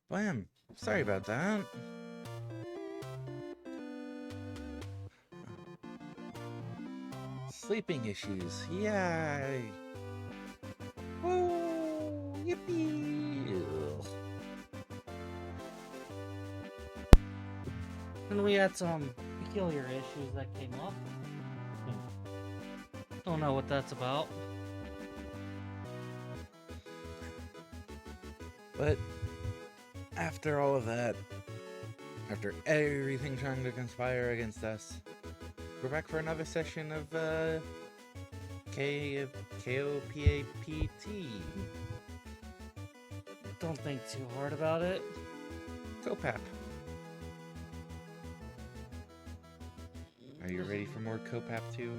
Blam. Sorry about that. Sleeping issues. Yay. Woo! Yippee! And we had some peculiar issues that came up. Don't know what that's about. But after all of that, after everything trying to conspire against us, we're back for another session of KOPAPT. Don't think too hard about it. Copap. Are you ready for more Copap 2?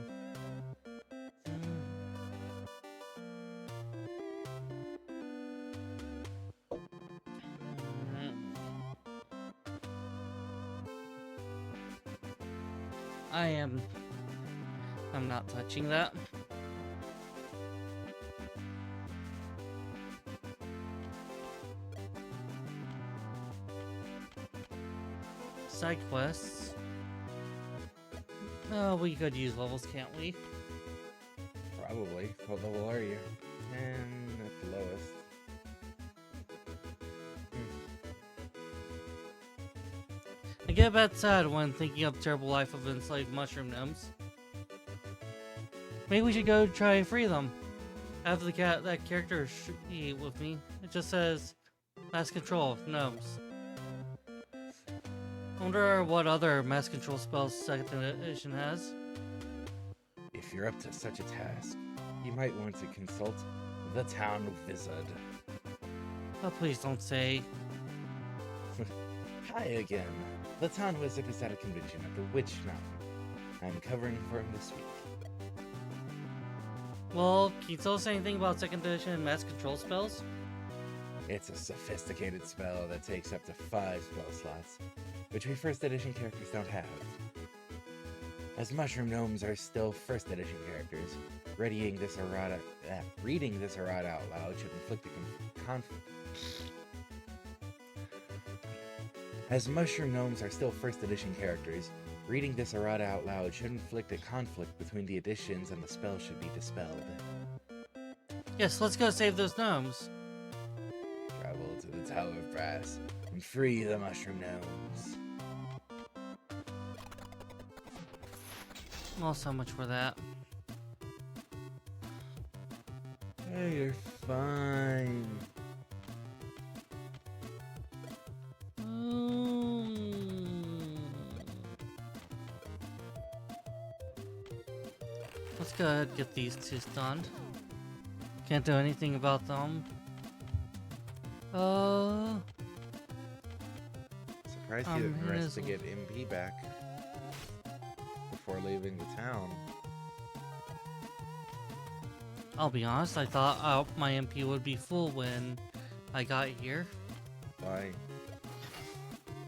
I'm not touching that. Side quests. Oh, we could use levels, can't we? Probably. What level are you? And at the lowest. I get a bit sad when thinking of the terrible life of enslaved mushroom gnomes. Maybe we should go try and free them. I have that character sheet with me. It just says, mass control of gnomes. I wonder what other mass control spells 2nd edition has. If you're up to such a task, you might want to consult the town wizard. Oh, please don't say. Hi again. The town wizard is at a convention at the Witch Mountain. I'm covering for him this week. Well, can you tell us anything about 2nd edition mass control spells? It's a sophisticated spell that takes up to 5 spell slots, which we 1st edition characters don't have. As mushroom gnomes are still 1st edition characters, reading this errata out loud should inflict a conflict. As mushroom gnomes are still 1st edition characters, reading this errata out loud should inflict a conflict between the editions and the spell should be dispelled. Yes, let's go save those gnomes. Travel to the Tower of Brass and free the mushroom gnomes. Well, so much for that. Hey, you're fine. Let's go ahead and get these two stunned. Can't do anything about them. Surprised you didn't rest to get MP back before leaving the town. I'll be honest, I thought my MP would be full when I got here. Why?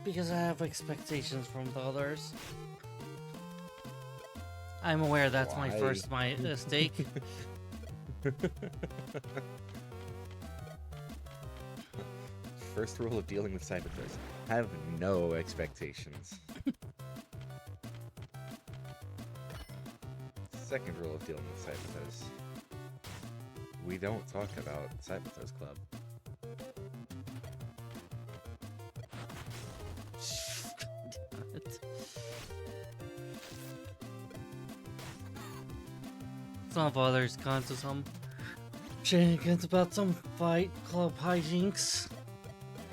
Because I have expectations from the others. I'm aware that's my first mistake. First rule of dealing with Cyberthreats: have no expectations. Second rule of dealing with Cyberthreats: we don't talk about Cyberthreats Club. Some of others got into some shenanigans about some fight club hijinks.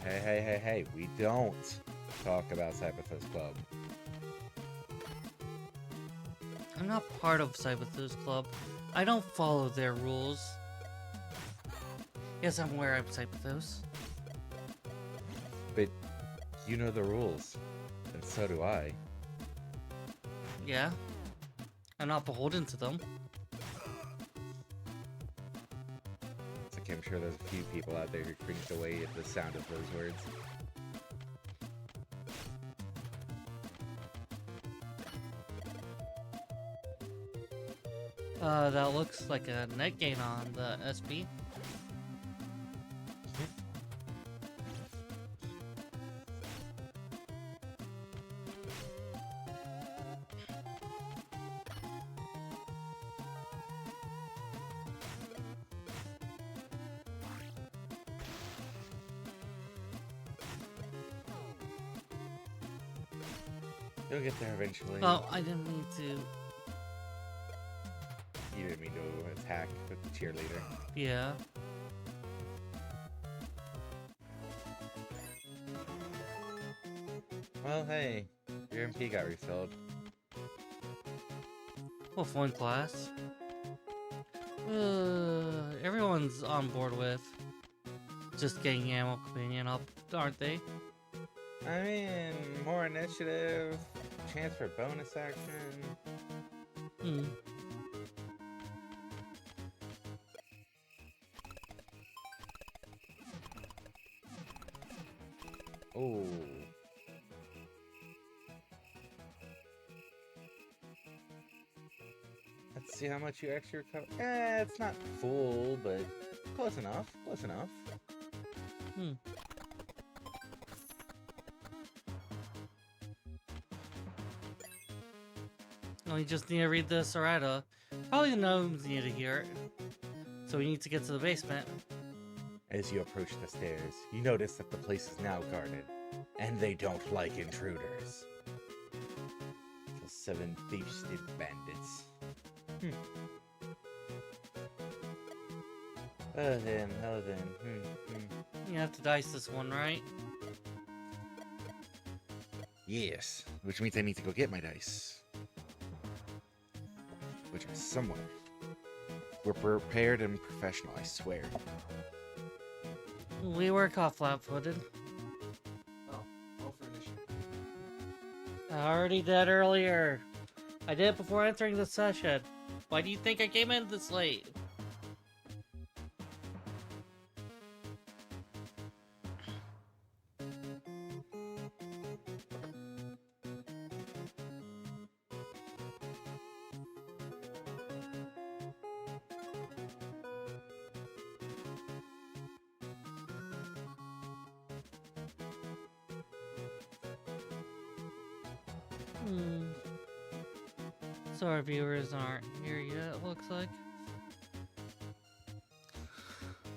Hey, we don't talk about Cyberthreats Club. I'm not part of Cyberthreats Club. I don't follow their rules. Yes, I'm aware I'm Cyberthreats. But you know the rules, and so do I. Yeah. I'm not beholden to them. It's like I'm sure there's a few people out there who cringed away at the sound of those words. That looks like a net gain on the SP. You'll get there eventually. Oh, I didn't mean to. You didn't mean to attack with the cheerleader. Yeah. Well, hey, your MP got refilled. Well, one class. Everyone's on board with just getting ammo companion up, aren't they? I mean, more initiative, chance for bonus action. Hmm. Oh. Let's see how much you extra recover. It's not full, but close enough. Close enough. Hmm. Well, you just need to read this errata. Probably the gnomes need to hear it. So we need to get to the basement. As you approach the stairs, you notice that the place is now guarded, and they don't like intruders. The 7 thief-steed bandits. Oh then. You have to dice this one, right? Yes, which means I need to go get my dice. Which are somewhere. We're prepared and professional, I swear. We were caught flat-footed. Oh, roll for initiative. I already did earlier. I did it before entering the session. Why do you think I came in this late? So our viewers aren't here yet, it looks like.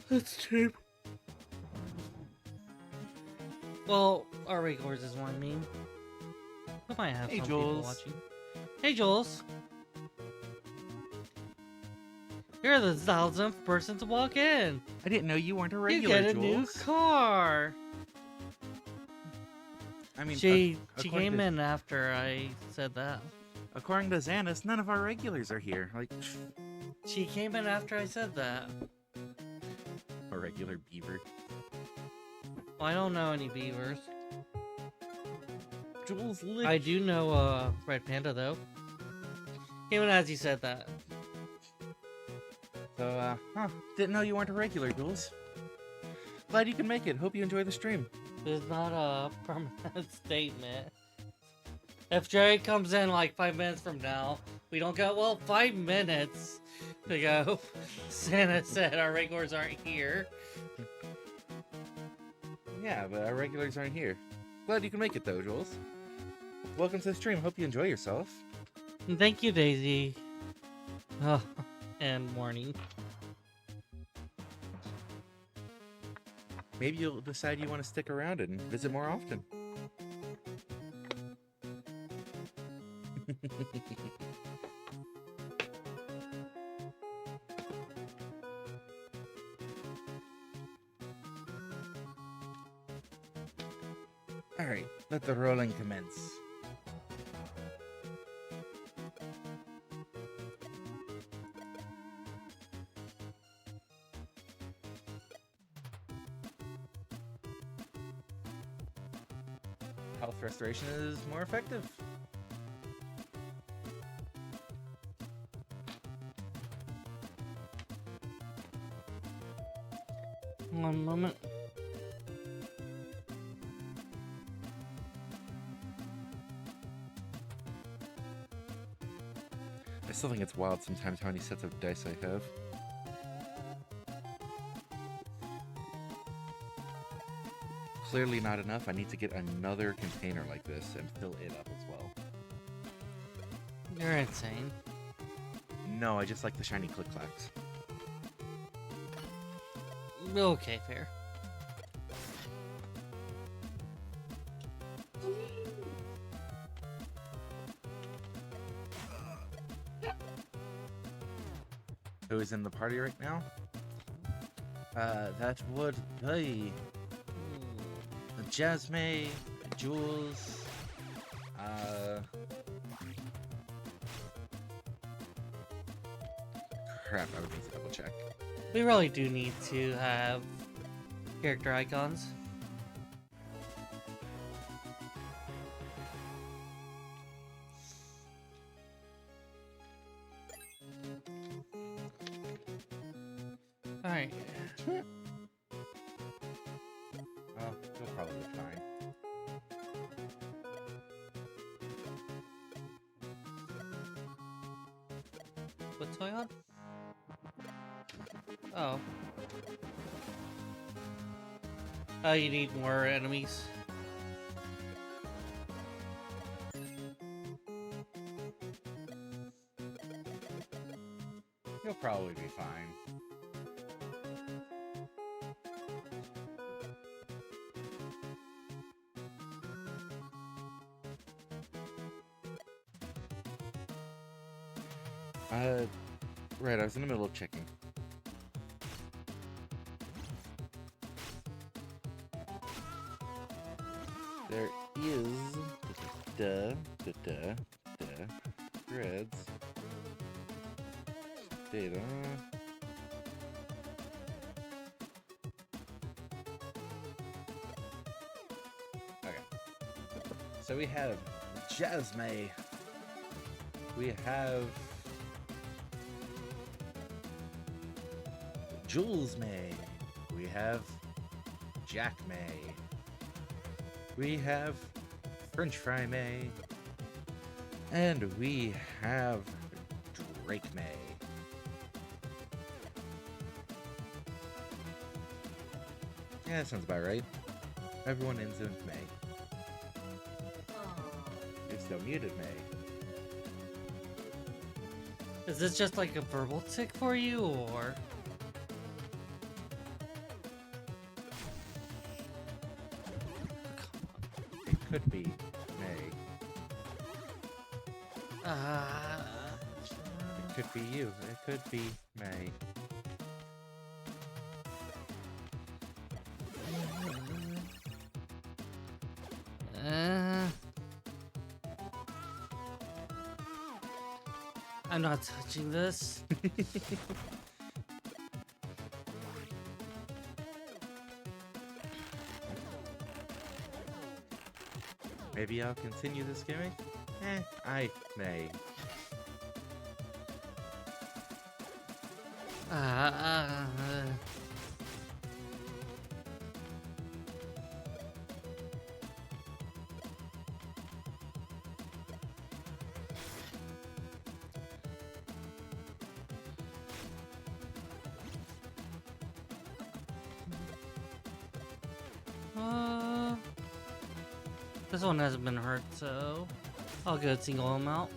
That's cheap. Well, our regulars is what I mean. We might have some people watching. Hey, Jules. You're the 1000th person to walk in. I didn't know you weren't a regular, You get a Jules. new car. I mean, She came in after I said that. According to Zanis, none of our regulars are here. Like, She came in after I said that. a regular beaver. Well, I don't know any beavers. Jules, I do know Red Panda though. Came in as you said that. So, didn't know you weren't a regular, Jules. Glad you can make it. Hope you enjoy the stream. It's not a permanent statement. If Jerry comes in like 5 minutes from now, we don't go, well, 5 minutes to go. Santa said our regulars aren't here. Yeah, but our regulars aren't here. Glad you can make it, though, Jules. Welcome to the stream. Hope you enjoy yourself. And thank you, Daisy. Oh, and Morning. Maybe you'll decide you want to stick around and visit more often. Alright, let the rolling commence. Health restoration is more effective. One moment. I still think it's wild sometimes how many sets of dice I have. Clearly not enough. I need to get another container like this and fill it up as well. You're insane. No, I just like the shiny click-clacks. Okay, fair. Who's in the party right now? That would be Jasmine, Jules, crap, I would need to double check. We really do need to have character icons. Alright. Oh, you'll probably be fine. What's going on? Oh. Oh, you need more enemies. You'll probably be fine. Right, I was in the middle of checking. There is grids data. Okay. So we have Jasmine. We have Jules May. We have Jack May. We have French Fry May. And we have Drake May. Yeah, that sounds about right. Everyone ends in May. You're still muted, May. Is this just like a verbal tick for you, or? It could be May. It could be you. It could be May. I'm not touching this. Maybe I'll continue this gimmick? I may. This one hasn't been hurt, so I'll go single him out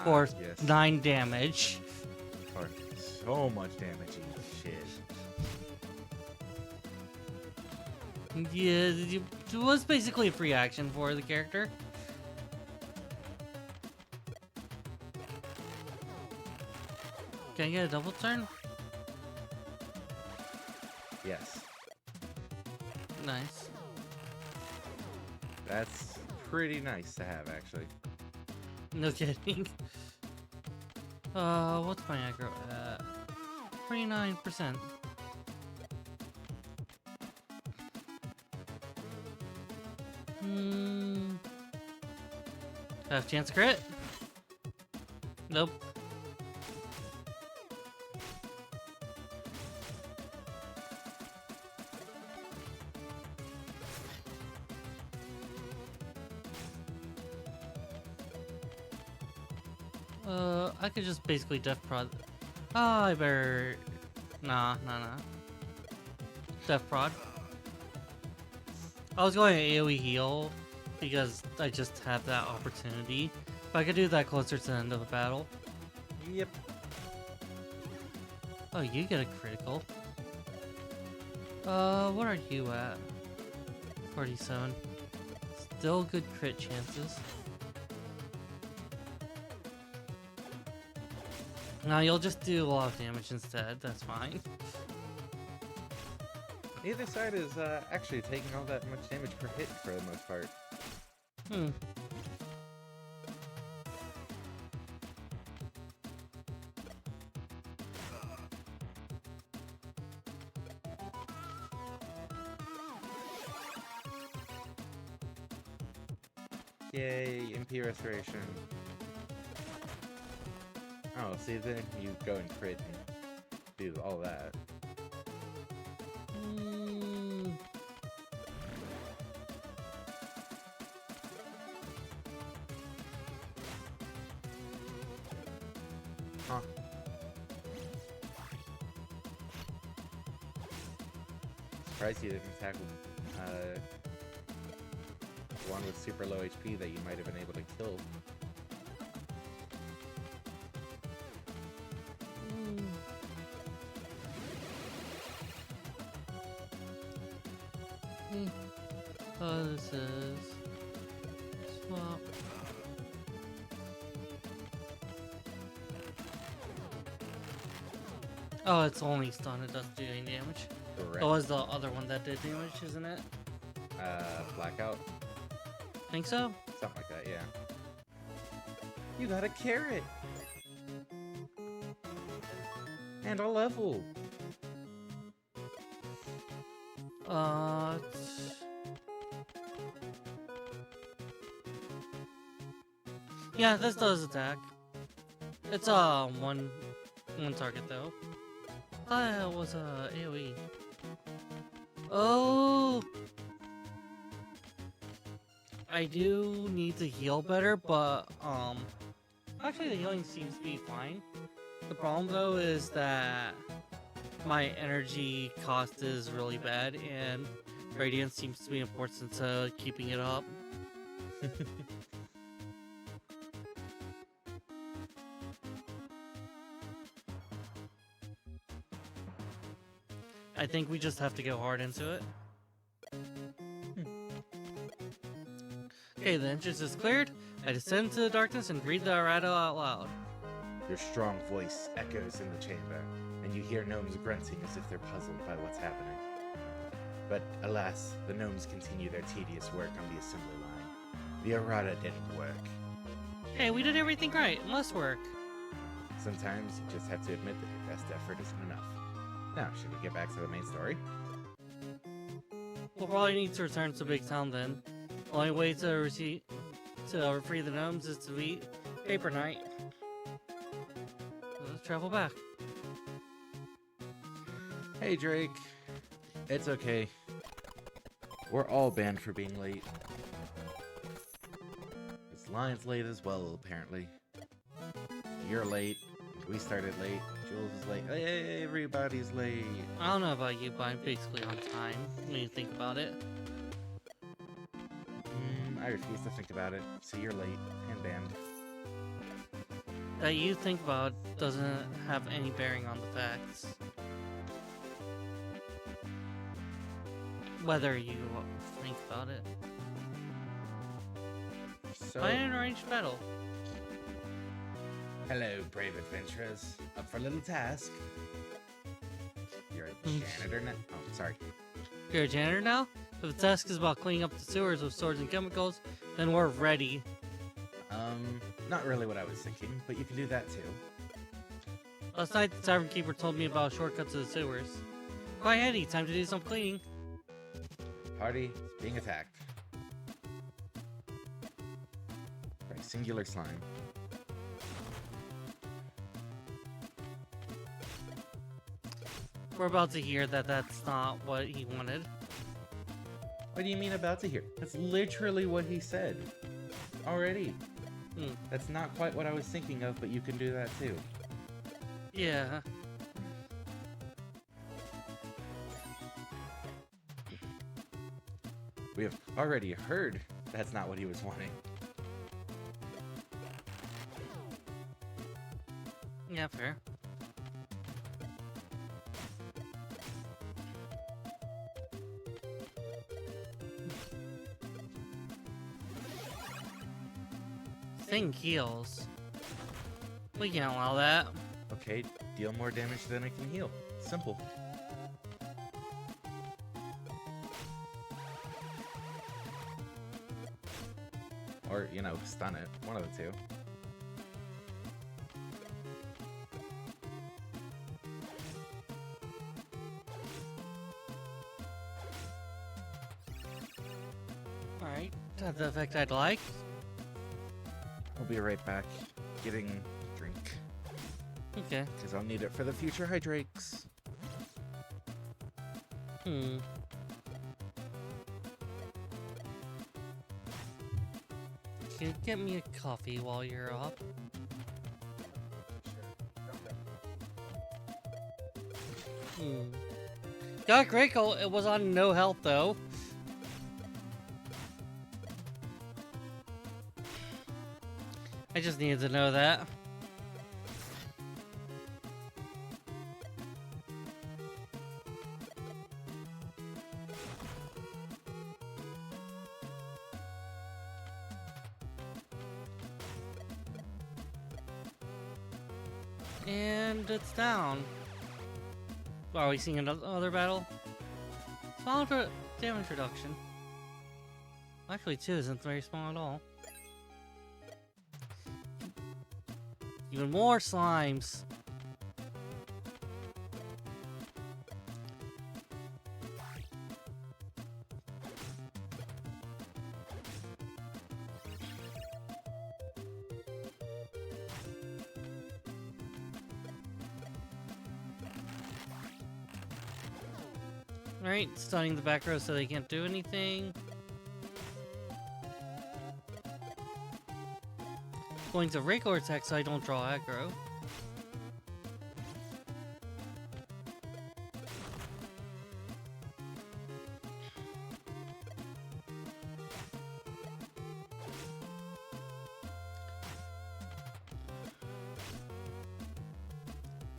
for 9 damage. For so much damage, shit. Yeah, it was basically a free action for the character. Can I get a double turn? Yes. Nice. That's pretty nice to have, actually. No kidding. What's my aggro at? 29%. Have chance crit? Nope. I could just basically death prod. Oh, I better. Nah. Death prod. I was going to AoE heal because I just have that opportunity. But I could do that closer to the end of the battle. Yep. Oh, you get a critical. What are you at? 47. Still good crit chances. No, you'll just do a lot of damage instead. That's fine. Neither side is actually taking all that much damage per hit for the most part. Hmm. Yay, MP restoration. Oh, see, then you go and crit and do all that. Mm. Huh. Surprised you didn't tackle one with super low HP that you might have been able to kill. Oh, this is swap. Oh, it's only stun. It doesn't do any damage. Correct. Oh, was the other one that did damage, isn't it? Blackout. Think so? Something like that, yeah. You got a carrot! And a level! Yeah, this does attack. It's one target though. I thought it was AoE. Oh, I do need to heal better, but actually the healing seems to be fine. The problem though is that my energy cost is really bad, and Radiance seems to be important to keeping it up. I think we just have to go hard into it. Okay, the entrance is cleared. I descend into the darkness and read the errata out loud. Your strong voice echoes in the chamber, and you hear gnomes grunting as if they're puzzled by what's happening. But alas, the gnomes continue their tedious work on the assembly line. The errata didn't work. Hey, we did everything right. It must work. Sometimes you just have to admit that your best effort isn't enough. Now, should we get back to the main story? We'll probably need to return to Big Town then. The only way to free the gnomes is to beat Paper Knight. Let's travel back. Hey, Drake. It's okay. We're all banned for being late. This line's late as well, apparently. You're late. We started late. Jules is late. Hey, everybody's late. I don't know about you, but I'm basically on time when you think about it. I refuse to think about it. So you're late and banned. That you think about doesn't have any bearing on the facts. Whether you think about it. So, Find an arranged battle. hello, brave adventurers. Up for a little task. You're a janitor now? Oh, sorry. You're a janitor now? If the task is about cleaning up the sewers with swords and chemicals, then we're ready. Not really what I was thinking, but you can do that too. Last night, the tavern keeper told me about a shortcut to the sewers. Quite handy, time to do some cleaning. Party is being attacked. By singular slime. We're about to hear that that's not what he wanted. What do you mean about to hear? That's literally what he said. Already. That's not quite what I was thinking of, but you can do that too. Yeah. We have already heard that's not what he was wanting. Yeah, fair. Thing heals. We can't allow that. Okay, deal more damage than I can heal. Simple. Or, you know, stun it. One of the two. Alright, that's the effect I'd like. I'll be right back getting a drink. Okay. Because I'll need it for the future hydrakes. Hmm. Can you get me a coffee while you're up? Hmm. Got a critical. It was on no health though. I just needed to know that. And it's down. Are we seeing another battle? Small damage reduction. Actually, 2 isn't very small at all. Even more slimes. Alright, stunning the back row so they can't do anything. Going to regular attack so I don't draw aggro.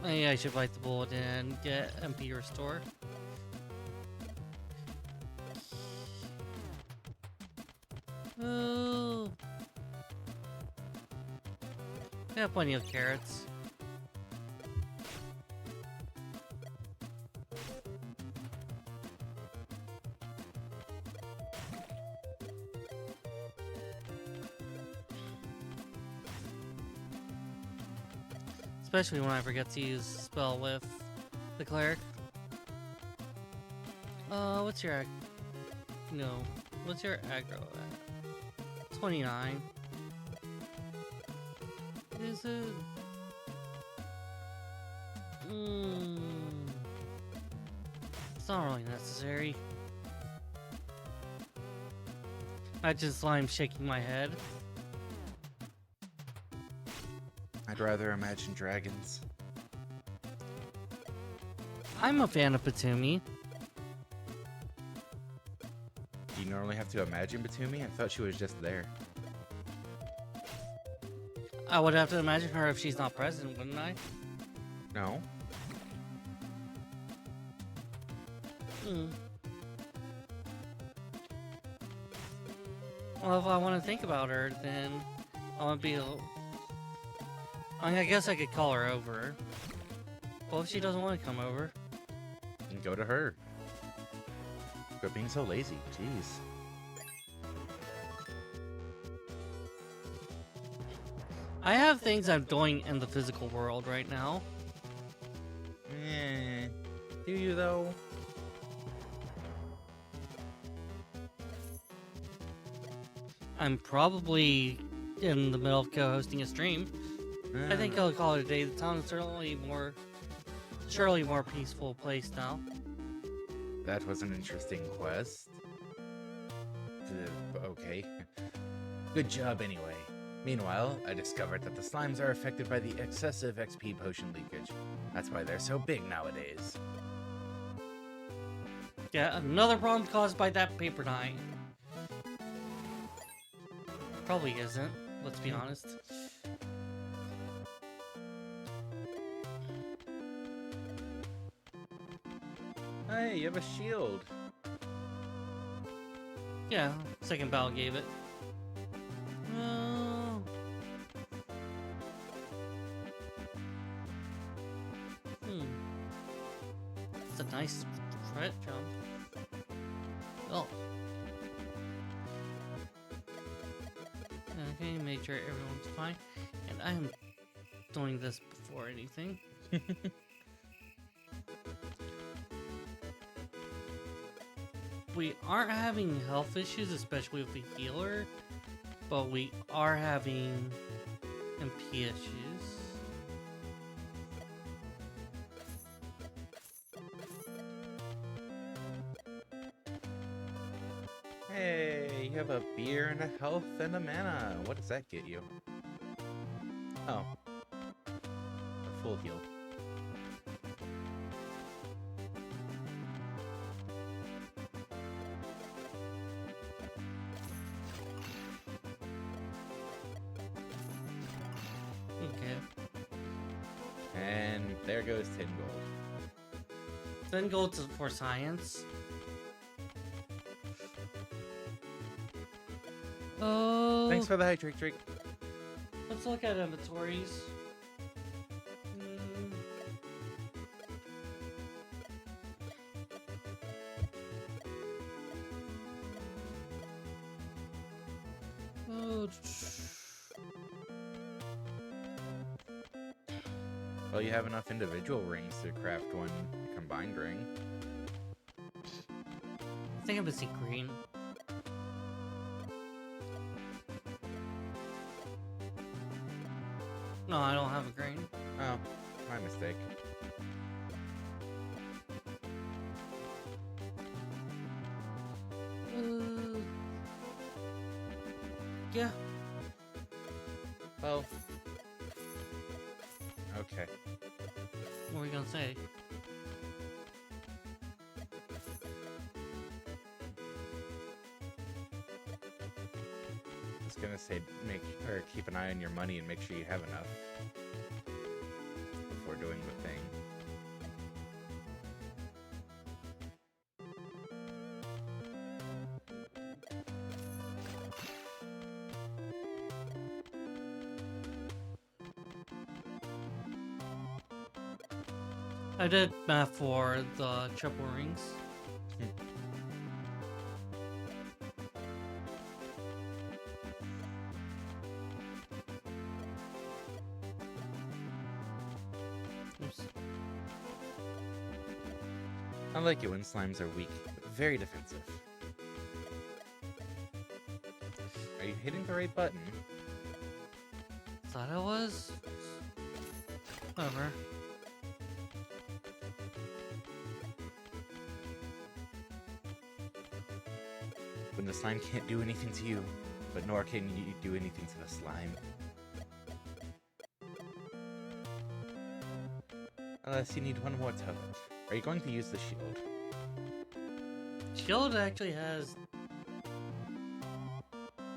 Maybe I should bite the bullet and get MP restore. Ooh. I have plenty of carrots. Especially when I forget to use spell with the cleric. What's your no? What's your aggro at? 29. Is it? It's not really necessary. I just slime shaking my head. I'd rather imagine dragons. I'm a fan of Batumi. Do you normally have to imagine Batumi? I thought she was just there. I would have to imagine her if she's not present, wouldn't I? No. Well, if I want to think about her, then I want to be. I mean, I guess I could call her over. Well, if she doesn't want to come over, And go to her. Quit being so lazy. Jeez. I have things I'm doing in the physical world right now. Do you though? I'm probably in the middle of co-hosting a stream. I think I'll call it a day. The town is surely more peaceful place now. That was an interesting quest. Okay. Good job anyway. Meanwhile, I discovered that the slimes are affected by the excessive XP potion leakage. That's why they're so big nowadays. Yeah, another problem caused by that paper knife. Probably isn't, let's be honest. Hey, you have a shield. Yeah, second battle gave it. That's a nice threat jump. Oh. Okay, made sure everyone's fine. And I am doing this before anything. We aren't having health issues, especially with the healer, but we are having MP issues. Hey, you have a beer and a health and a mana. What does that get you? Oh. A full heal. Okay. And there goes 10 gold. Then go for science. Oh. Thanks for the hydrate drink. Let's look at inventories. Hmm. Oh. Well, you have enough individual rings to craft one combined ring. I think I'm missing green. No, I don't have a green. Oh, my mistake. Yeah. Well. Okay. What were you gonna say? I was gonna say keep an eye on your money and make sure you have enough before doing the thing. I did math for the triple rings. Oops. I like it when slimes are weak, but very defensive. Are you hitting the right button? Thought I was. Whatever. When the slime can't do anything to you, but nor can you do anything to the slime. Unless you need one more token. Are you going to use the shield? Shield actually has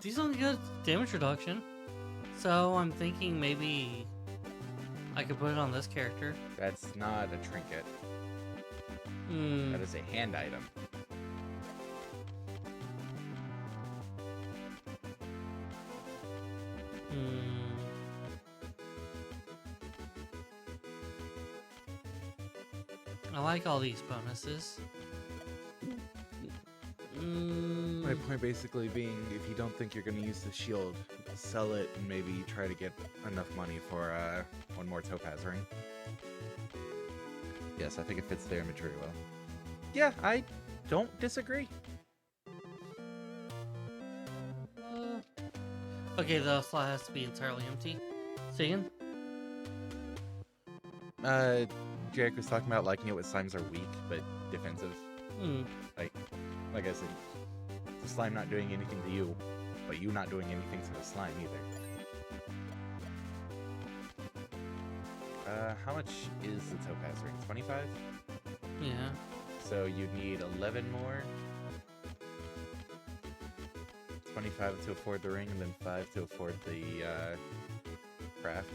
decently good damage reduction. So I'm thinking maybe I could put it on this character. That's not a trinket. That is a hand item. I like all these bonuses. My point basically being, if you don't think you're going to use the shield, sell it and maybe try to get enough money for one more topaz ring. Yes, I think it fits their imagery well. Yeah, I don't disagree. Okay, the slot has to be entirely empty. Say again? Jarek was talking about liking it when slimes are weak, but defensive. Like I said, the slime not doing anything to you, but you not doing anything to the slime either. How much is the topaz ring? 25? Yeah. So you need 11 more. 25 to afford the ring, and then 5 to afford the craft.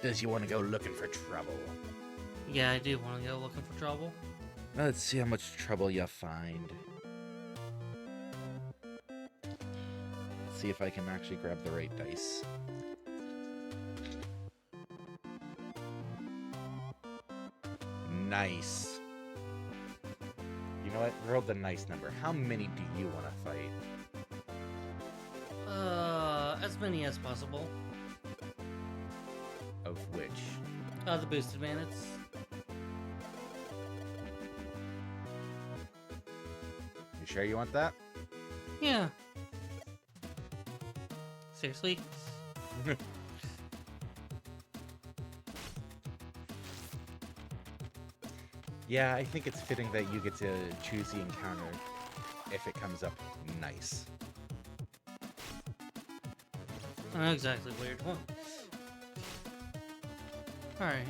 Does you want to go looking for trouble? Yeah, I do want to go looking for trouble. Let's see how much trouble you find. Let's see if I can actually grab the right dice. Nice. You know what? Roll the nice number. How many do you want to fight? As many as possible. Of which? The boosted bandits. You sure you want that? Yeah. Seriously? Yeah, I think it's fitting that you get to choose the encounter if it comes up nice. Not exactly weird one. Alright,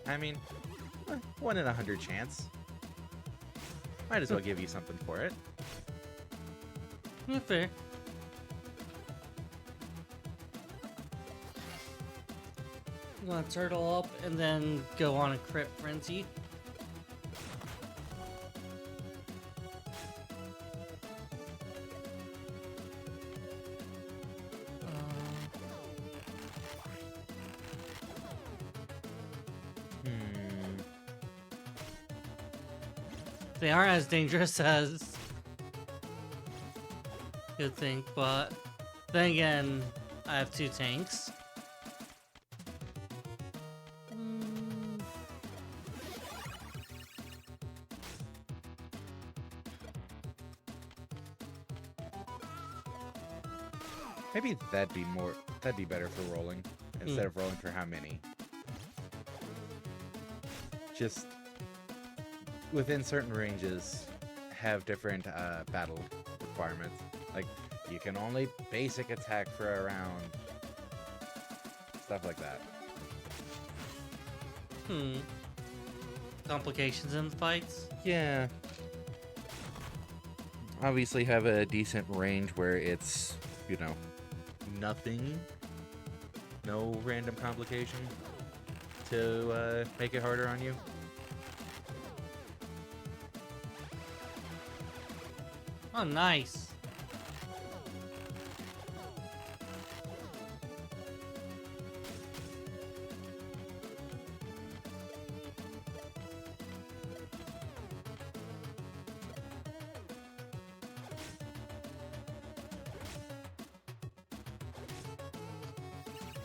I mean, 1 in 100 chance. Might as well give you something for it. yeah, fair. You want to turtle up and then go on a crit frenzy. They aren't as dangerous as you'd think, but then again, I have 2 tanks. Maybe that'd be better for rolling instead of rolling for how many. Just within certain ranges have different battle requirements. Like you can only basic attack for a round. Stuff like that. Complications in the fights? Yeah. Obviously have a decent range where it's, you know, nothing. No random complication to make it harder on you. Oh, nice.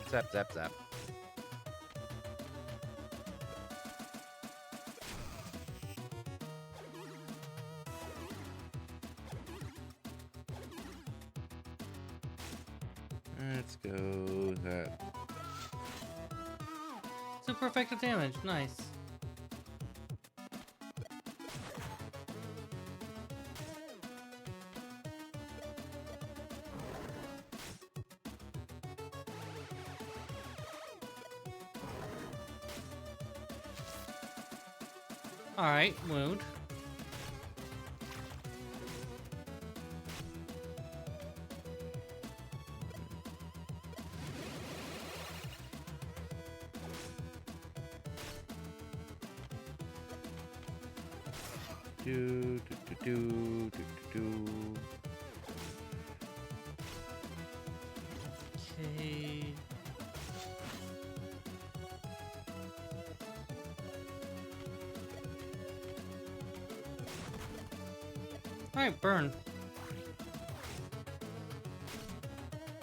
Zap, zap, zap. Let's go that. Super effective damage. Nice. Alright, wound. Do, do, do, do, do, do. Okay. Alright, burn.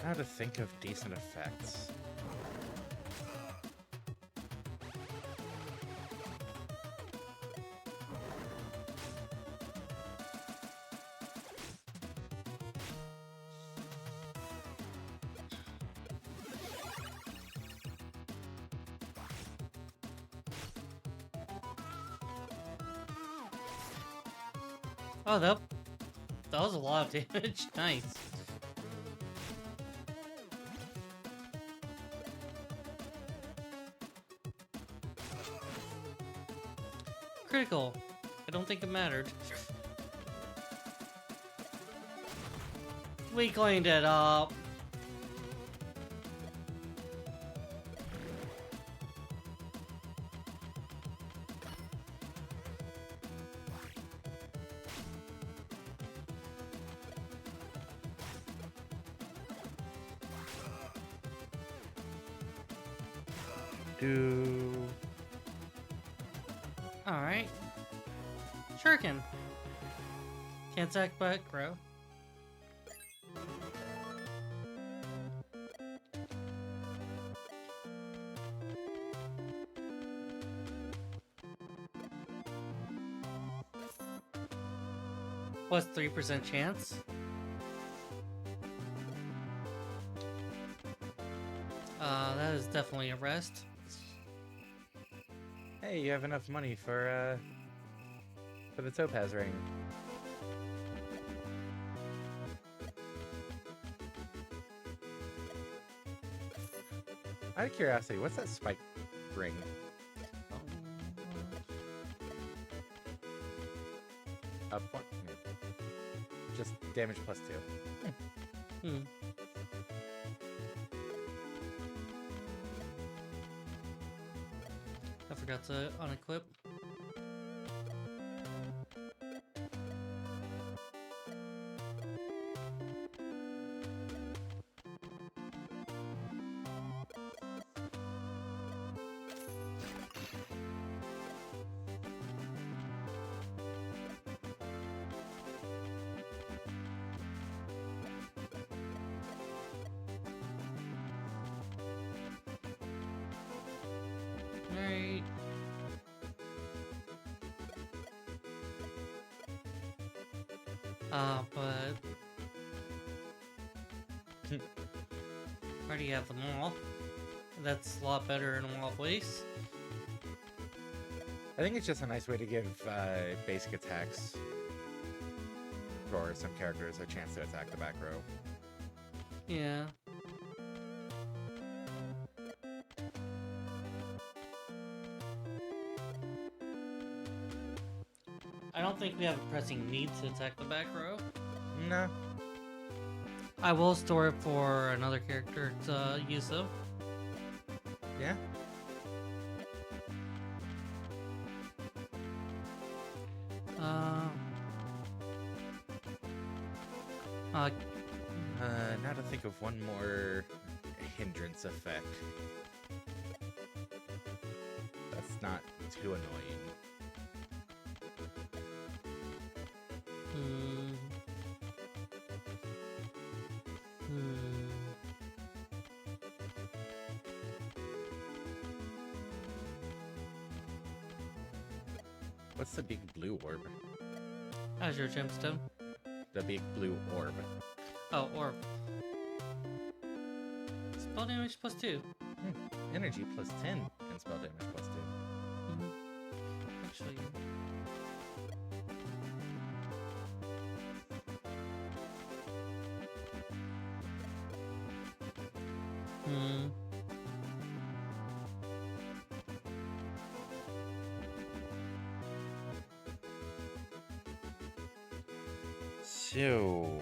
How to think of decent effects. Oh, that was a lot of damage. Nice. Critical. I don't think it mattered. We cleaned it up. Alright. Shuriken. Can't attack back row. What's 3% chance? That is definitely a rest. Hey, you have enough money for the topaz ring. Out of curiosity, what's that spike ring? Up one? Just damage plus 2. Hmm. I forgot to unequip. Alright. But already have them all. That's a lot better in a lot of ways. I think it's just a nice way to give basic attacks for some characters a chance to attack the back row. Yeah. I don't think we have a pressing need to attack the back row. No. I will store it for another character to use though. Yeah. Now to think of one more hindrance effect. That's not too annoying. What's the big blue orb? Azure Gemstone. The big blue orb. Oh, orb. Spell damage plus 2. Energy plus 10 and spell damage plus 2. Actually. So,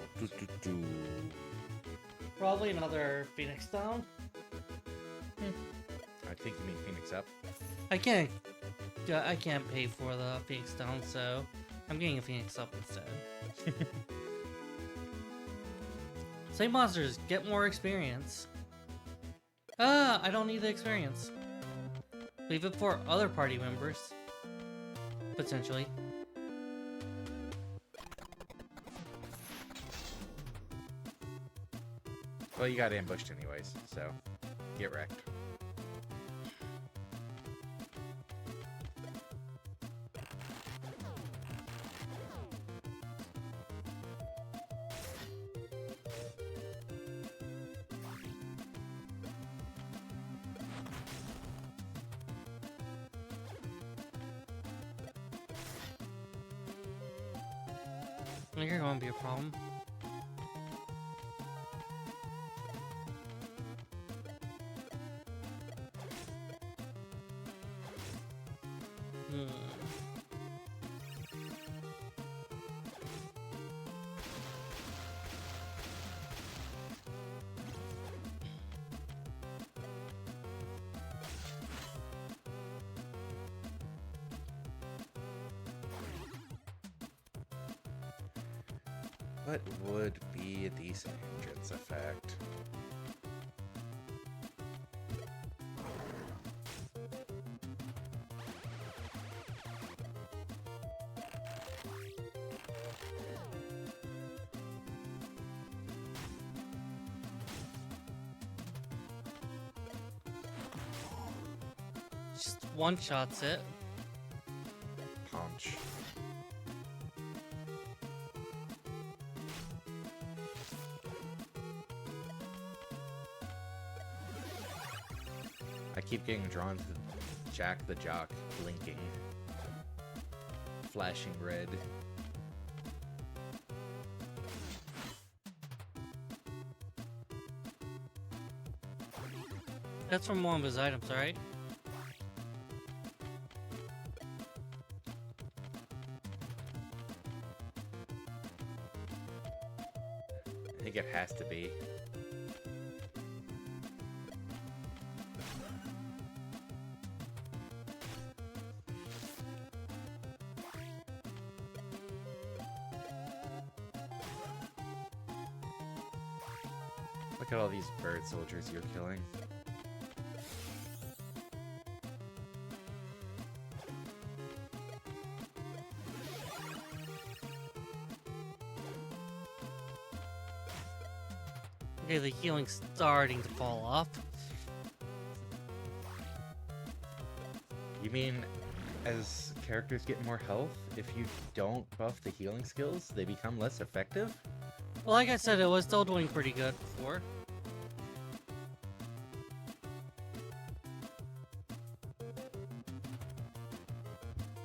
Probably another Phoenix down. I think you mean Phoenix up. I can't pay for the Phoenix down, so I'm getting a Phoenix up instead. Same monsters, get more experience. I don't need the experience. Leave it for other party members. Potentially. Well, you got ambushed anyways, so get wrecked. I think you're going to be a problem. What would be a decent hindrance effect? Just one shots it. Punch. I keep getting drawn to Jack the Jock blinking. Flashing red. That's from one of his items, right? I think it has to be. Look at all these bird soldiers you're killing. Okay, the healing's starting to fall off. You mean as characters get more health, if you don't buff the healing skills, they become less effective? Well, like I said, it was still doing pretty good before.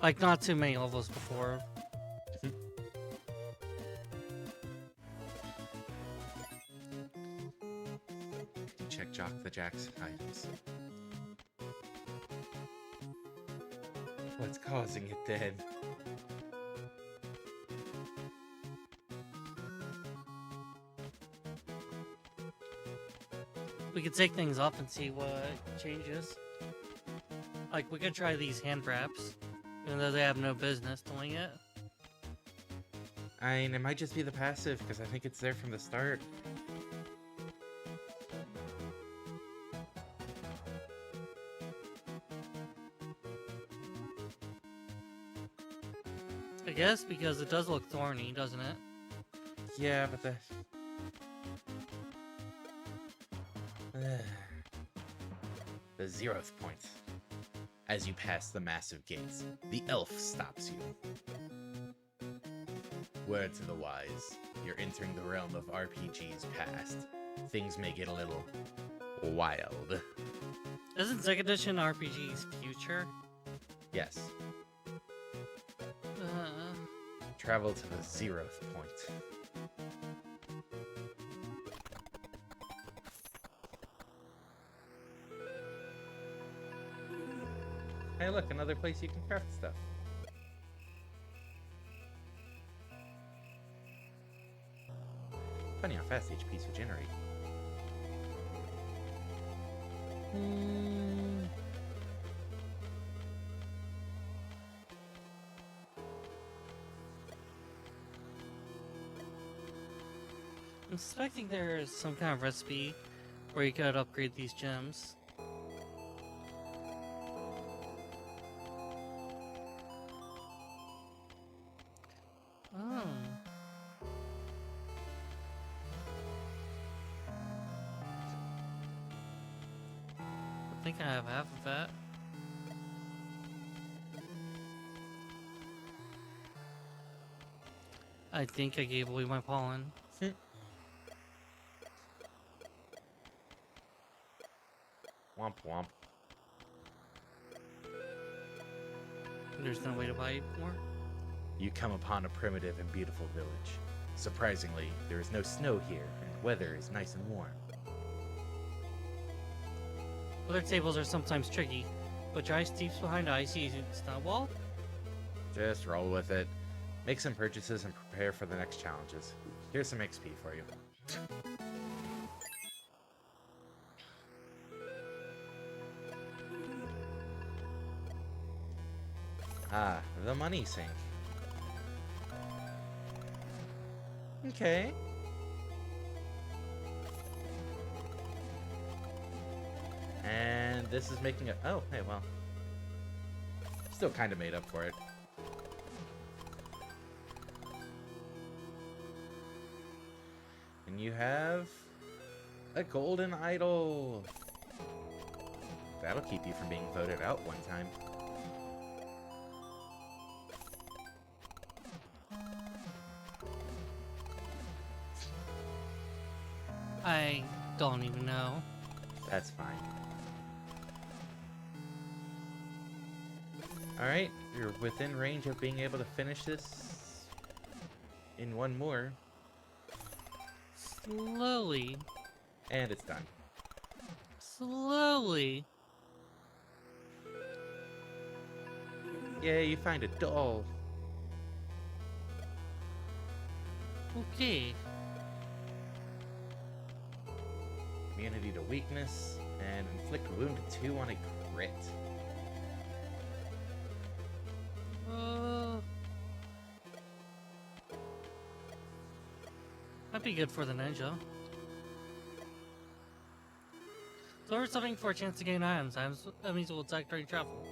Like, not too many levels before. Check Jock the Jack's items. What's causing it then? We could take things up and see what changes. Like, we could try these hand wraps, even though they have no business doing it. I mean, it might just be the passive, because I think it's there from the start. I guess because it does look thorny, doesn't it? Yeah, but the 0th point. As you pass the massive gates, the elf stops you. Word to the wise, you're entering the realm of RPG's past. Things may get a little wild. Isn't 2nd edition RPG's future? Yes. Travel to the 0th point. Hey look, another place you can craft stuff. Funny how fast HPs regenerate. I'm suspecting there's some kind of recipe where you could upgrade these gems. Oh. I think I have half of that. I think I gave away my pollen. Womp womp. There's no way to buy more? You come upon a primitive and beautiful village. Surprisingly, there is no snow here, and the weather is nice and warm. Other tables are sometimes tricky, but dry steeps behind icy snow wall? Just roll with it. Make some purchases and prepare for the next challenges. Here's some XP for you. Ah, the money sink. Okay. And this is making it. Oh, hey, well. Still kind of made up for it. And you have a golden idol. That'll keep you from being voted out one time. I don't even know. That's fine. Alright, you're within range of being able to finish this in one more. Slowly. And it's done. Slowly. Yeah, you find a doll. Okay. Immunity to weakness, and inflict wound 2 on a crit. That'd be good for the ninja. So we're something for a chance to gain items. That means we'll attack during travel.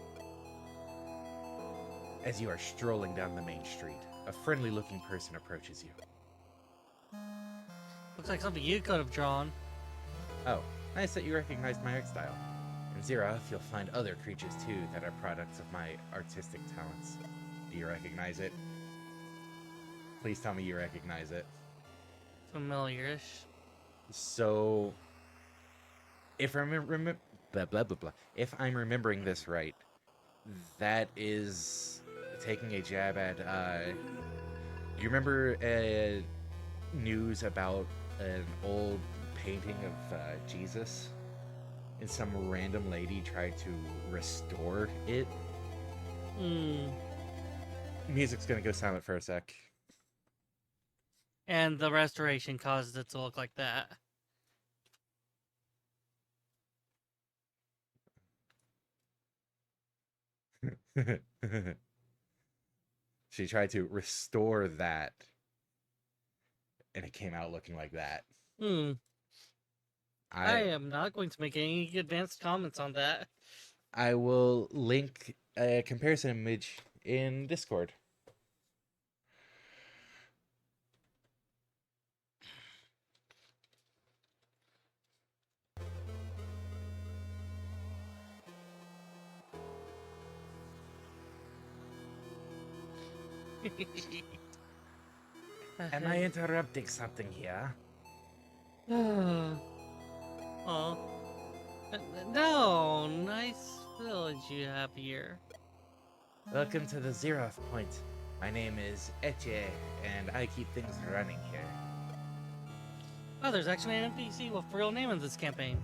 As you are strolling down the main street, a friendly-looking person approaches you. Looks like something you could have drawn. Oh, nice that you recognized my art style. In Zeroth, you'll find other creatures too that are products of my artistic talents. Do you recognize it? Please tell me you recognize it. Familiar-ish. So, if I'm if I'm remembering this right, that is taking a jab at. Do you remember news about an old painting of Jesus? And some random lady tried to restore it? Music's gonna go silent for a sec. And the restoration causes it to look like that. She tried to restore that, and it came out looking like that. I am not going to make any advanced comments on that. I will link a comparison image in Discord. Am I interrupting something here? Oh. No, nice village you have here. Welcome to the Zeroth Point. My name is Etche, and I keep things running here. Oh, there's actually an NPC with a real name in this campaign.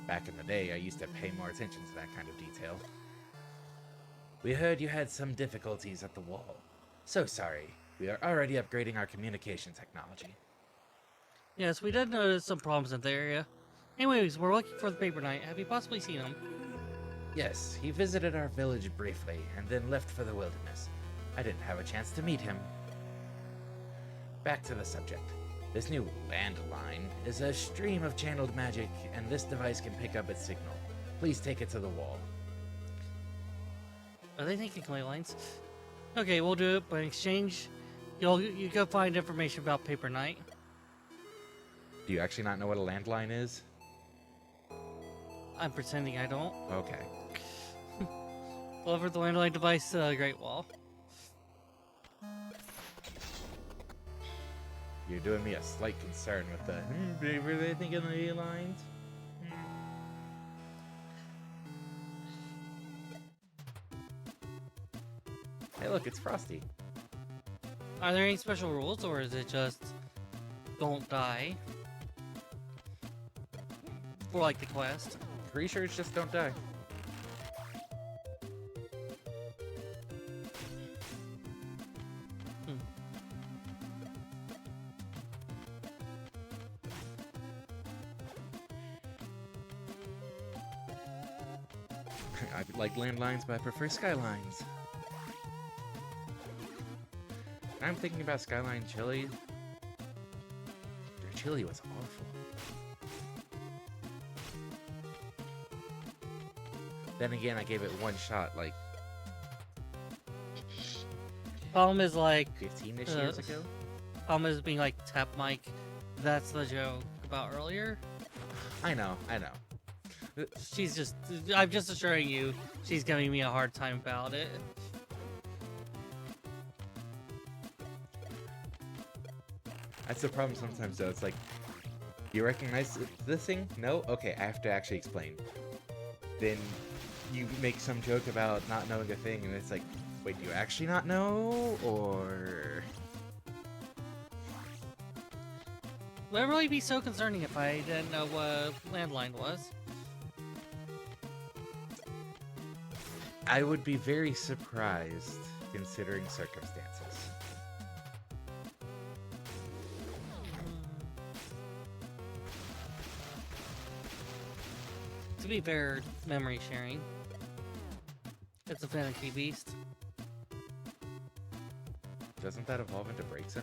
Back in the day, I used to pay more attention to that kind of detail. We heard you had some difficulties at the wall. So sorry. We are already upgrading our communication technology. Yes, we did notice some problems in the area. Anyways, we're looking for the Paper Knight. Have you possibly seen him? Yes, he visited our village briefly, and then left for the wilderness. I didn't have a chance to meet him. Back to the subject. This new landline is a stream of channeled magic, and this device can pick up its signal. Please take it to the wall. Are they thinking ley lines? Okay, we'll do it, but in exchange, you go find information about Paper Knight. Do you actually not know what a landline is? I'm pretending I don't. Okay. Deliver the landline device to the Great Wall. You're doing me a slight concern with the, were they thinking ley lines? Hey look, it's Frosty. Are there any special rules, or is it just don't die? For like the quest. Pretty sure it's just don't die. I like landlines, but I prefer skylines. I'm thinking about Skyline Chili. Chili was awful. Then again, I gave it one shot like Problem is like 15-ish years ago. problem is being like tap mic. That's the joke about earlier. I know. She's just. I'm just assuring you, she's giving me a hard time about it. That's the problem sometimes, though. It's like, you recognize this thing? No? Okay, I have to actually explain. Then you make some joke about not knowing a thing, and it's like, wait, do you actually not know? Or... Would it really be so concerning if I didn't know what landline was? I would be very surprised, considering circumstances. To be fair, memory sharing. It's a finicky beast. Doesn't that evolve into Braixen?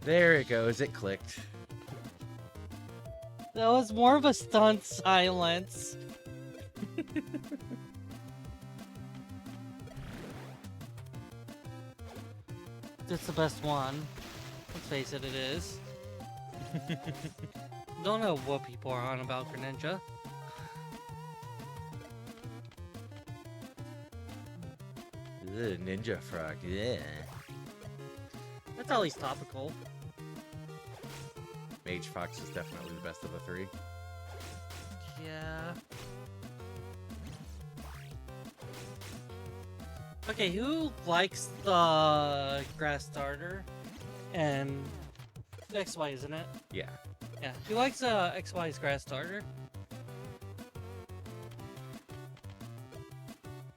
There it goes, it clicked. That was more of a stunned silence. It's the best one. Let's face it, it is. Don't know what people are on about Greninja. Ugh, Ninja Frog, yeah. That's at least topical. Mage Fox is definitely the best of the three. Yeah. Okay, who likes the grass starter? And XY, isn't it? Yeah. Yeah. Who likes XY's grass starter?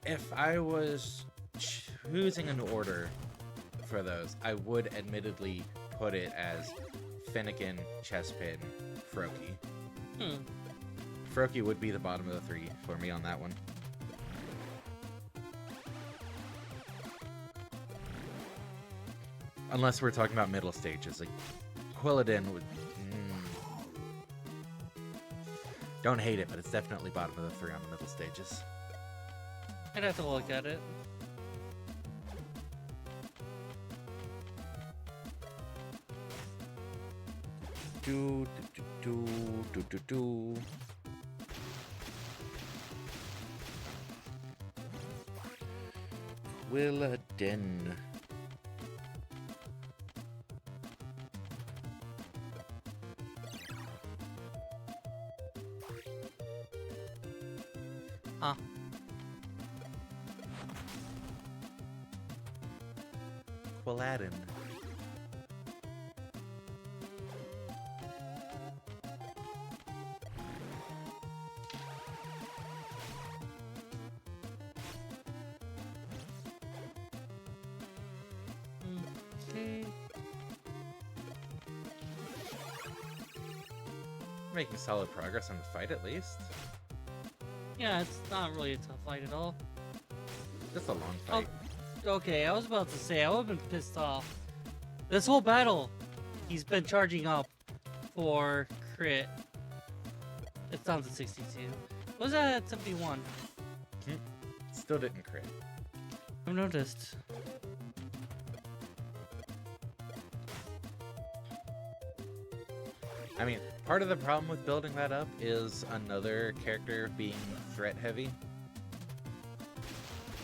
If I was choosing an order for those, I would admittedly put it as Finnegan, Chespin, Froakie. Froakie would be the bottom of the three for me on that one. Unless we're talking about middle stages, like Quilladin would... Don't hate it, but it's definitely bottom of the three on the middle stages. I'd have to look at it. Quilladin. Huh. Quilladin. Okay. Making solid progress on the fight, at least. Yeah, it's not really a tough fight at all. Just a long fight. Okay, I was about to say, I would have been pissed off. This whole battle, he's been charging up for crit. It's down to 62. What was that at 71? Still didn't crit. I've noticed. I mean, part of the problem with building that up is another character being threat heavy.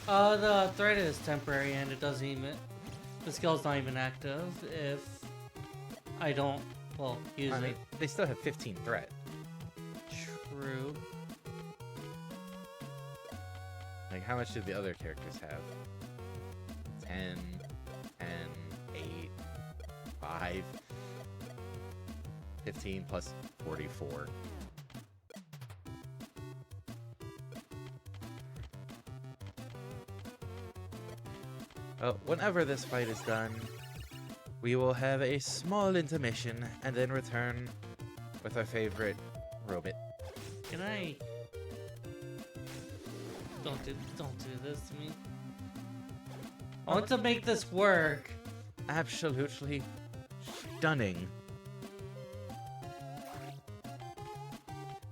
The threat is temporary and it doesn't even... The skill's not even active if I don't, well, use I mean, it. they still have 15 threat. True. Like, how much do the other characters have? 10, 8, 5, 15 plus 44. Whenever this fight is done, we will have a small intermission and then return with our favorite robot. Can I... Don't do this to me. I want to make this work. Absolutely stunning.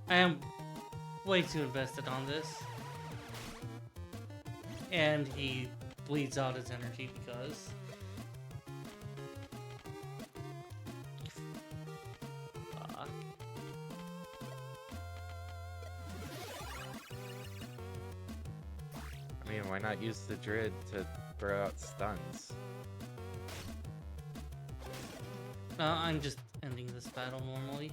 I am way too invested on this. And he bleeds out his energy because... I mean, why not use the Druid to throw out stuns? No, I'm just ending this battle normally.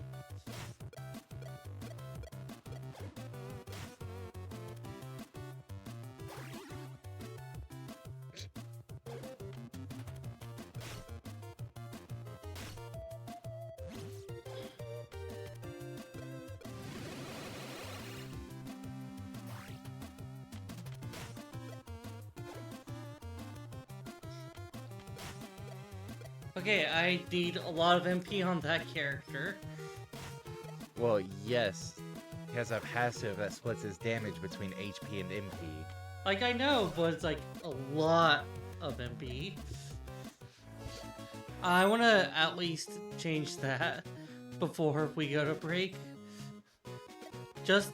Okay, I need a lot of MP on that character. Well, yes. He has a passive that splits his damage between HP and MP. Like, I know, but it's like a lot of MP. I want to at least change that before we go to break. Just...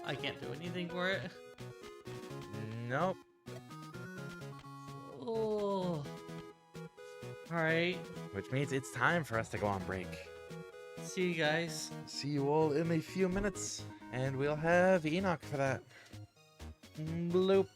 I can't do anything for it. Nope. Oh. Alright. Which means it's time for us to go on break. See you guys. See you all in a few minutes, and we'll have Inach for that. Bloop.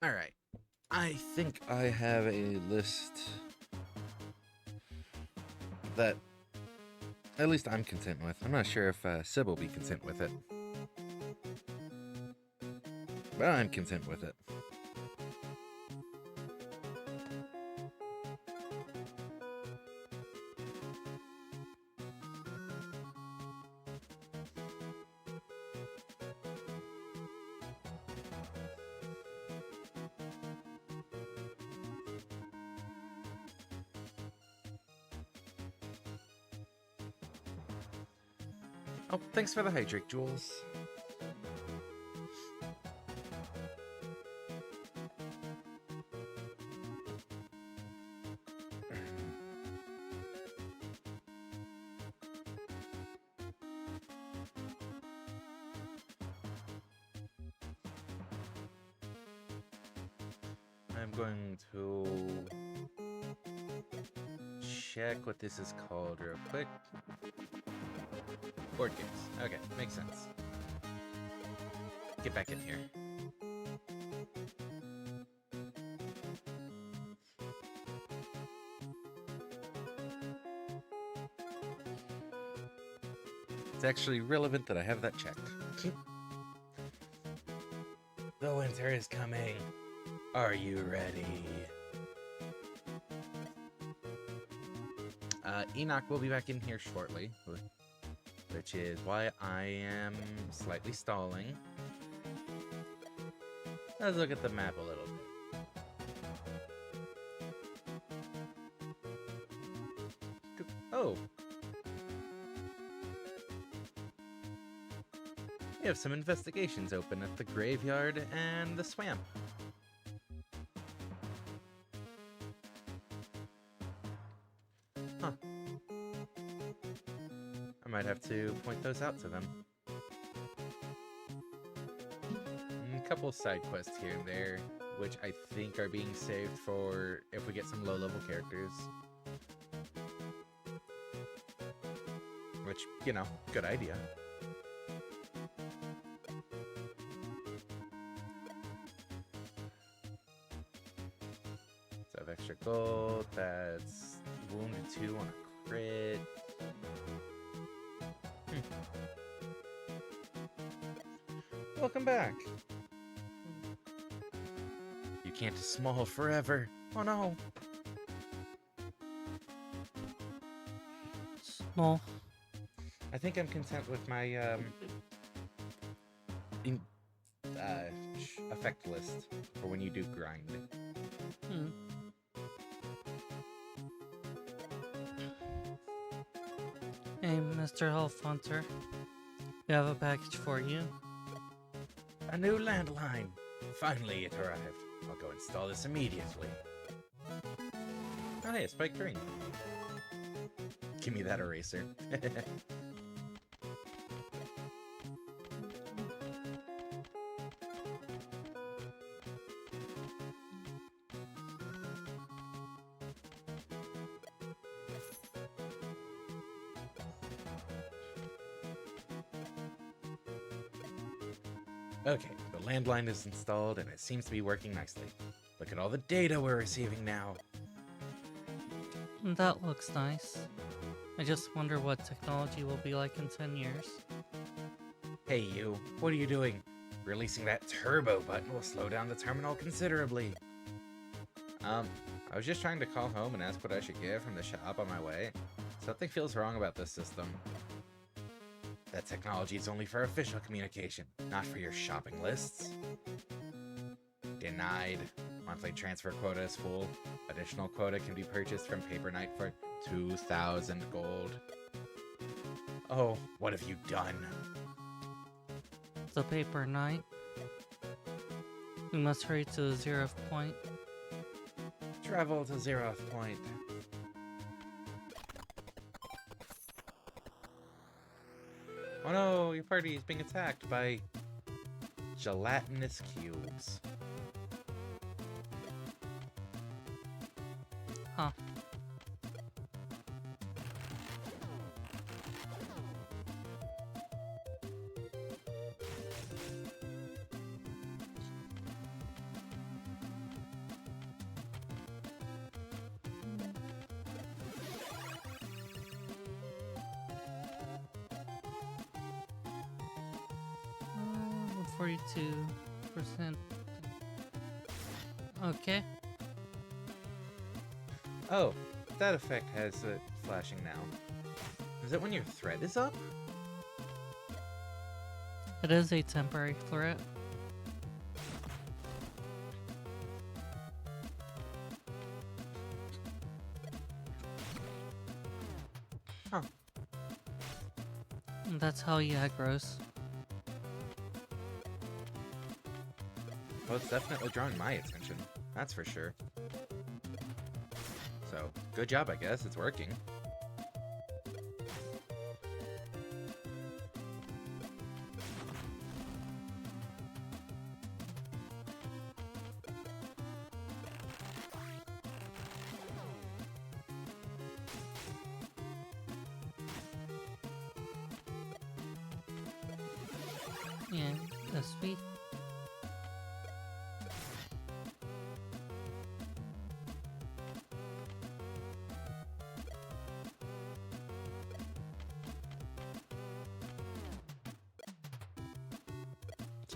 Alright. I think I have a list that at least I'm content with. I'm not sure if Sib will be content with it. But I'm content with it. Oh, thanks for the hydrate, Jules. I'm going to check what this is called real quick. Board games. Okay, makes sense. Get back in here. It's actually relevant that I have that checked. The winter is coming. Are you ready? Inach will be back in here shortly, which is why I am slightly stalling. Let's look at the map a little bit. Oh! We have some investigations open at the graveyard and the swamp. Huh. I might have to point those out to them. A couple side quests here and there, which I think are being saved for if we get some low-level characters. Which, you know, good idea. So I have extra gold, that's wounded 2 on a crit. Welcome back. You can't small forever. Oh no. Small. I think I'm content with my effect list for when you do grind. Hey, Mr. Health Hunter. We have a package for you. A new landline. Finally it arrived. I'll go install this immediately. Oh hey, a spiked ring. Give me that eraser. Okay, the landline is installed and it seems to be working nicely. Look at all the data we're receiving now. That looks nice. I just wonder what technology will be like in 10 years. Hey you, what are you doing? Releasing that turbo button will slow down the terminal considerably. I was just trying to call home and ask what I should get from the shop on my way. Something feels wrong about this system. That technology is only for official communication, not for your shopping lists. Denied. Monthly transfer quota is full. Additional quota can be purchased from Paper Knight for 2,000 gold. Oh, what have you done? The Paper Knight. We must hurry to the 0th point. Travel to 0th point. Oh no, your party is being attacked by gelatinous cubes. Huh. 42%. Okay. Oh, that effect has it flashing now. Is it when your threat is up? It is a temporary threat. Huh. And that's how he aggroes. Well, it's definitely drawing my attention. That's for sure. So, good job, I guess. It's working. Yeah, that's sweet.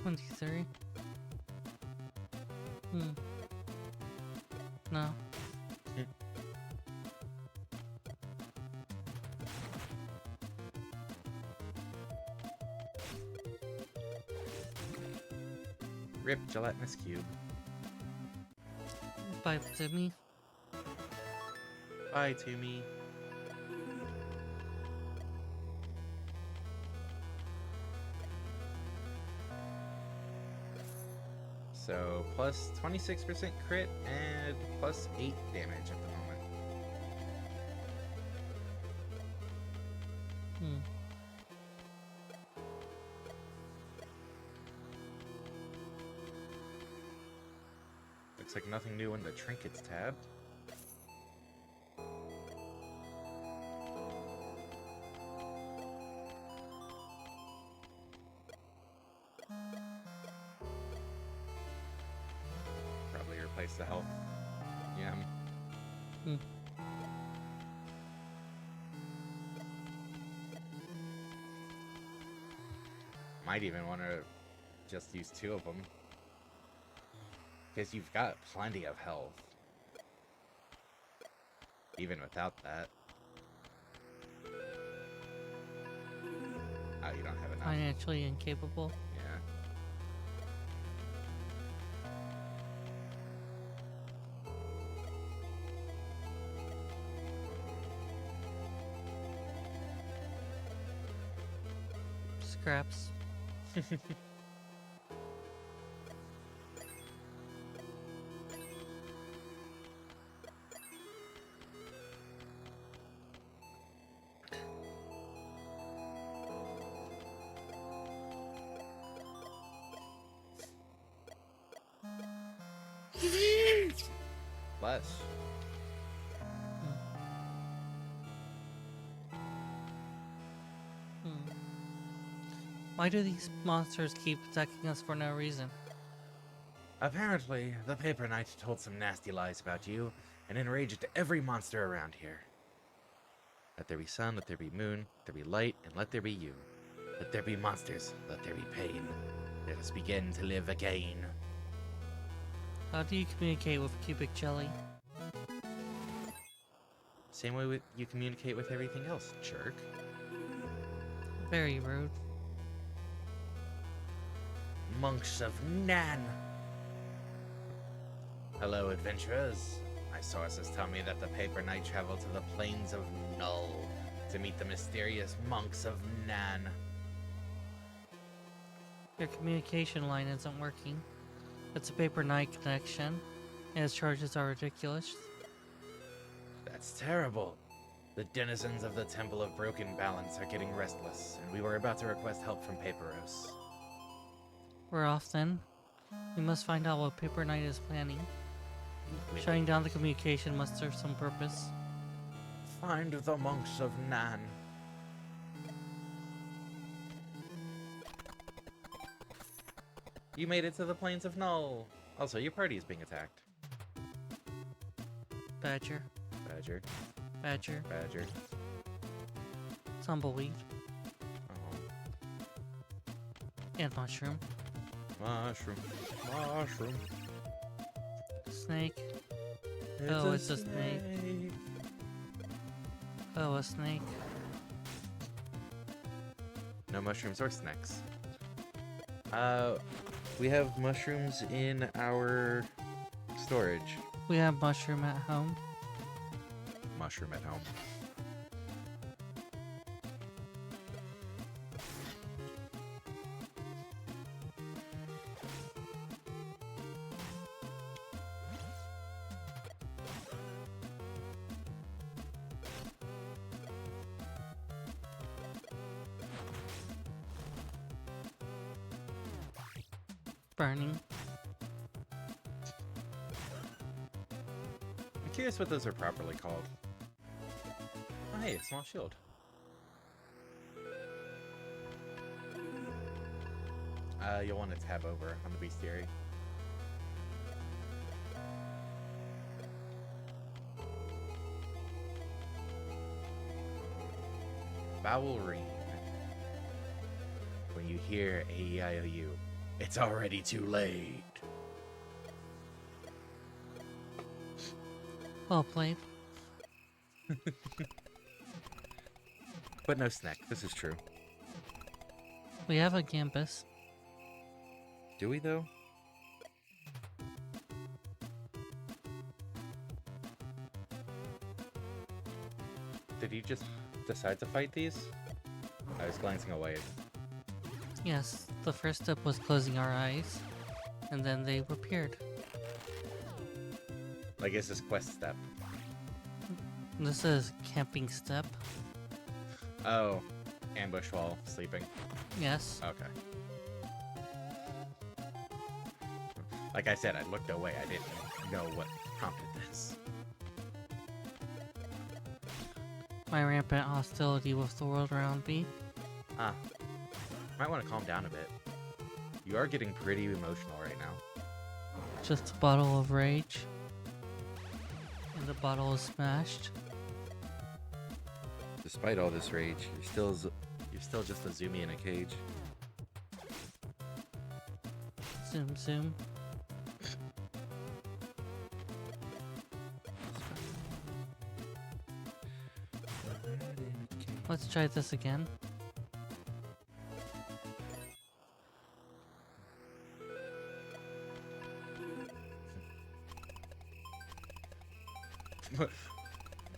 $23. No. Rip gelatinous cube. Bye to me. Bye to me. So, plus 26% crit and plus 8 damage at the moment. Looks like nothing new in the trinkets tab. Probably replace the health. Yeah. Might even want to just use 2 of them. Because you've got plenty of health. Even without that. Oh, you don't have enough. Financially incapable. Yeah. Scraps. Less. Why do these monsters keep attacking us for no reason? Apparently, the Paper Knight told some nasty lies about you and enraged every monster around here. Let there be sun, let there be moon, let there be light, and let there be you. Let there be monsters, let there be pain. Let us begin to live again. How do you communicate with cubic jelly? Same way you communicate with everything else, jerk. Very rude. Monks of Nan. Hello, adventurers. My sources tell me that the Paper Knight traveled to the plains of Null to meet the mysterious monks of Nan. Your communication line isn't working. It's a Paper Knight connection, and his charges are ridiculous. That's terrible. The denizens of the Temple of Broken Balance are getting restless, and we were about to request help from Paperos. We're off then. We must find out what Paper Knight is planning. Shutting down the communication must serve some purpose. Find the monks of Nan. You made it to the plains of Null. Also, your party is being attacked. Badger. Badger. Badger. Badger. Tumbleweed. Oh. And mushroom. Mushroom. Mushroom. Snake. Oh, it's a snake. Oh, a snake. No mushrooms or snacks. We have mushrooms in our storage. We have mushroom at home. Mushroom at home. Burning. I'm curious what those are properly called. Oh, hey, a small shield. You'll want to tab over on the bestiary. Vowelry. When you hear A-E-I-O-U, it's already too late. Well played. But no snack, this is true. We have a campus. Do we, though? Did you just decide to fight these? I was glancing away. Yes, the first step was closing our eyes, and then they appeared. I guess this quest step. This is camping step. Oh, ambush while sleeping. Yes. Okay. Like I said, I looked away. I didn't know what prompted this. My rampant hostility with the world around me. Ah. Might want to calm down a bit. You are getting pretty emotional right now. Just a bottle of rage. And the bottle is smashed. Despite all this rage, you're still just a Zumi in a cage. Zoom zoom. Let's try this again.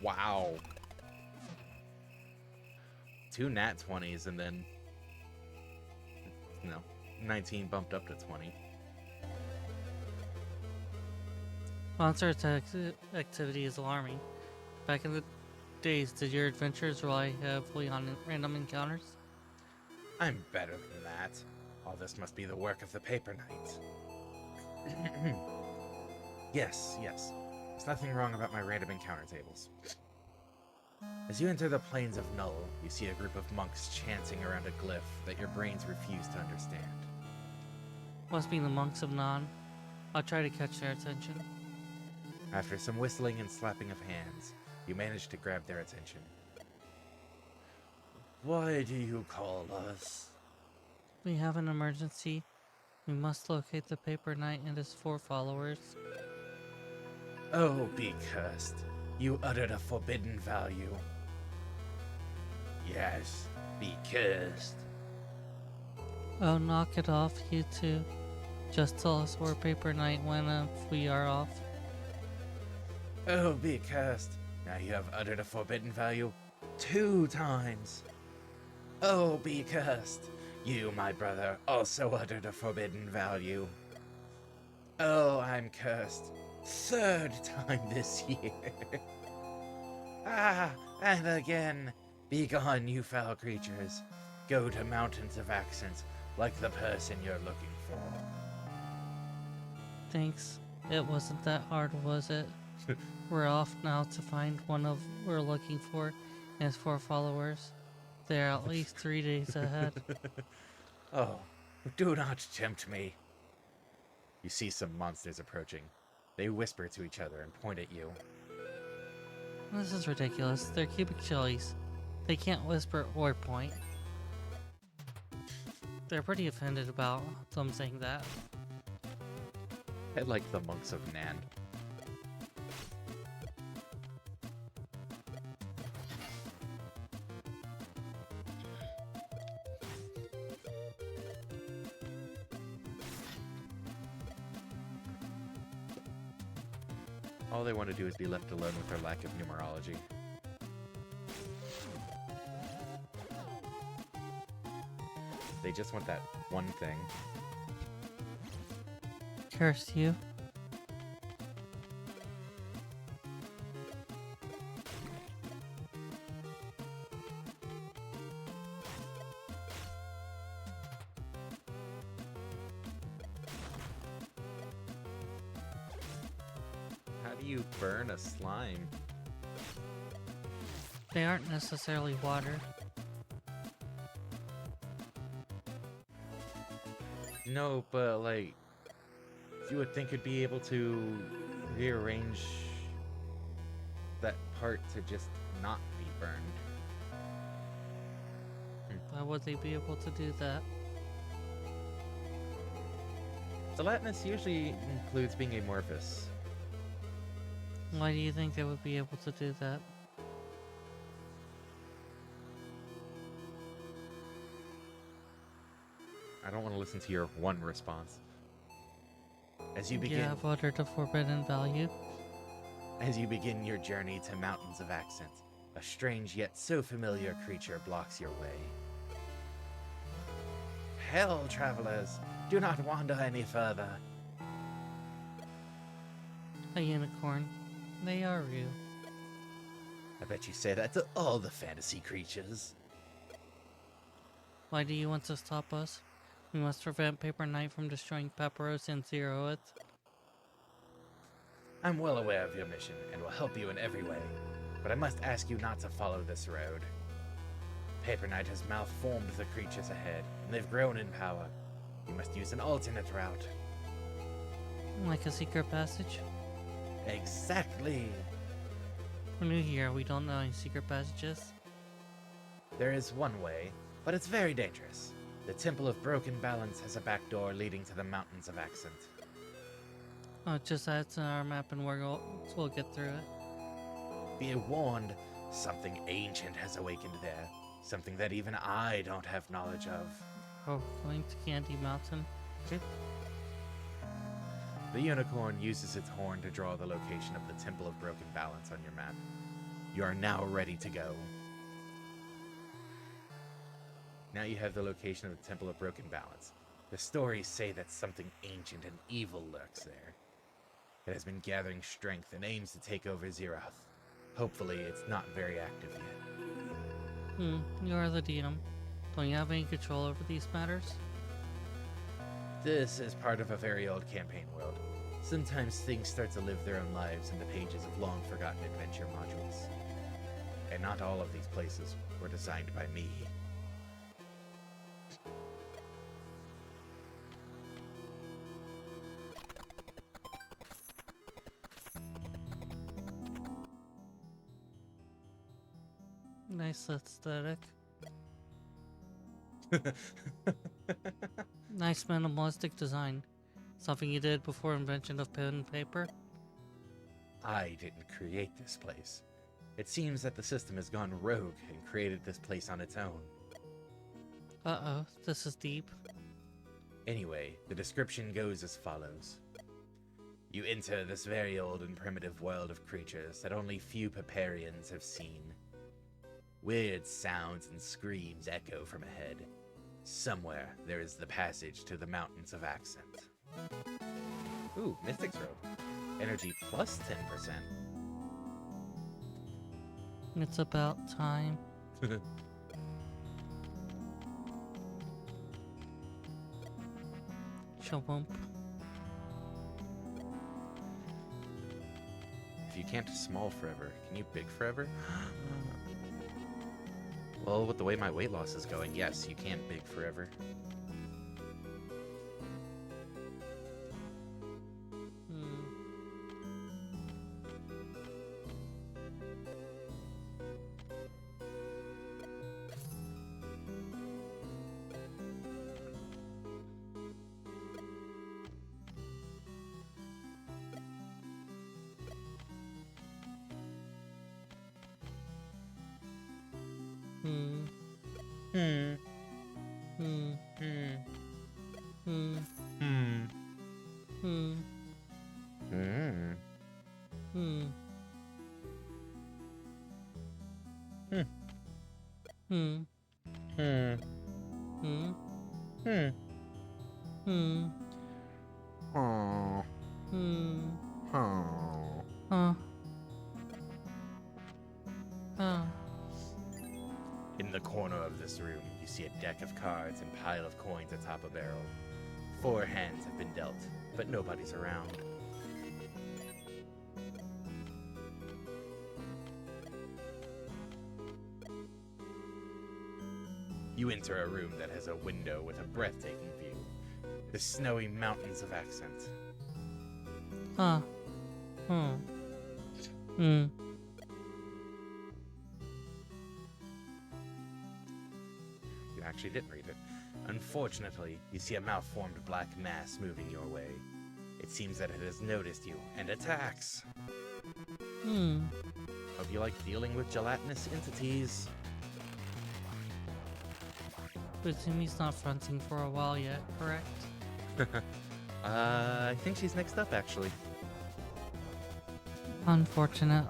Wow. 2 nat 20s and then 19 bumped up to 20. Monster attack activity is alarming. Back in the days, did your adventures rely heavily on random encounters? I'm better than that. All this must be the work of the Paper Knight. Yes. There's nothing wrong about my random encounter tables. As you enter the plains of Null, you see a group of monks chanting around a glyph that your brains refuse to understand. Must be the monks of Non. I'll try to catch their attention. After some whistling and slapping of hands, you manage to grab their attention. Why do you call us? We have an emergency. We must locate the Paper Knight and his 4 followers. Oh, be cursed. You uttered a forbidden value. Yes, be cursed. Oh, knock it off, you two. Just tell us where Paper Knight went if we are off. Oh, be cursed. Now you have uttered a forbidden value 2 times. Oh, be cursed. You, my brother, also uttered a forbidden value. Oh, I'm cursed. 3rd time this year. And again. Begone, you foul creatures. Go to mountains of accents like the person you're looking for. Thanks. It wasn't that hard, was it? We're off now to find one of we're looking for and his 4 followers. They're at least 3 days ahead. Oh, do not tempt me. You see some monsters approaching. They whisper to each other and point at you. This is ridiculous. They're cubic chilies. They can't whisper or point. They're pretty offended about them saying that. I like the monks of Nan. All they want to do is be left alone with their lack of numerology. They just want that one thing. Curse you. How do you burn a slime? They aren't necessarily water. No, but like, you would think it'd be able to rearrange that part to just not be burned. Why would they be able to do that? Gelatinous usually includes being amorphous. Why do you think they would be able to do that? I don't want to listen to your one response. As you You begin, have uttered a forbidden value. as you begin your journey to Mountains of Accent, a strange yet so familiar creature blocks your way. Hell, travelers, do not wander any further. A unicorn. They are real. I bet you say that to all the fantasy creatures. Why do you want to stop us? We must prevent Paper Knight from destroying Paperos and Zero It. I'm well aware of your mission and will help you in every way, but I must ask you not to follow this road. Paper Knight has malformed the creatures ahead, and they've grown in power. You must use an alternate route. Like a secret passage? Exactly! We're new here, we don't know any secret passages. There is one way, but it's very dangerous. The Temple of Broken Balance has a back door leading to the Mountains of Accent. Oh, just add to our map and we'll get through it. Be warned, something ancient has awakened there. Something that even I don't have knowledge of. Oh, going to Candy Mountain. The unicorn uses its horn to draw the location of the Temple of Broken Balance on your map. You are now ready to go. Now you have the location of the Temple of Broken Balance. The stories say that something ancient and evil lurks there. It has been gathering strength and aims to take over Zeroth. Hopefully, it's not very active yet. You are the DM. Don't you have any control over these matters? This is part of a very old campaign world. Sometimes things start to live their own lives in the pages of long-forgotten adventure modules. And not all of these places were designed by me. Nice aesthetic. Nice minimalistic design. Something you did before invention of pen and paper? I didn't create this place. It seems that the system has gone rogue and created this place on its own. Uh-oh, this is deep. Anyway, the description goes as follows. You enter this very old and primitive world of creatures that only few Paperians have seen. Weird sounds and screams echo from ahead. Somewhere there is the passage to the Mountains of Accent. Ooh, Mystic's Robe. Energy plus 10%. It's about time. Shawump. If you can't small forever, can you big forever? Well, with the way my weight loss is going, yes, you can't big forever. Hmm. Hmm. Hmm. Hmm. Hmm. Hmm. Hmm. Hmm. Hmm. Hmm. Hmm. Hmm. Hmm. Hmm. Oh. Hmm. Oh. Huh. Huh. In the corner of this room, you see a deck of cards and pile of coins atop a barrel. 4 hands have been dealt, but nobody's around. You enter a room that has a window with a breathtaking view. The snowy mountains of accent. Huh. Hmm. Hmm. You actually didn't read it. Unfortunately, you see a malformed black mass moving your way. It seems that it has noticed you and attacks. Hmm. Hope you like dealing with gelatinous entities. But Timmy's not fronting for a while yet, correct? I think she's next up, actually. Unfortunate.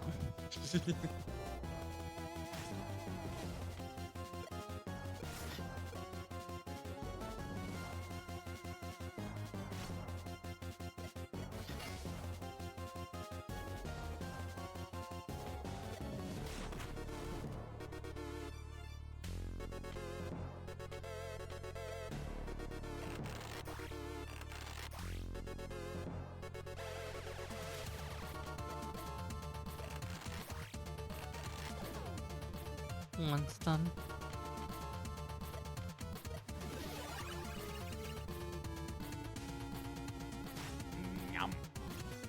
Once done. Yum.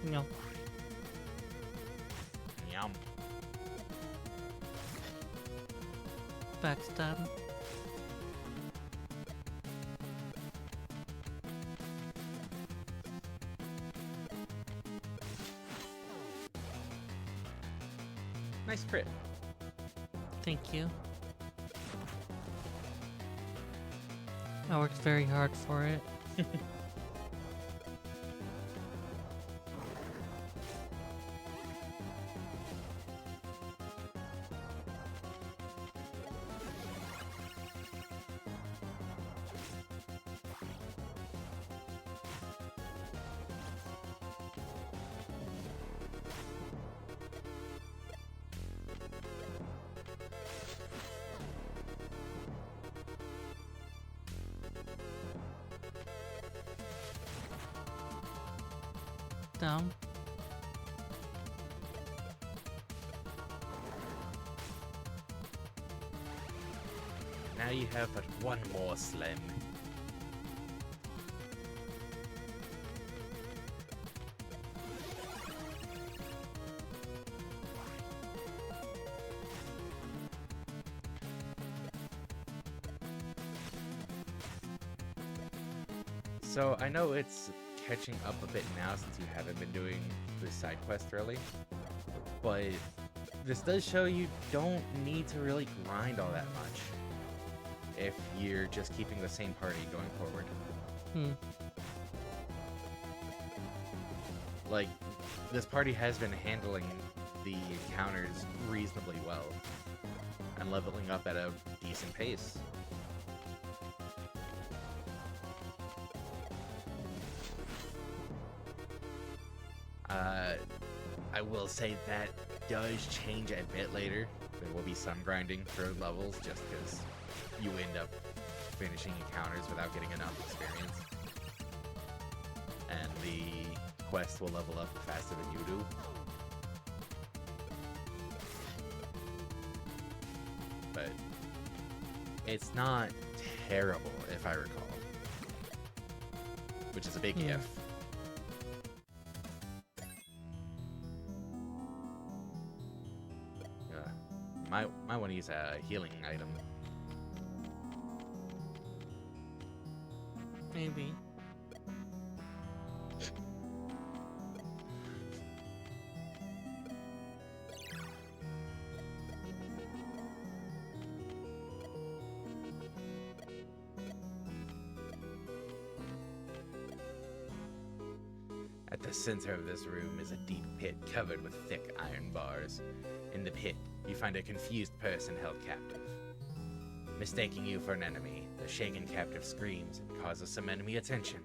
No. Yum. Backstab. Nice crit. Thank you. I worked very hard for it. Down. Now you have but one more slim. So I know it's catching up a bit now since you haven't been doing the side quest really, but this does show you don't need to really grind all that much if you're just keeping the same party going forward. Hmm. Like, this party has been handling the encounters reasonably well and leveling up at a decent pace. I will say that does change a bit later. There will be some grinding for levels just because you end up finishing encounters without getting enough experience. And the quest will level up faster than you do. But it's not terrible, if I recall. Which is a big if. Might want to use a healing item. Maybe. At the center of this room is a deep pit covered with thick iron bars. In the pit, you find a confused person held captive. Mistaking you for an enemy, the shaken captive screams and causes some enemy attention.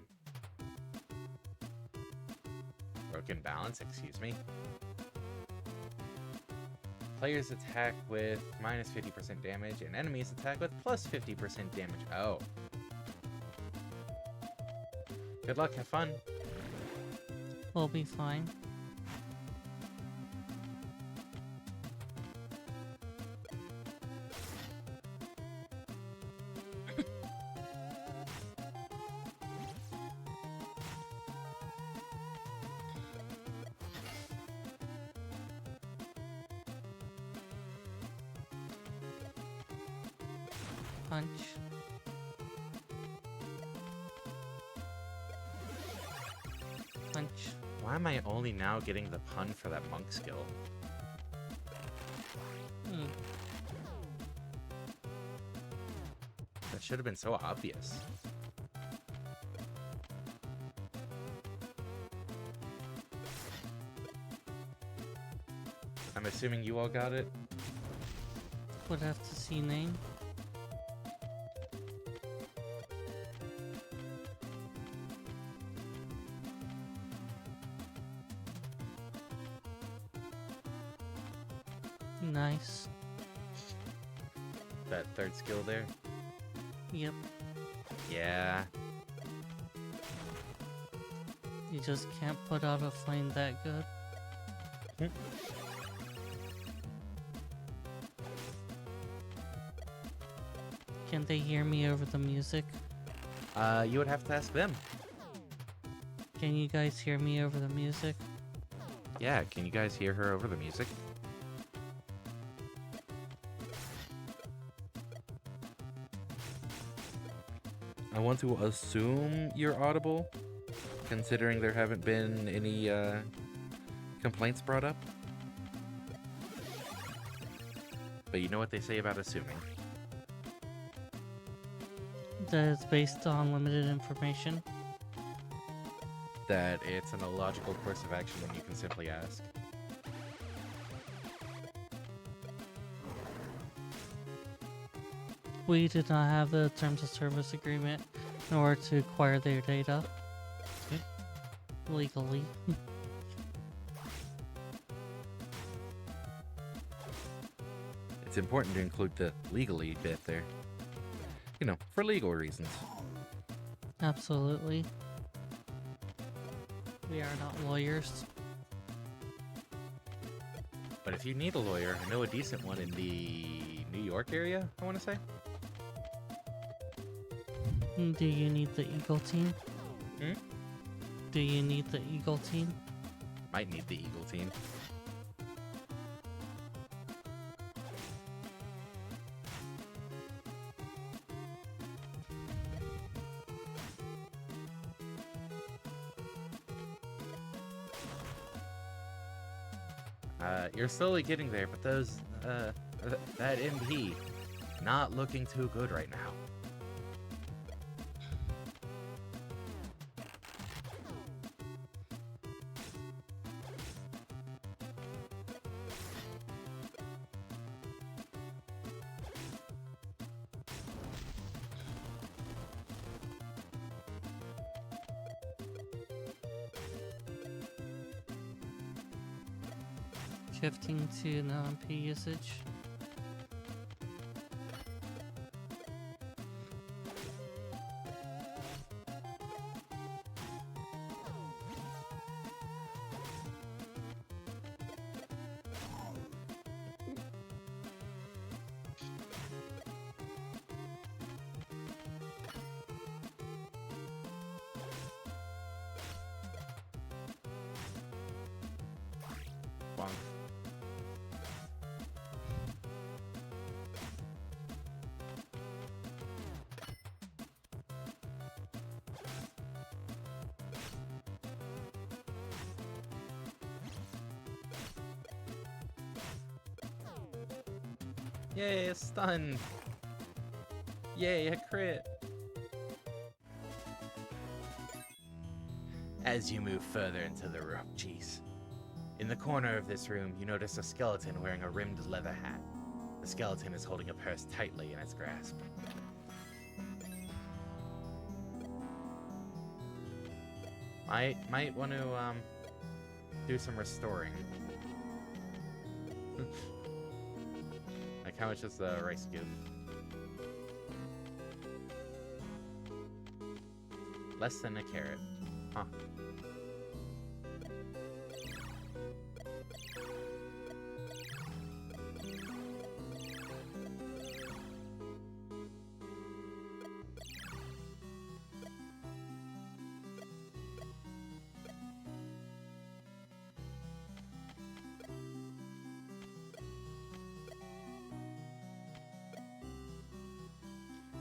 Broken balance, excuse me. Players attack with minus 50% damage, and enemies attack with plus 50% damage. Oh. Good luck, have fun. We'll be fine. Punch. Punch. Why am I only now getting the pun for that monk skill? That should have been so obvious. I'm assuming you all got it? Would have to see name. Nice. That third skill there? Yep. Yeah. You just can't put out a flame that good. Can they hear me over the music? You would have to ask them. Can you guys hear me over the music? Yeah, can you guys hear her over the music? I want to assume you're audible, considering there haven't been any complaints brought up. But you know what they say about assuming. That is based on limited information. That it's an illogical course of action when you can simply ask. We did not have the terms of service agreement in order to acquire their data legally. It's important to include the legally bit there. You know, for legal reasons. Absolutely. We are not lawyers. But if you need a lawyer, I know a decent one in the New York area, I want to say. Do you need the Eagle team? Hmm? Do you need the Eagle team? Might need the Eagle team. You're slowly getting there, but those, that MP, not looking too good right now. Shifting to non-P usage. Bonk. Yay, a stun! Yay, a crit! As you move further into the room, jeez. In the corner of this room, you notice a skeleton wearing a rimmed leather hat. The skeleton is holding a purse tightly in its grasp. I might want to, do some restoring. Like, how much is the rice cube? Less than a carrot. Huh.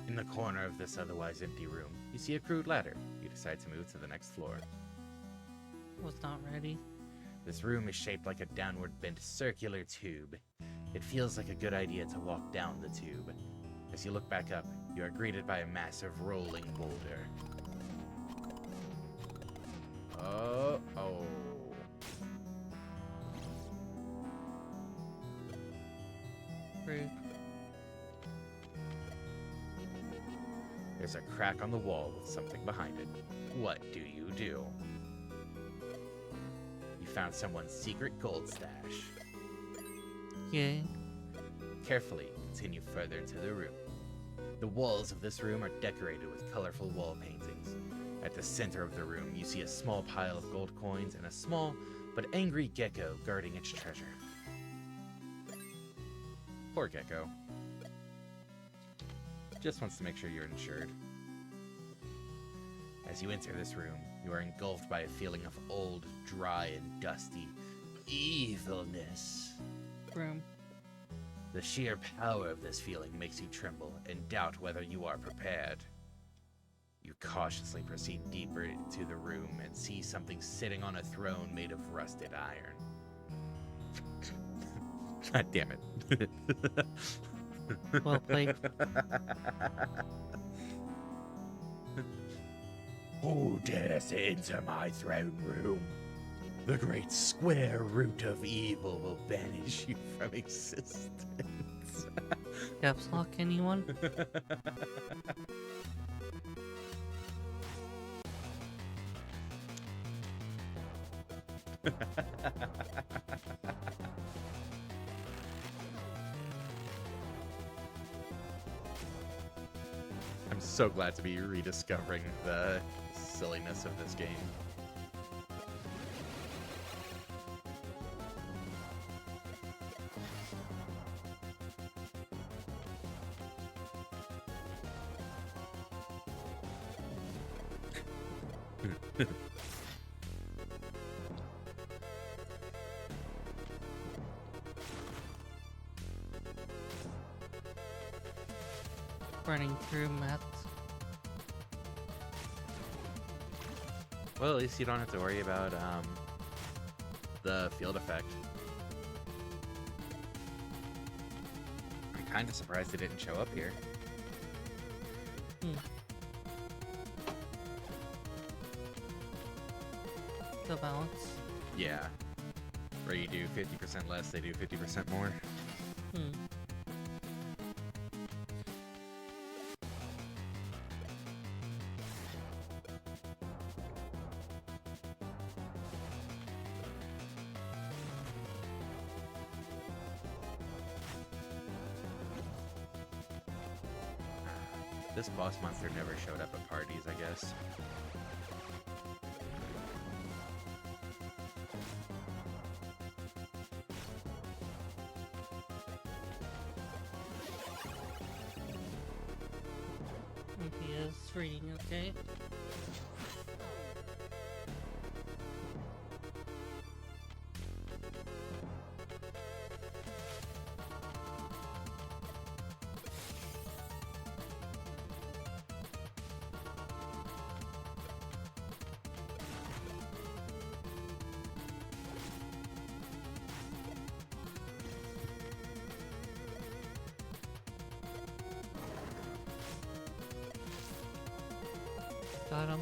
In the corner of this otherwise empty room, you see a crude ladder. You decide to move to the next floor. Was not ready. This room is shaped like a downward bent circular tube. It feels like a good idea to walk down the tube. As you look back up, you are greeted by a massive rolling boulder. Oh. Rude. There's a crack on the wall with something behind it. What do? You found someone's secret gold stash. Yay. Carefully continue further into the room. The walls of this room are decorated with colorful wall paintings. At the center of the room, you see a small pile of gold coins and a small but angry gecko guarding its treasure. Poor gecko. Just wants to make sure you're insured. As you enter this room, you are engulfed by a feeling of old, dry, and dusty evilness. Room. The sheer power of this feeling makes you tremble and doubt whether you are prepared. You cautiously proceed deeper into the room and see something sitting on a throne made of rusted iron. God damn it. Well played. Who dares enter my throne room? The great square root of evil will banish you from existence. Caps lock anyone? I'm so glad to be rediscovering the silliness of this game. Running through maps. Well, at least you don't have to worry about the field effect. I'm kind of surprised it didn't show up here. The balance. Yeah. Where you do 50% less, they do 50% more. This boss monster never showed up at parties, I guess. He is reading, okay. Got him.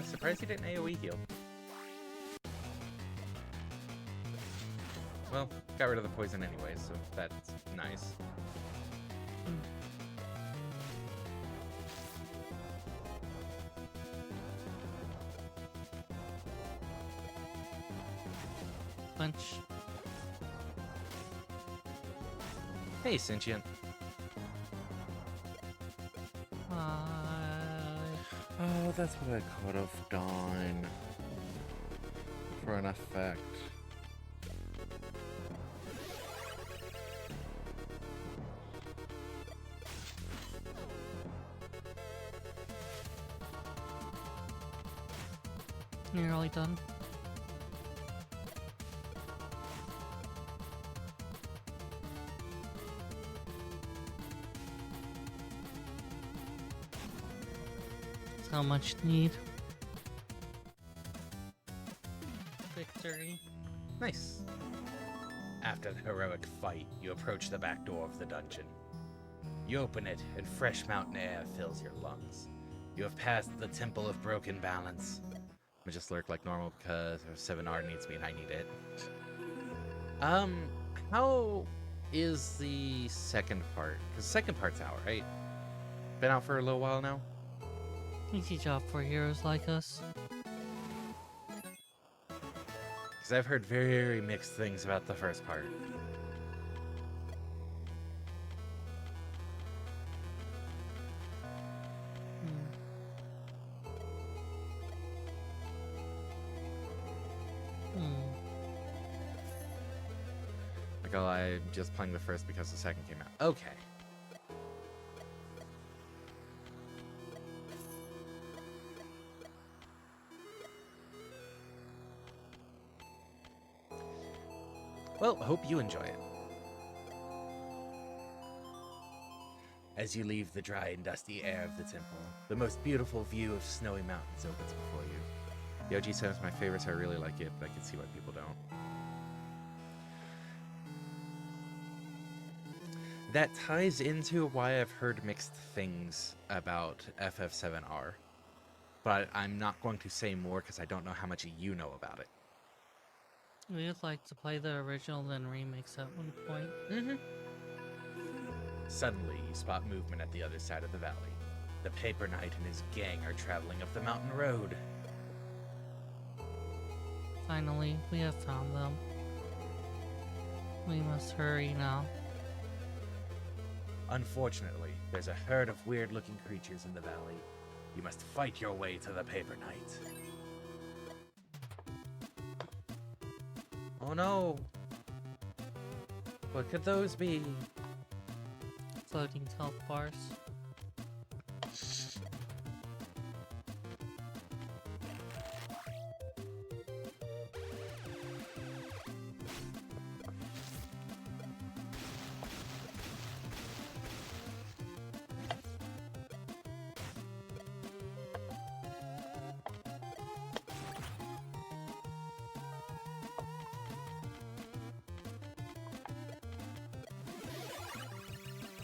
Surprised he didn't AoE heal. Well, got rid of the poison anyway, so that's nice. Punch. Hey, Sentient. Oh, that's what I could have done. For an effect. Nearly done. That's how much need. Victory. Nice. After the heroic fight, you approach the back door of the dungeon. You open it, and fresh mountain air fills your lungs. You have passed the Temple of Broken Balance. I'm just lurk like normal because 7R needs me and I need it. How is the second part? Because the second part's out, right? Been out for a little while now? Easy job for heroes like us. Because I've heard very mixed things about the first part. Like, oh, I'm just playing the first because the second came out. Okay. Well, hope you enjoy it. As you leave the dry and dusty air of the temple, the most beautiful view of snowy mountains opens before you. The OG set is my favorite, so I really like it, but I can see why people don't. That ties into why I've heard mixed things about FF7R, but I'm not going to say more because I don't know how much you know about it. We would like to play the original then remix at one point. Suddenly, you spot movement at the other side of the valley. The Paper Knight and his gang are traveling up the mountain road. Finally, we have found them. We must hurry now. Unfortunately, there's a herd of weird-looking creatures in the valley. You must fight your way to the Paper Knight. Oh no! What could those be? Floating health bars.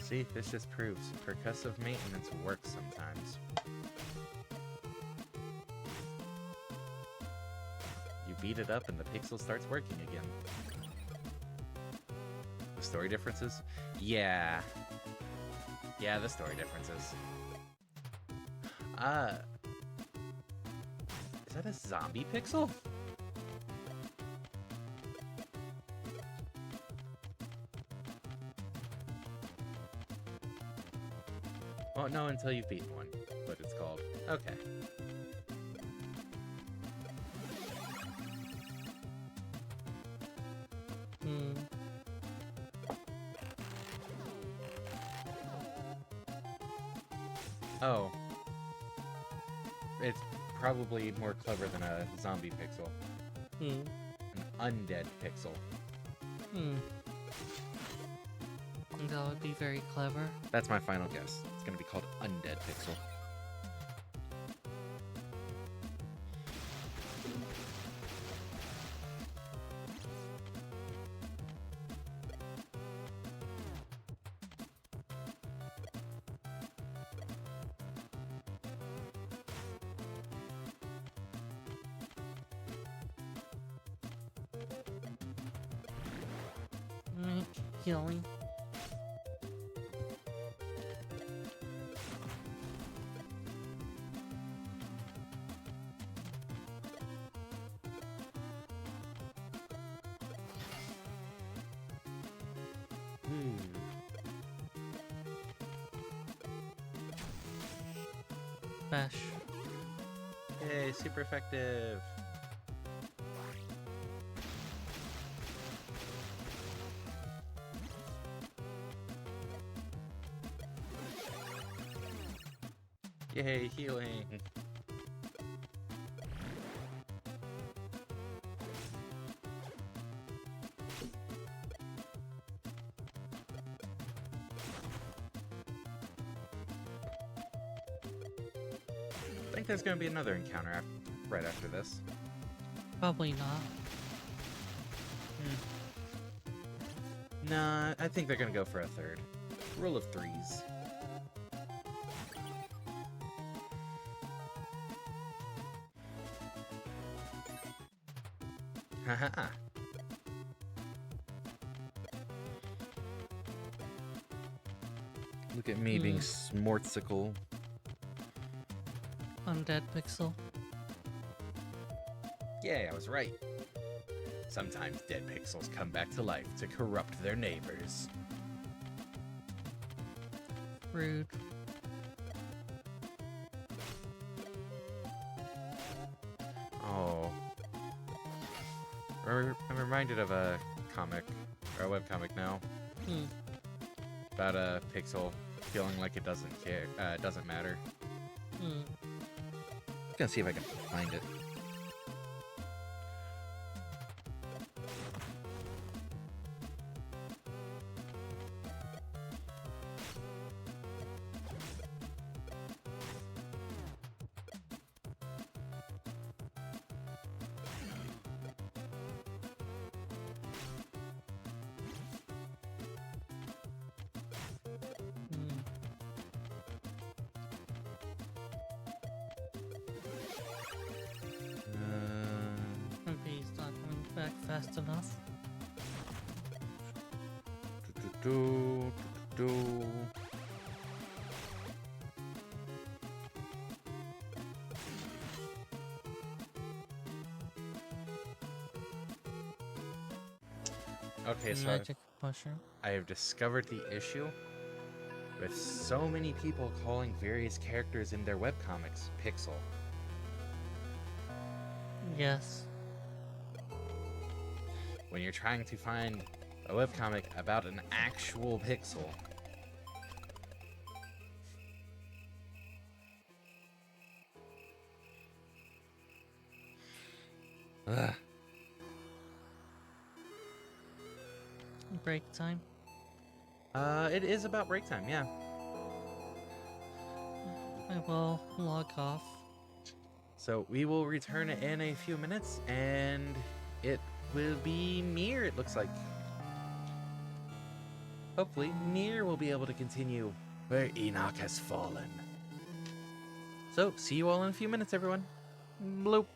See, this just proves percussive maintenance works sometimes. You beat it up and the pixel starts working again. The story differences? Yeah. Yeah, the story differences. Is that a zombie pixel? Won't know until you've beaten one, what it's called. Okay. Oh. It's probably more clever than a zombie pixel. An undead pixel. That would be very clever. That's my final guess. It's gonna be called Undead Pixel. healing. Bash. Yay, super effective. Yay, healing. I think there's gonna be another encounter right after this. Probably not. Nah, I think they're gonna go for a third. Rule of threes. Haha. Look at me being smortsical. Undead Pixel. Yay, I was right. Sometimes dead pixels come back to life to corrupt their neighbors. Rude. Oh. I'm reminded of a comic, or a webcomic now, about a pixel feeling like it doesn't care, doesn't matter. Gonna see if I can find it. Maybe he's not coming back fast enough. Okay, so Magic mushroom. I have discovered the issue with so many people calling various characters in their webcomics Pixel. Yes. When you're trying to find a webcomic about an actual pixel. Ugh. Break time. It is about break time, yeah. I will log off. So we will return in a few minutes, and it will be Mier, it looks like. Hopefully, Mier will be able to continue where Inach has fallen. So, see you all in a few minutes, everyone. Bloop.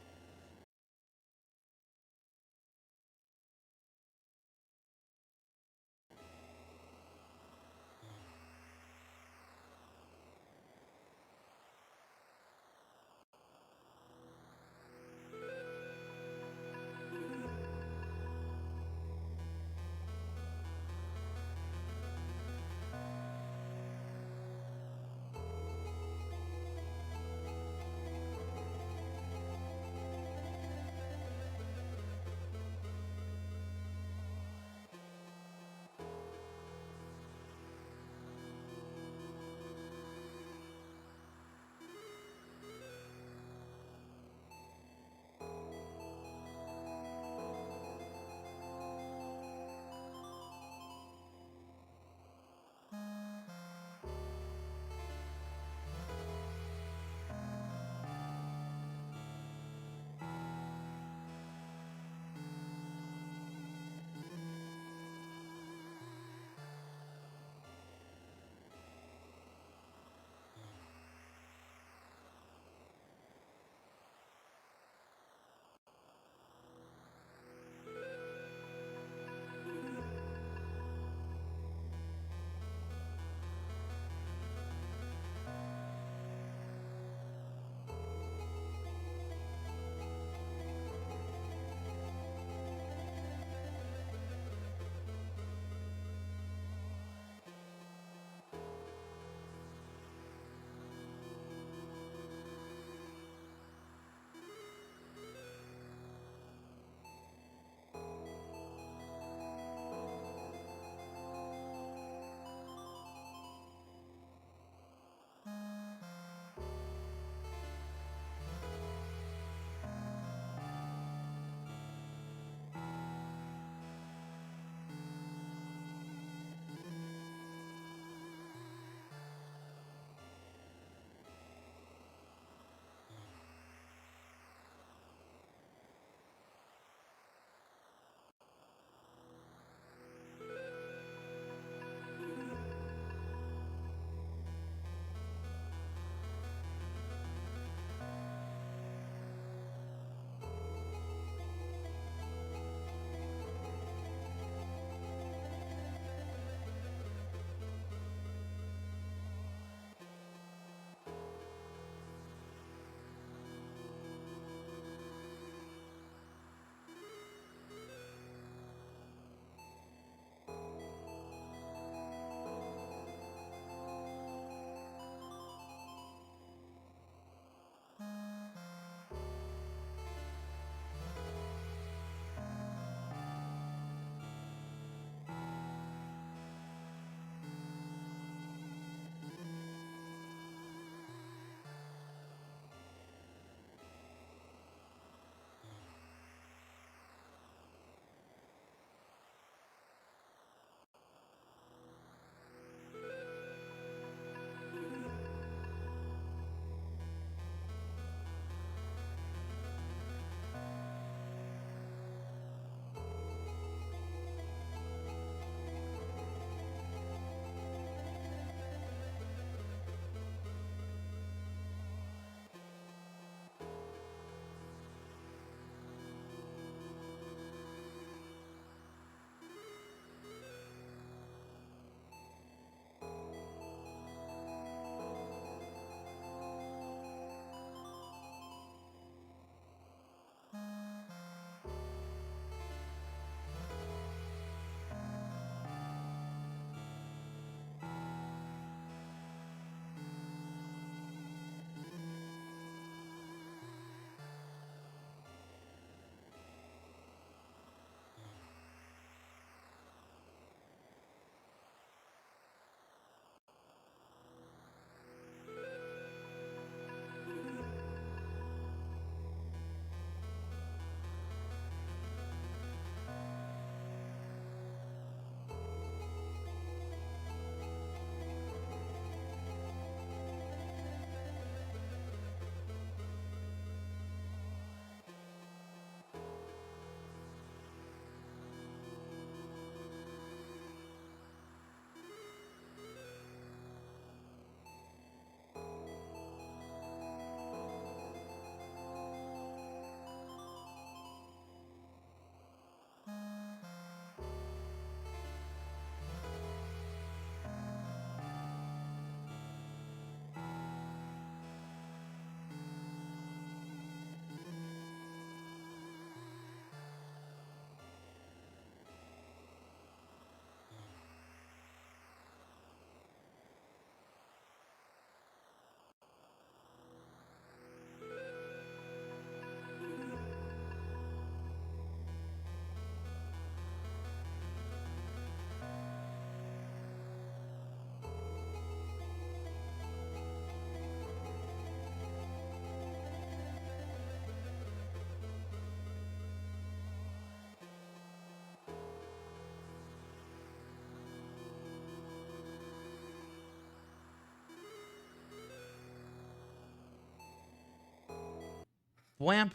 Whamp.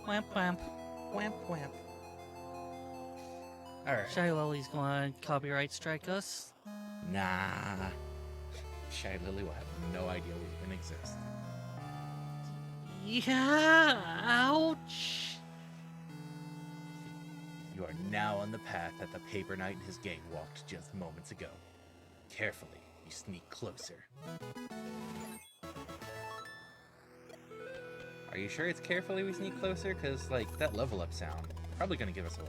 Whamp whamp. Whamp whamp. Alright. Shy Lily's going to copyright strike us. Nah. Shy Lily will have no idea we even exist. Yeah, ouch. You are now on the path that the Paper Knight and his gang walked just moments ago. Carefully, you sneak closer. Are you sure it's carefully we sneak closer? Because, like, that level up sound probably gonna give us away.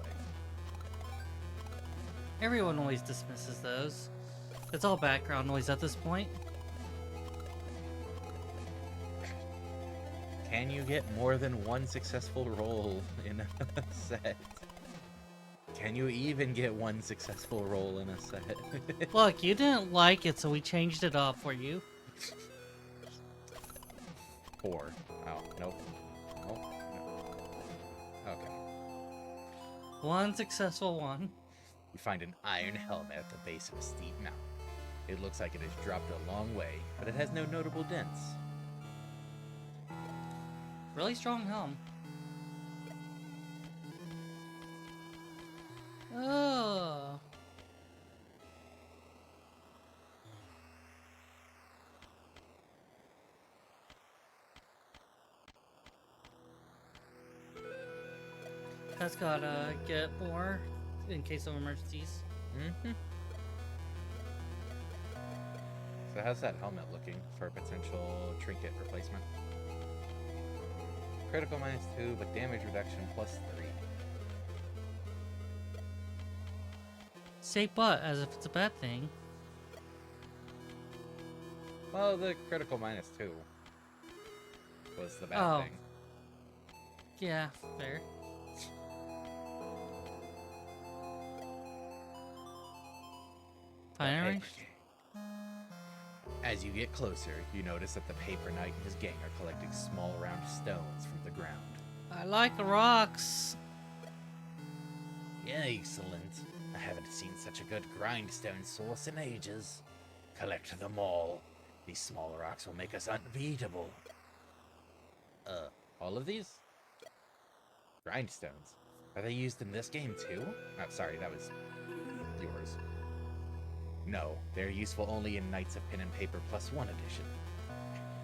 Everyone always dismisses those. It's all background noise at this point. Can you get more than one successful roll in a set? Can you even get one successful roll in a set? Look, you didn't like it, so we changed it up for you. 4. Oh, nope. Nope. No. Okay. One successful one. You find an iron helmet at the base of a steep mountain. It looks like it has dropped a long way, but it has no notable dents. Really strong helm. Oh. That's gotta get more in case of emergencies. Mm-hmm. So how's that helmet looking for a potential trinket replacement? Critical -2, but damage reduction +3. Say but as if it's a bad thing. Well, the critical -2 was the bad Oh. thing. Yeah, fair. Fine Okay. range. As you get closer, you notice that the Paper Knight and his gang are collecting small round stones from the ground. I like the rocks. Excellent. I haven't seen such a good grindstone source in ages. Collect them all. These small rocks will make us unbeatable. All of these? Grindstones. Are they used in this game too? Oh, sorry, that was yours. No, they're useful only in Knights of Pen and Paper +1 edition.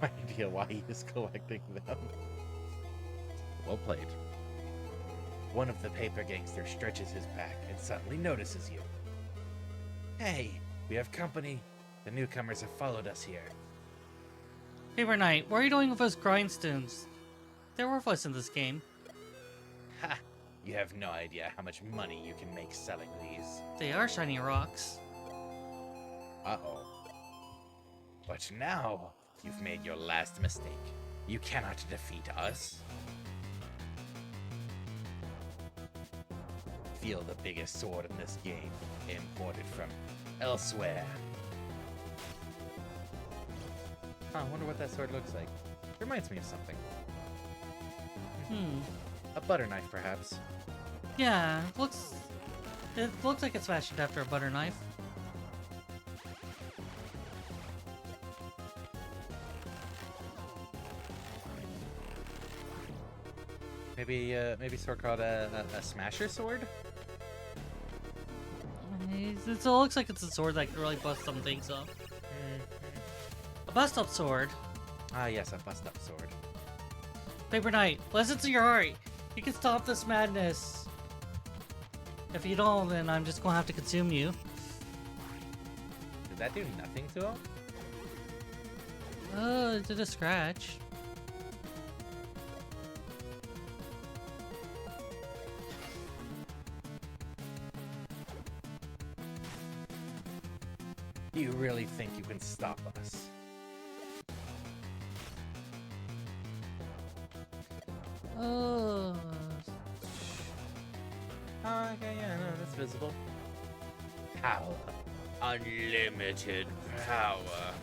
No idea why he is collecting them. Well played. One of the paper gangsters stretches his back and suddenly notices you. Hey, we have company. The newcomers have followed us here. Paper Knight, what are you doing with those grindstones? They're worthless in this game. Ha! You have no idea how much money you can make selling these. They are shiny rocks. Uh-oh. But now, you've made your last mistake. You cannot defeat us. Feel the biggest sword in this game, imported from elsewhere. Huh, I wonder what that sword looks like. Reminds me of something. A butter knife, perhaps. Yeah, it looks like it's fashioned after a butter knife. Maybe sword called a smasher sword? It looks like it's a sword that can really bust some things up. A bust-up sword. Ah, yes, a bust-up sword. Paper Knight, listen to your heart. You can stop this madness. If you don't, then I'm just gonna have to consume you. Did that do nothing to him? It did a scratch. Do you really think you can stop us? Oh. Oh, okay, yeah, no, that's visible. Power. Unlimited power.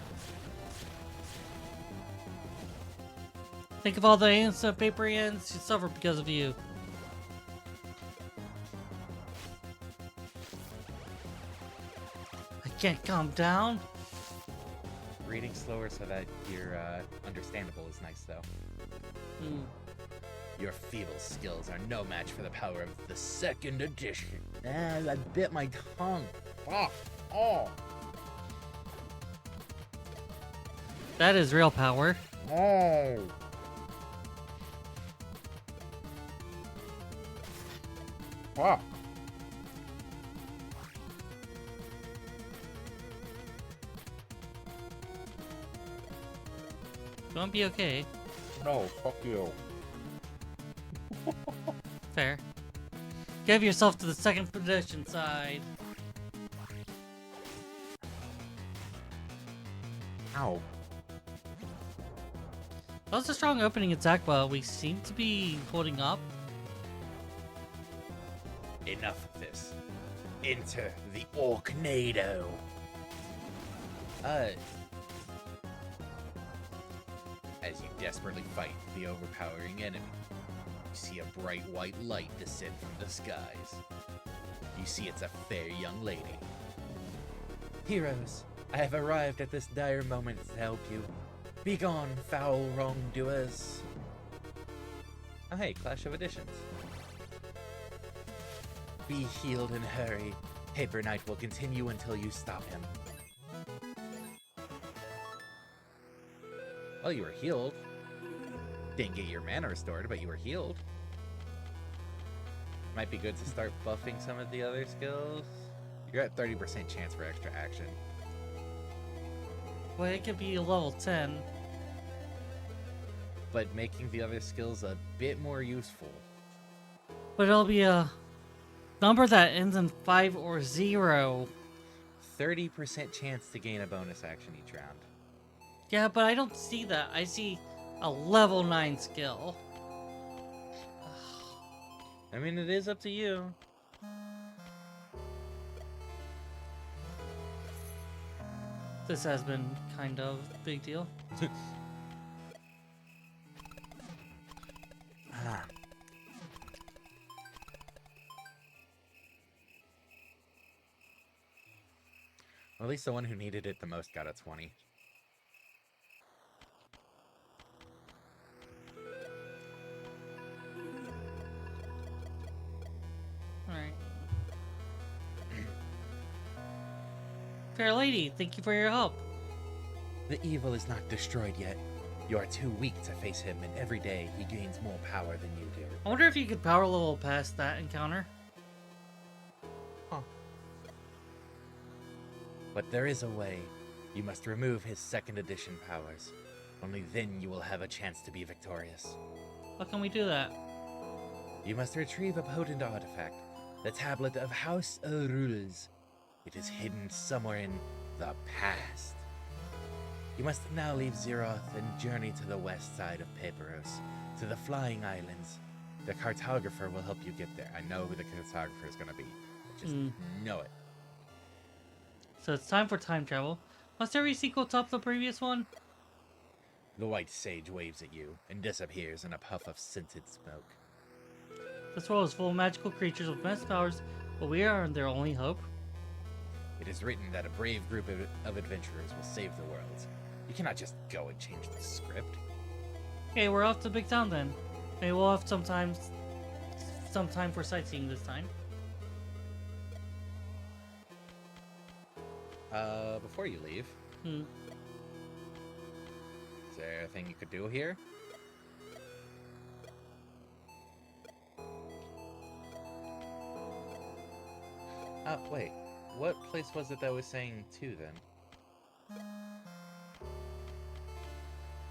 Think of all the innocent Paperians who suffer because of you. I can't calm down. reading slower so that you're understandable is nice, though. Hmm. Your feeble skills are no match for the power of the second edition. I bit my tongue. Oh. That is real power. Oh. Fuck. You won't be okay. No, fuck you. Fair. Give yourself to the second position side. Ow. That was a strong opening attack, but we seem to be holding up. Enough of this. Enter the Orcnado. As you desperately fight the overpowering enemy, you see a bright white light descend from the skies. You see it's a fair young lady. Heroes, I have arrived at this dire moment to help you. Begone, foul wrongdoers. Oh hey, Clash of Editions. Be healed and hurry. Paper Knight will continue until you stop him. Well, you were healed. Didn't get your mana restored, but you were healed. Might be good to start buffing some of the other skills. You're at 30% chance for extra action. Well, it could be a level 10. But making the other skills a bit more useful. But it'll be a number that ends in 5 or 0. 30% chance to gain a bonus action each round. Yeah, but I don't see that. I see a level 9 skill. I mean, it is up to you. This has been kind of a big deal. Well, at least the one who needed it the most got a 20. Alright. Fair lady, thank you for your help. The evil is not destroyed yet. You are too weak to face him, and every day he gains more power than you do. I wonder if you could power level past that encounter. Huh. But there is a way. You must remove his second edition powers. Only then you will have a chance to be victorious. How can we do that? You must retrieve a potent artifact, the Tablet of House Rules. It is hidden somewhere in the past. You must now leave Zeroth and journey to the west side of Paperos, to the Flying Islands. The cartographer will help you get there. I know who the cartographer is going to be. I just know it. So it's time for time travel. Must every sequel top the previous one? The white sage waves at you and disappears in a puff of scented smoke. This world is full of magical creatures with immense powers, but we are their only hope. It is written that a brave group of adventurers will save the world. You cannot just go and change the script. Okay, we're off to Big Town then. Maybe we'll have some time for sightseeing this time. Before you leave, Hmm. is there anything you could do here? Wait. What place was it that was saying 2 then?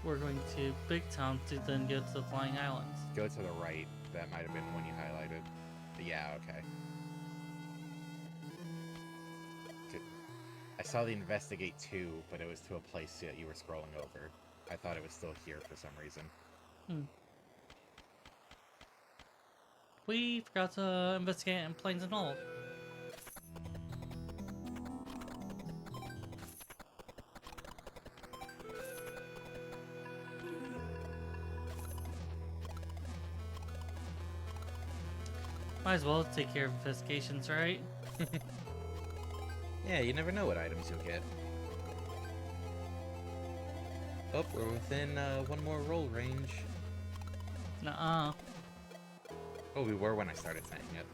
We're going to Big Town to then go to the Flying Islands. Go to the right. That might have been one you highlighted. But yeah, okay. I saw the investigate 2, but it was to a place that you were scrolling over. I thought it was still here for some reason. We forgot to investigate in Plains and all. Might as well take care of investigations, right? Yeah, you never know what items you'll get. Oh, we're within one more roll range. Nuh-uh. Oh, we were when I started saying it.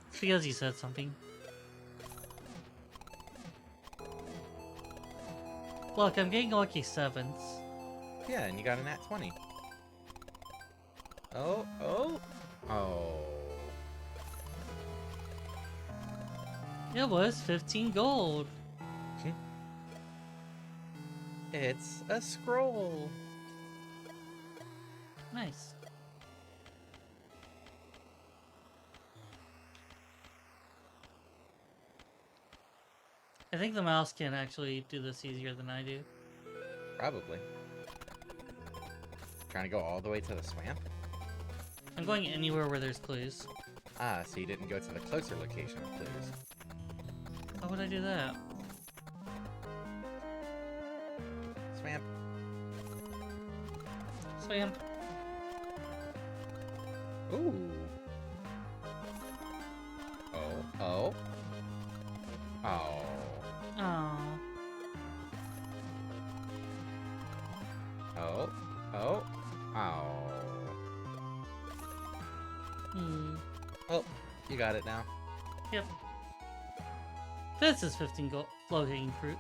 It's because you said something. Look, I'm getting lucky 7s. Yeah, and you got a nat 20. Oh, oh, oh. It was 15 gold. It's a scroll. Nice. I think the mouse can actually do this easier than I do. Probably. Trying to go all the way to the swamp? I'm going anywhere where there's clues. Ah, so you didn't go to the closer location of clues. How would I do that? Swamp. Swamp. Ooh. Oh, oh. Oh. Oh. Oh. Oh. Oh. Hmm. Oh, you got it now. Yep. This is 15 gold low-hanging fruit.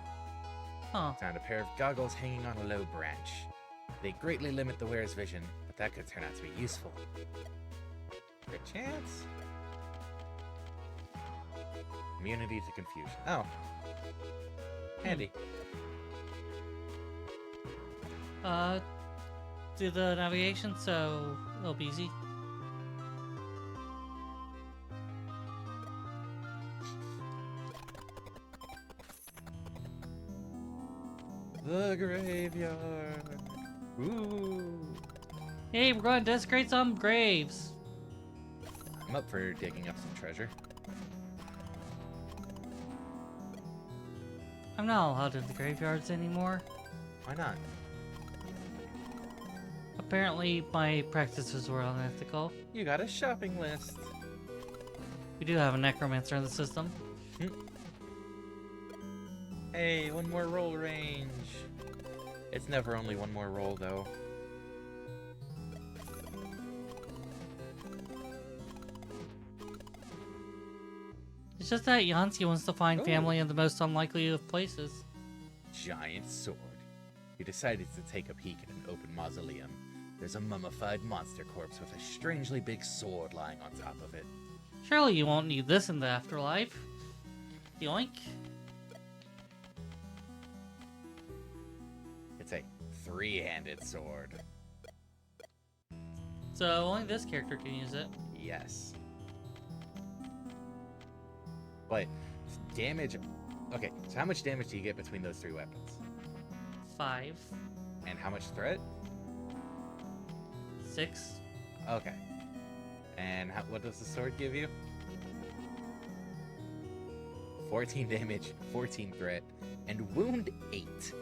Huh. Found a pair of goggles hanging on a low branch. They greatly limit the wearer's vision, but that could turn out to be useful. Good chance. Immunity to confusion. Oh. Handy. Do the navigation so it'll be easy. The graveyard. Ooh. Hey, we're going to desecrate some graves. I'm up for digging up some treasure. I'm not allowed in the graveyards anymore. Why not? Apparently, my practices were unethical. You got a shopping list. We do have a necromancer in the system. Hey, one more roll range. It's never only one more roll, though. It's just that Yancy wants to find Ooh. family in the most unlikely of places. Giant sword. You decided to take a peek at an open mausoleum. There's a mummified monster corpse with a strangely big sword lying on top of it. Surely you won't need this in the afterlife. Yoink. It's a three-handed sword. So only this character can use it. Yes. But damage... Okay, so how much damage do you get between those three weapons? 5. And how much threat? 6. Okay. And what does the sword give you? 14 damage, 14 threat, and wound 8.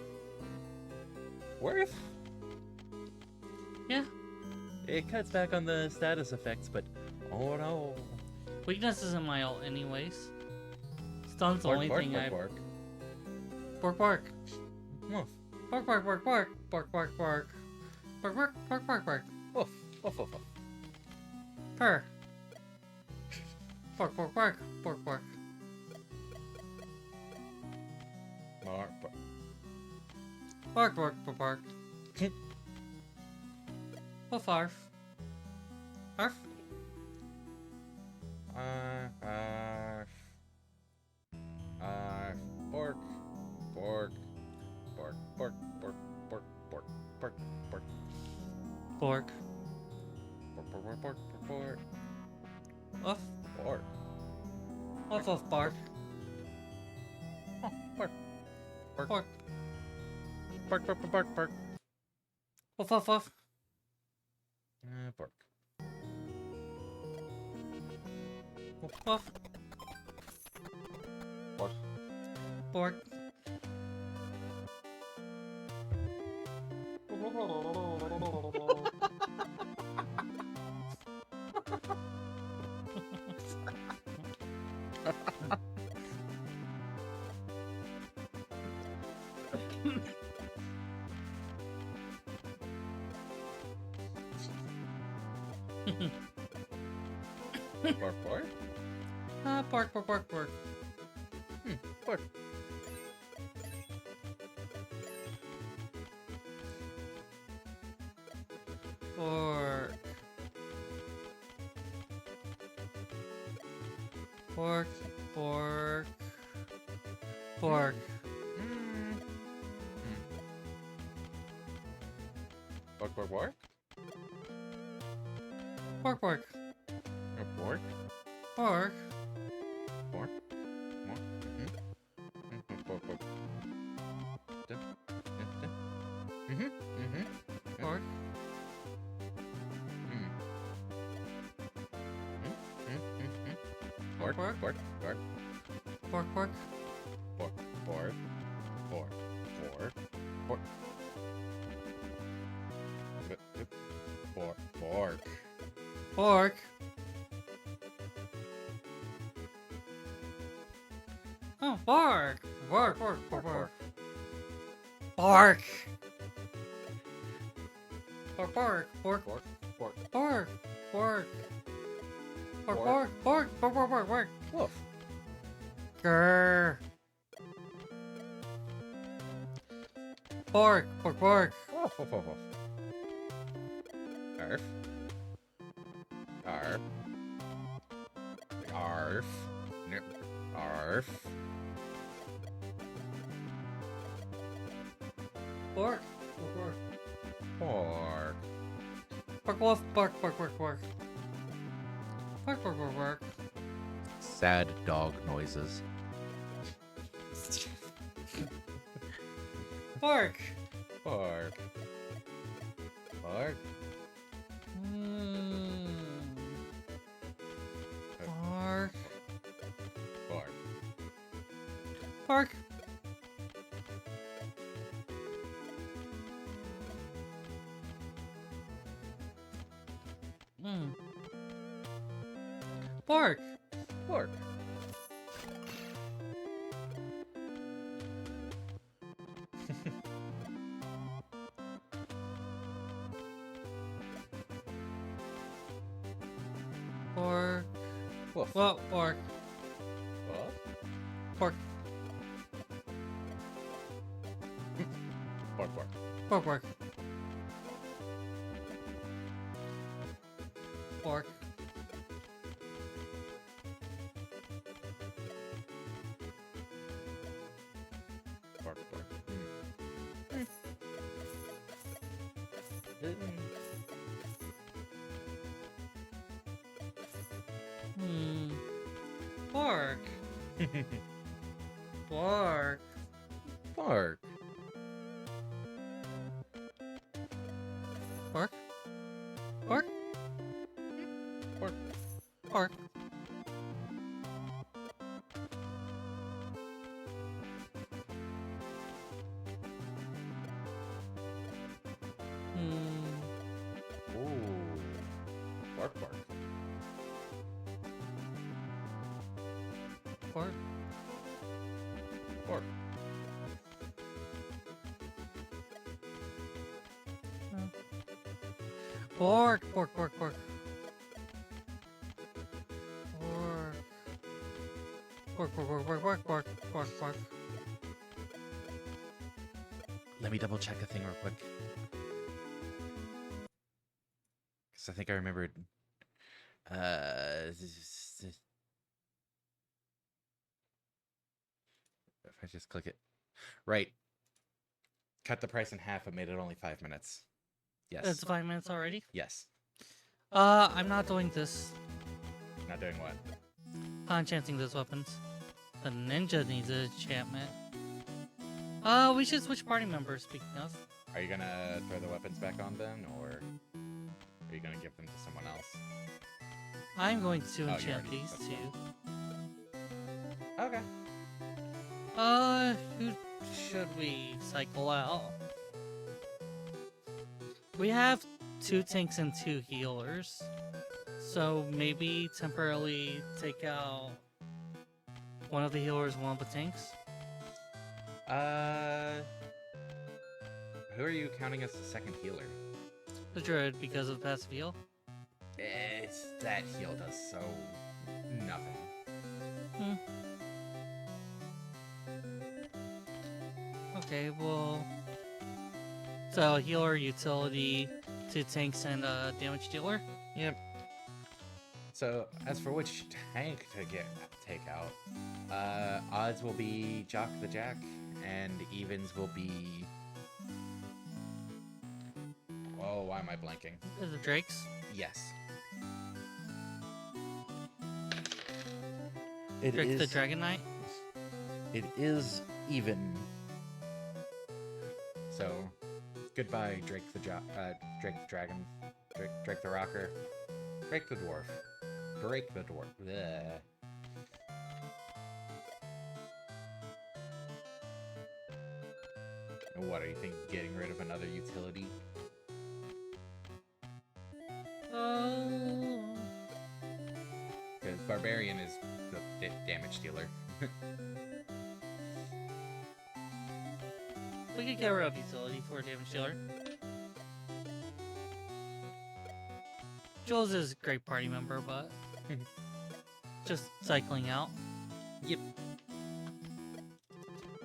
Worth? Yeah. It cuts back on the status effects, but oh no. Weakness isn't my ult anyways. Stun's the Bork, only bork, thing bork, I... bork. Bork, bork. Woof, Bork, bork, bork, bork. Bork, bork, bork. Bork, bork, bork, bork, bork. woof, woof, woof, woof. Purr. Bork, bork, bork. Bork, bork. Bark, bark. Bark, bark, bark, bark. Woof, arf. Arf. Arf. Arf. Bork. Bork. Bork. Bork. Bork. Bork. Bork. Bork. Bork. Bork. Bork. Bork. Bork. Bork. Bork. Woof. Bork. Woof, woof, bark. Oh, bork. Bork. Bork. Bork. Bork. Bork. Bork. Bork. Woof, woof, woof. Bork. Woof, woof. Bork. Bork. Pork, pork? Pork, pork, pork, pork. Pork. Pork. Pork, pork. Pork. Pork, pork, pork? Pork, pork. Pork? Pork. Pork? Pork? Pork, pork. Pork. Pork, pork, pork, pork, Pork, pork. pork, pork, pork, pork, pork. Pork, pork. Pork. Oh, bark. Bark, bark, bark, bark. Bark. Bark, bark, bark, Pork, pork. bark, bark. Bark, bark, bark, bark, bark, bark, bark. Woof. Grr. Bark, bark, bark. Woof, woof, woof, woof. Arf. Arf. Arf. Nip. Arf. Bark, bark, bark. Pork. Bark, wolf, bark, bark, bark, bark. Bark, bark, bark, bark. Sad dog noises. Bark. Pork. Pork. Bark. Pork. Bark. Bark. Pork. Pork. Woof. Well, pork. What? Pork. Pork, pork. Pork, pork. Pork. Pork, pork. Pork. Pork. Pork. Pork. Pork. Pork. Pork. Ooh. Pork, pork. Pork. Pork. Pork. Pork. Pork. Pork. Pork. Pork. Pork. Pork. Pork. Pork. Pork. Pork. Pork. Let me double check a thing real quick. Because I think I remembered. If I just click it. Right. Cut the price in half and made it only 5 minutes. Yes. It's 5 minutes already. Yes. I'm not doing this. Not doing what? Enchanting those weapons. The ninja needs an enchantment. We should switch party members, speaking of. Are you gonna throw the weapons back on then, or are you gonna give them to someone else? I'm going to you enchant already- these that's two. Okay. Who should we cycle out? We have 2 tanks and 2 healers. So maybe temporarily take out one of the healers, one of the tanks. Who are you counting as the second healer? The druid, because of passive heal. That heal does so Nothing. Hmm. Okay, well... So, healer, utility, 2 tanks, and damage dealer? Yep. So, as for which tank to take out, odds will be Jock the Jack, and evens will be... Oh, why am I blanking? Is it Drake's? Yes. It Drake the is. Dragon Knight? It is even. So, goodbye, Drake the Drake the Dragon, Drake the Rocker, Drake the Dwarf, Drake the Dwarf. Bleh. What, are you thinking getting rid of another utility? Oh. Because Barbarian is the damage dealer. We could get rid of utility for a damage dealer. Jules is a great party member, but just cycling out. Yep.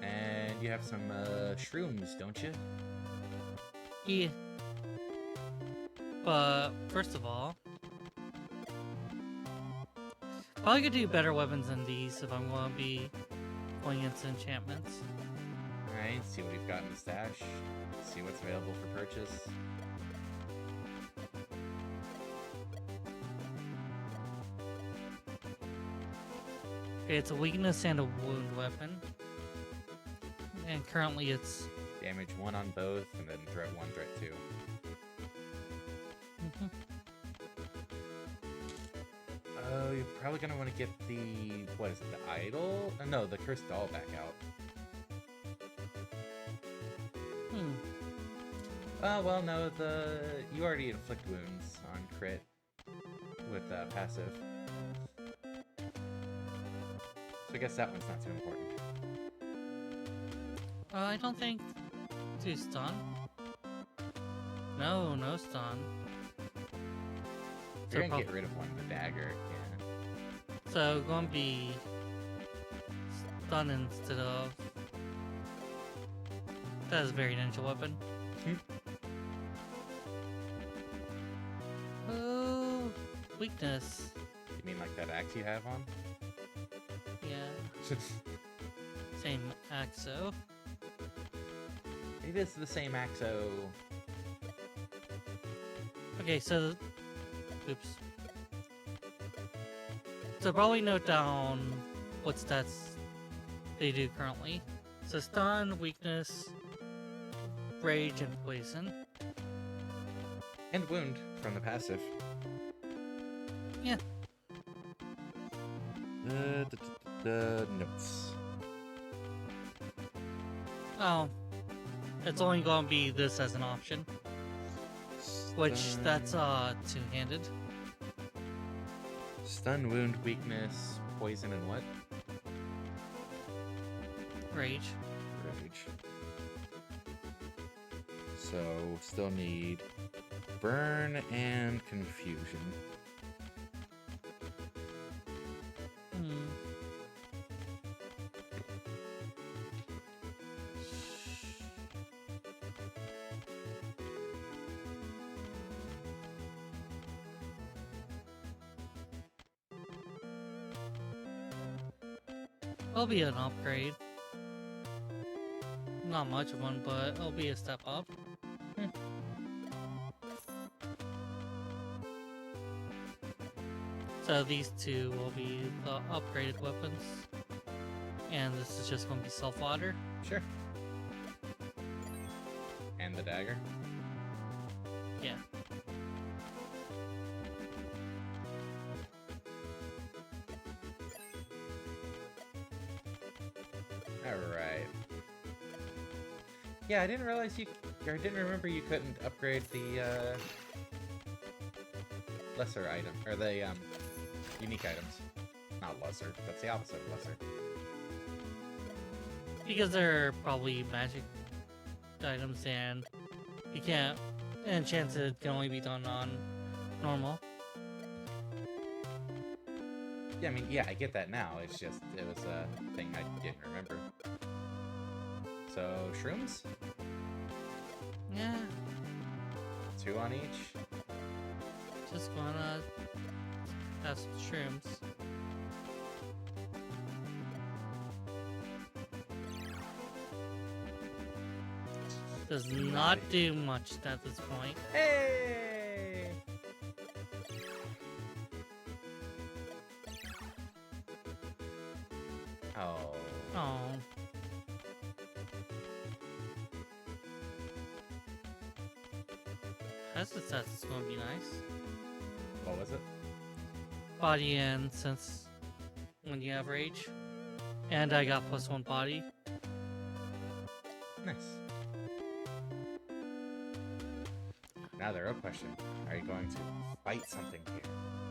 And you have some shrooms, don't you? Yeah. But first of all, probably could do better weapons than these if I'm going to be going into enchantments. Alright, see what we've got in the stash. See what's available for purchase. Okay, it's a weakness and a wound weapon. And currently it's... Damage 1 on both, and then threat 1, threat 2. Mhm. Oh, you're probably gonna want to get the... What is it, the idol? No, the cursed doll back out. Well, no, you already inflict wounds on crit with passive. So I guess that one's not too important. I don't think... Do stun? No, no stun. You're So gonna get rid of one, the dagger, yeah. So going to be stun instead of... That is a very ninja weapon. Oh, weakness. You mean like that axe you have on? Yeah, same axo. It is the same axo. Okay, so... Oops. So probably note down what stats they do currently. So stun, weakness, rage, and poison. And wound from the passive. Yeah. The notes. Oh. It's only gonna be this as an option. Which, that's, two-handed. Stun, wound, weakness, poison, and what? Rage. Rage. So, still need burn and confusion. Hmm. It'll be an upgrade. Not much of one, but it'll be a step up. So these two will be the upgraded weapons. And this is just going to be self-water. Sure. And the dagger. Yeah. Alright. Yeah, I didn't realize or I didn't remember you couldn't upgrade the, lesser item, or the, unique items. Not lesser, that's the opposite of lesser. Because they're probably magic items and you can't, and chances can only be done on normal. Yeah, I mean, yeah, I get that now. It's just, it was a thing I didn't remember. So, shrooms? Yeah, 2 on each? just gonna have some shrooms. Does not do much at this point. Hey! Oh. Oh. That's the stats is gonna be nice. What was it? Body and since when you have rage. And I got +1 body. Nice. Now the real question, are you going to fight something here?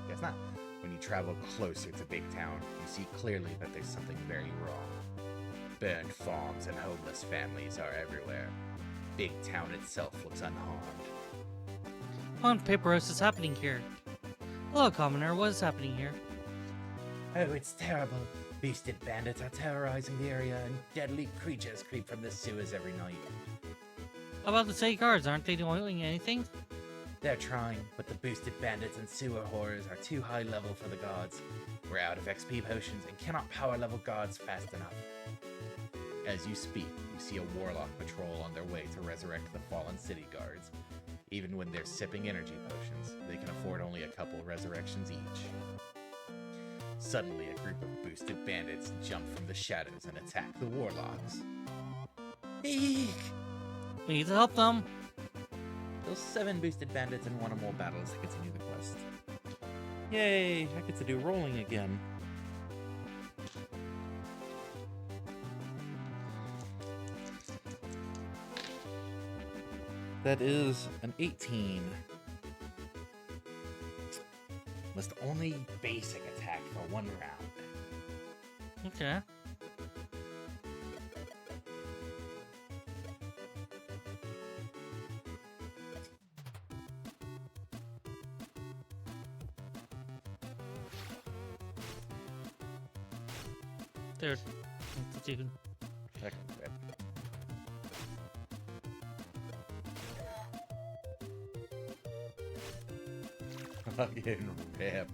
Guess not. When you travel closer to Big Town, you see clearly that there's something very wrong. Burned farms and homeless families are everywhere. Big Town itself looks unharmed. What on Paperos is happening here? Hello, commoner. What is happening here? Oh, it's terrible. Beasted bandits are terrorizing the area, and deadly creatures creep from the sewers every night. How about the city guards? Aren't they doing anything? They're trying, but the boosted bandits and sewer horrors are too high level for the gods. We're out of XP potions and cannot power level gods fast enough. As you speak, you see a warlock patrol on their way to resurrect the fallen city guards. Even when they're sipping energy potions, they can afford only a couple resurrections each. Suddenly, a group of boosted bandits jump from the shadows and attack the warlocks. Eek! We need to help them. Those 7 boosted bandits in 1 or more battles to continue the quest. Yay! I get to do rolling again. That is an 18. Must only basic attack for 1 round. Okay. There. Dude. Second whip. Fucking rip.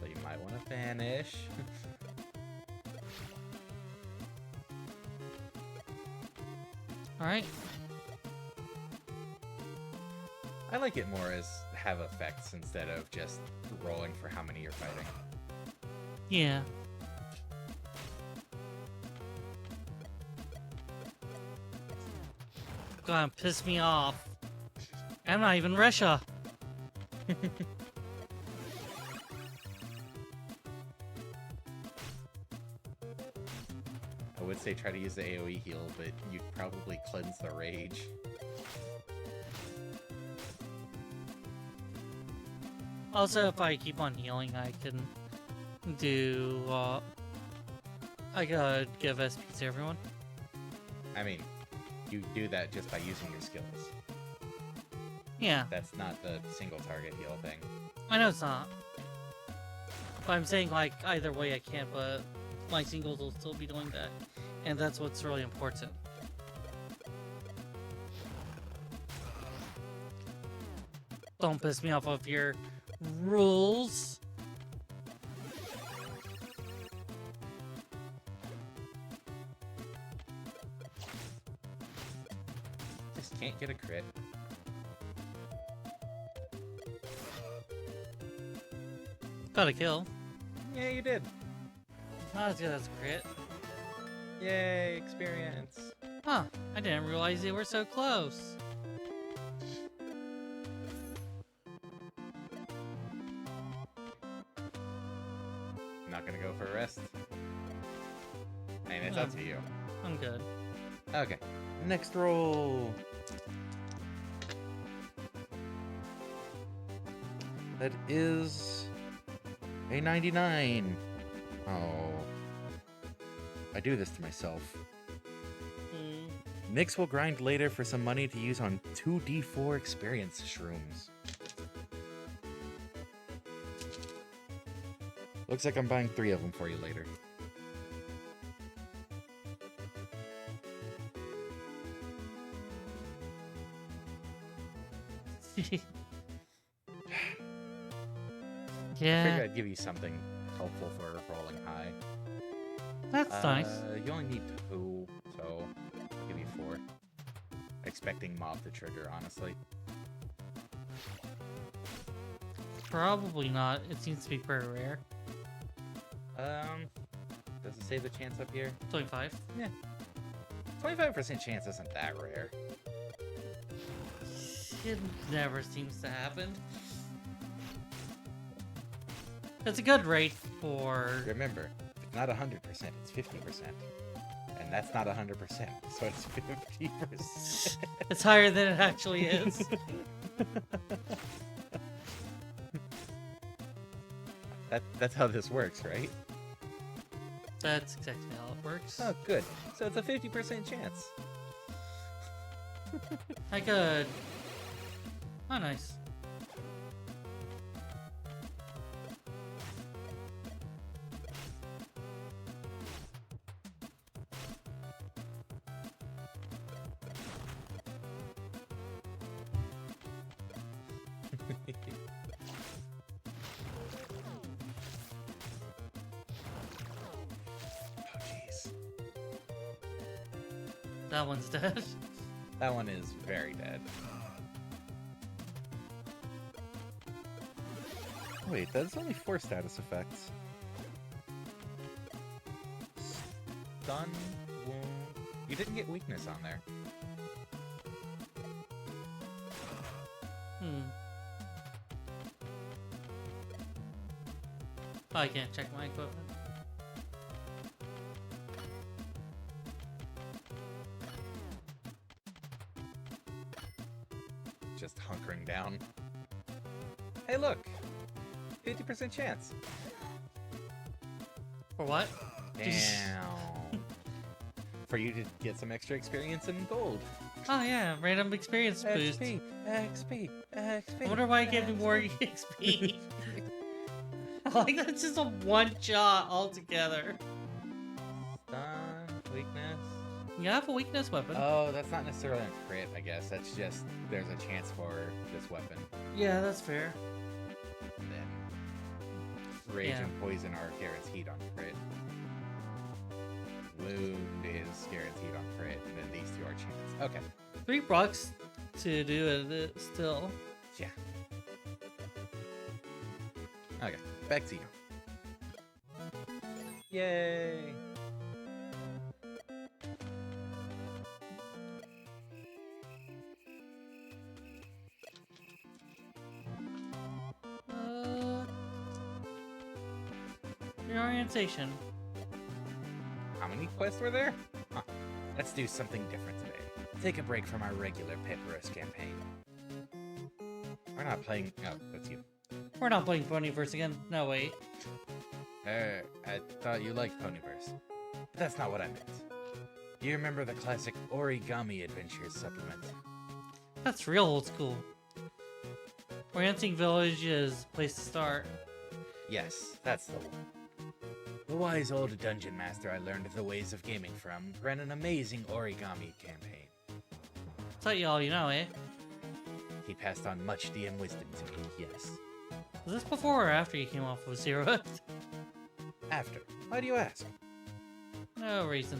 So you might want to vanish. Alright. I like it more as have effects instead of just rolling for how many you're fighting. Yeah. God, piss me off. I'm not even Russia. I would say try to use the AoE heal, but you'd probably cleanse the rage. Also, if I keep on healing, I can do, I could give SP to everyone. I mean, you do that just by using your skills. Yeah, That's not the single target heal thing. I know it's not. But I'm saying, like, either way I can, but my singles will still be doing that. And that's what's really important. Don't piss me off of your rules. Just can't get a crit. Got a kill. Yeah, you did. Not as good as a crit. Yay, experience. Huh, I didn't realize they were so close. Not gonna go for a rest. I mean, it's up to you. I'm good. Okay. Next roll. That is a 99. Oh. I do this to myself. Hmm. Nix will grind later for some money to use on 2d4 experience shrooms. Looks like I'm buying 3 of them for you later. I Yeah, figured I'd give you something helpful for rolling high. that's nice. You only need 2, so I'll give you 4. Expecting mob to trigger, honestly. Probably not. It seems to be pretty rare. Does it say the chance up here? 25. Yeah. 25% chance isn't that rare. It never seems to happen. It's a good rate for... Remember, it's not 100%, it's 50%. And that's not 100%, so it's 50%. It's higher than it actually is. That's how this works, right? That's exactly how it works. Oh, good. So it's a 50% chance. I could... Oh, nice. Oh, jeez. That one's dead. That one is very dead. Wait, that's only 4 status effects. Stun, wound. You didn't get weakness on there. Hmm. Oh, I can't check my equipment. Just hunkering down. Hey, look! 50% chance. For what? Damn. For you to get some extra experience in gold. Oh yeah, random experience boost. XP, XP, XP. I wonder why it gave me more XP. Like that's just a one shot altogether. Stun, weakness. You have a weakness weapon. Oh, that's not necessarily a crit, I guess. That's just, there's a chance for this weapon. Yeah, that's fair. And then Rage Yeah. and Poison are guaranteed on crit. Wound is guaranteed on crit, and then these two are chance. Okay. $3 to do it still. Yeah. Okay, back to you. Yay! Reorientation. How many quests were there? Huh. Let's do something different today. Take a break from our regular Paperos campaign. We're not playing... Oh, that's you. We're not playing Ponyverse again. No, wait. I thought you liked Ponyverse. But that's not what I meant. Do you remember the classic Origami Adventures supplement? That's real old school. Orienting Village is a place to start. Yes, that's the one. The wise old dungeon master I learned the ways of gaming from ran an amazing origami campaign. Tell you all you know, eh? He passed on much DM wisdom to me, yes. Was this before or after you came off of Zero? After. Why do you ask? No reason.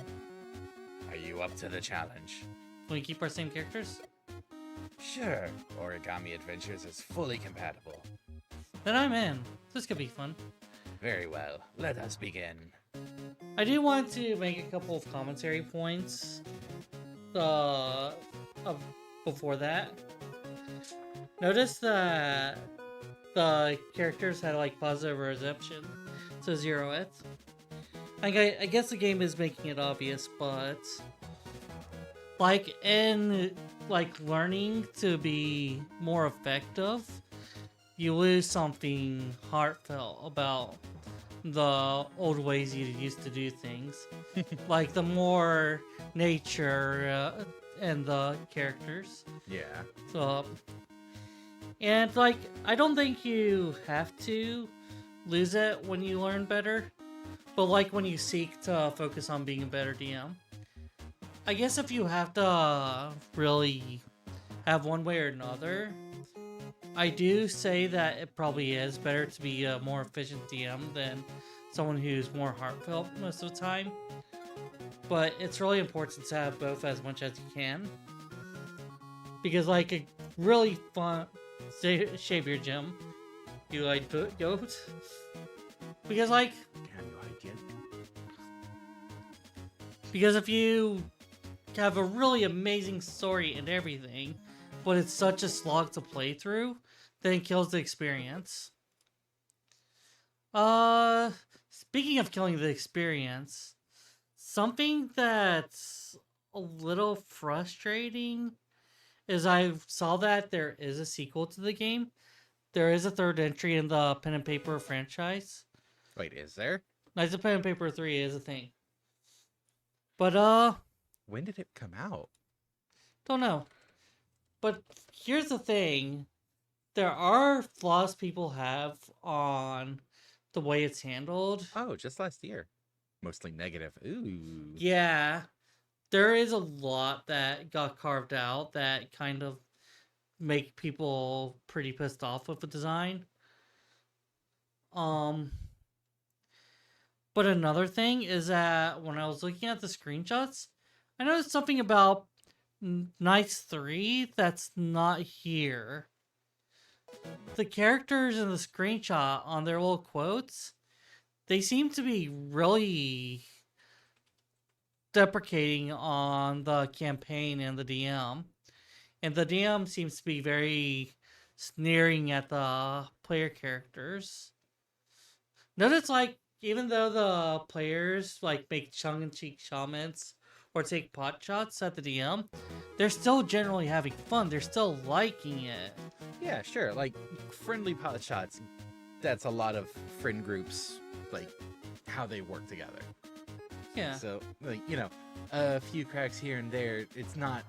Are you up to the challenge? Can we keep our same characters? Sure. Origami Adventures is fully compatible. Then I'm in. This could be fun. Very well. Let us begin. I do want to make a couple of commentary points before that. Notice that the characters had like positive reception to Zero It. I guess the game is making it obvious, but like in like learning to be more effective, you lose something heartfelt about the old ways you used to do things. Like the more nature and the characters. Yeah. So, and like, I don't think you have to lose it when you learn better, but like when you seek to focus on being a better DM. I guess if you have to really have one way or another, I do say that it probably is better to be a more efficient DM than someone who's more heartfelt most of the time. But it's really important to have both as much as you can. Because like a really fun shave your gym. You like goat? Because like Can you like it? because if you have a really amazing story and everything, but it's such a slog to play through, then it kills the experience. Speaking of killing the experience, something that's a little frustrating is I saw that there is a sequel to the game. There is a third entry in the Pen and Paper franchise. Wait, is there? Knights of Pen and Paper 3 is a thing. But When did it come out? don't know. But here's the thing. There are flaws people have on the way it's handled. Oh, just last year. Mostly negative. Ooh. Yeah. There is a lot that got carved out that kind of make people pretty pissed off with the design. But another thing is that when I was looking at the screenshots, I noticed something about Knights 3 that's not here. The characters in the screenshot on their little quotes, they seem to be really deprecating on the campaign and the DM. And the DM seems to be very sneering at the player characters. Notice, like, even though the players, like, make tongue-in-cheek comments or take pot shots at the DM, they're still generally having fun. They're still liking it. Yeah, sure. Like, friendly pot shots. That's a lot of friend groups, like, how they work together. Yeah. So, like, you know, a few cracks here and there. It's not,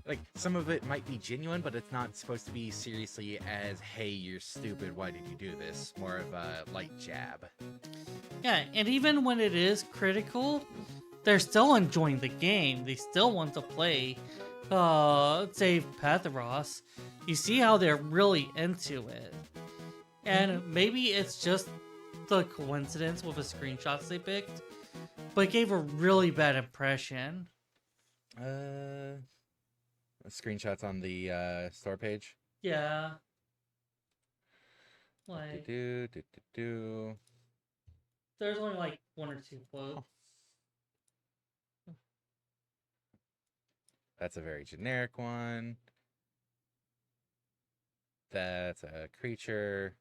like, some of it might be genuine, but it's not supposed to be seriously as, hey, you're stupid, why did you do this? More of a light jab. Yeah, and even when it is critical, they're still enjoying the game. They still want to play, say, Paperos. You see how they're really into it. And maybe it's just the coincidence with the screenshots they picked, but it gave a really bad impression. Screenshots on the store page. Yeah. Like, Do. there's only like one or two quotes. That's a very generic one. That's a creature.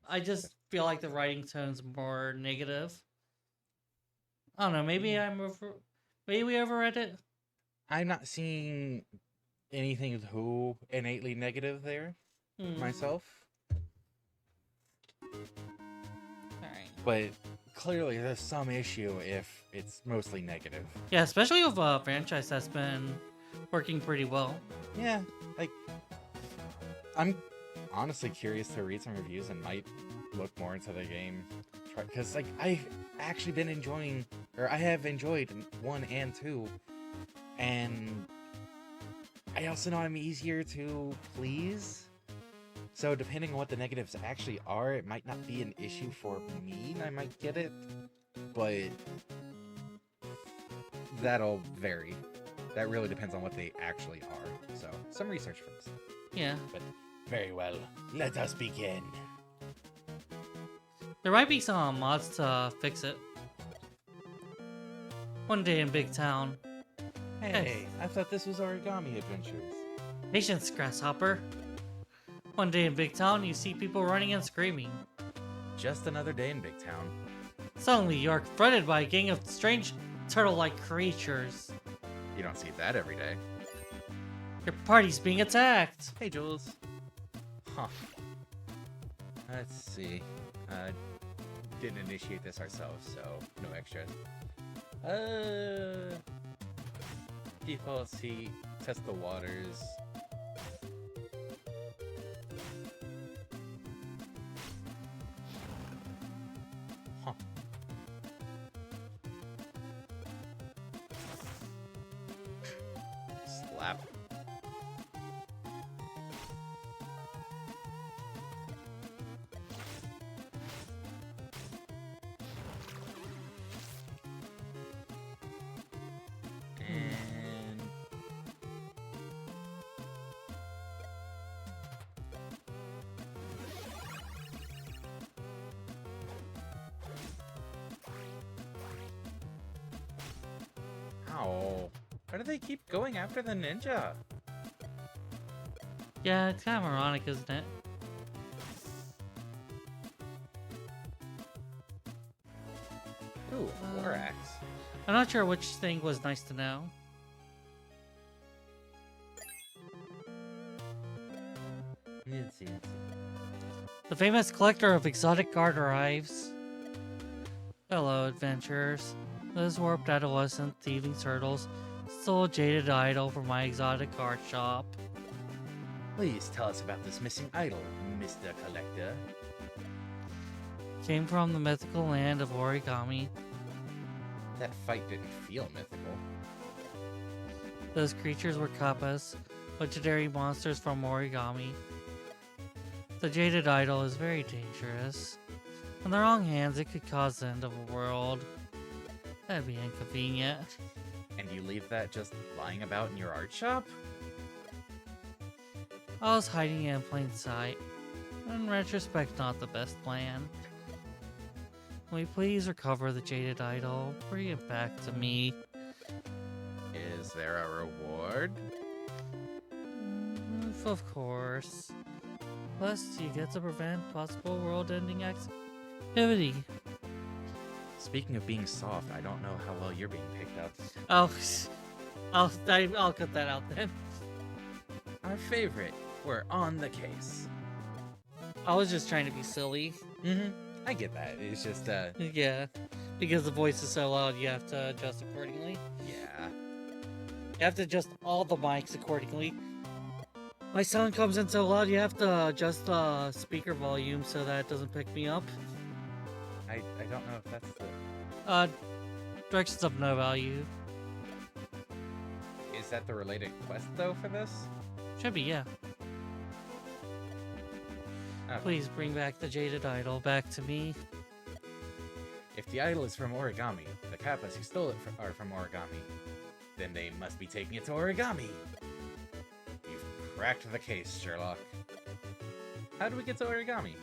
I just feel like the writing tone's more negative. I don't know. Maybe maybe we overread it. I'm not seeing anything too innately negative there myself, Alright. but clearly there's some issue if it's mostly negative. Yeah, especially with a franchise that's been working pretty well. Yeah, like, I'm honestly curious to read some reviews and might look more into the game, because like I've actually been enjoying, or I have enjoyed 1 and 2, and I also know I'm easier to please. So depending on what the negatives actually are, it might not be an issue for me. I might get it, but that'll vary. That really depends on what they actually are. So some research first. Yeah. But very well. Let us begin. There might be some mods to fix it. One day in Big Town. Hey, I thought this was Origami Adventures. Patience, Grasshopper. One day in Big Town, you see people running and screaming. Just another day in Big Town. Suddenly, you are confronted by a gang of strange turtle-like creatures. You don't see that every day. Your party's being attacked! Hey, Jules. Huh. Let's see. Didn't initiate this ourselves, so no extras. Default seat, test the waters. Huh. Slap. And ow. Why do they keep going after the ninja? Yeah, it's kind of ironic, isn't it? Ooh, war axe. I'm not sure which thing was nice to know. Let's see. The famous collector of exotic card arrives. Hello, adventurers. This warped adolescent thieving turtles stole a jaded idol from my exotic card shop. Please tell us about this missing idol, Mr. Collector. Came from the mythical land of origami. That fight didn't feel mythical. Those creatures were kappas, legendary monsters from origami. The jaded idol is very dangerous. In the wrong hands, it could cause the end of a world. That'd be inconvenient. And you leave that just lying about in your art shop? I was hiding it in plain sight. In retrospect, not the best plan. Will you please recover the jaded idol? Bring it back to me. Is there a reward? Of course. Plus, you get to prevent possible world-ending activity. Speaking of being soft, I don't know how well you're being picked up. Oh, I'll cut that out then. Our favorite, we're on the case. I was just trying to be silly. Mm-hmm. I get that. It's just, Yeah, because the voice is so loud, you have to adjust accordingly. yeah. You have to adjust all the mics accordingly. My sound comes in so loud, you have to adjust the speaker volume so that it doesn't pick me up. I don't know if that's the... Directions of no value. Is that the related quest, though, for this? Should be, yeah. Oh. Please bring back the jaded idol back to me. If the idol is from origami, the kappas who stole it are from origami, then they must be taking it to origami. You've cracked the case, Sherlock. How do we get to origami?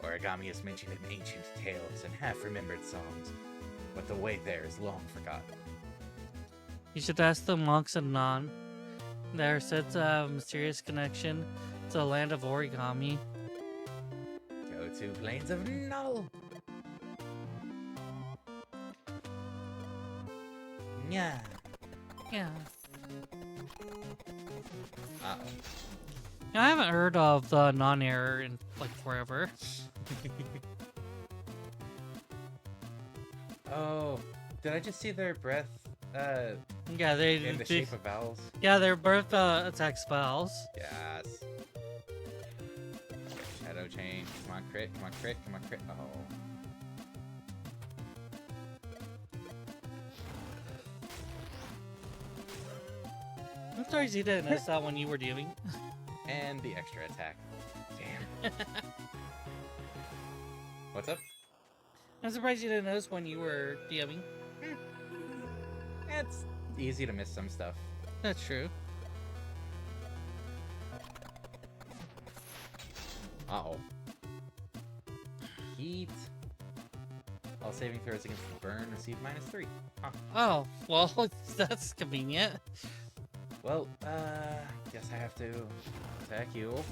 Origami is mentioned in ancient tales and half-remembered songs, but the way there is long forgotten. You should ask the monks and Nan. They're said to have a mysterious connection to the land of origami. Go to Plains of Null! Yeah. Yeah. Uh-oh. I haven't heard of the non-error in like forever. Oh, did I just see their breath, Yeah, in the shape of vowels? Yeah, their birth attacks vowels. Yes. Shadow chain. Come on, crit. Come on, crit. Come on, crit. Oh. I'm sorry you didn't notice that when you were doing. And the extra attack. Damn. What's up? I'm surprised you didn't notice when you were DMing. It's easy to miss some stuff. That's true. Uh-oh. Heat. All saving throws against the burn receive -3. Huh. Oh, well, that's convenient. Well, guess I have to attack you.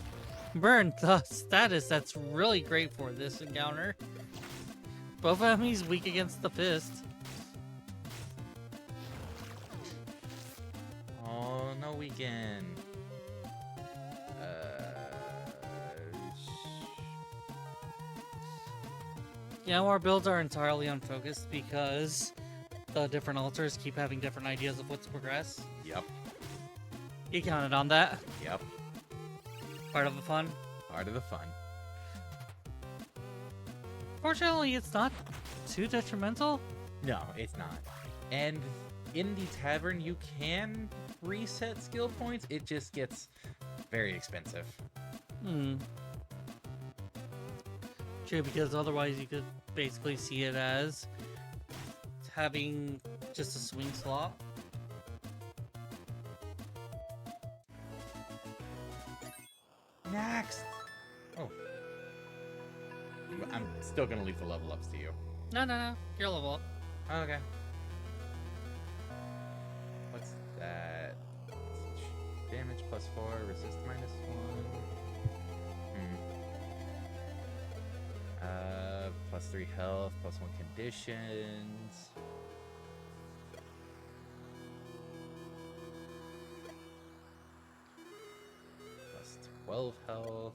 Burn, the status that's really great for this encounter. Both enemies weak against the fist. Oh, no weak again. Yeah, our builds are entirely unfocused because the different altars keep having different ideas of what to progress. Yep. You counted on that. Yep. Part of the fun. Part of the fun. Fortunately, it's not too detrimental. No, it's not. And in the tavern, you can reset skill points. It just gets very expensive. True, because otherwise you could basically see it as having just a swing slot. Next! Oh. I'm still gonna leave the level ups to you. No. You're level up. Okay. What's that? Damage plus 4, resist minus 1. Plus 3 health, plus 1 conditions. Plus 12 health.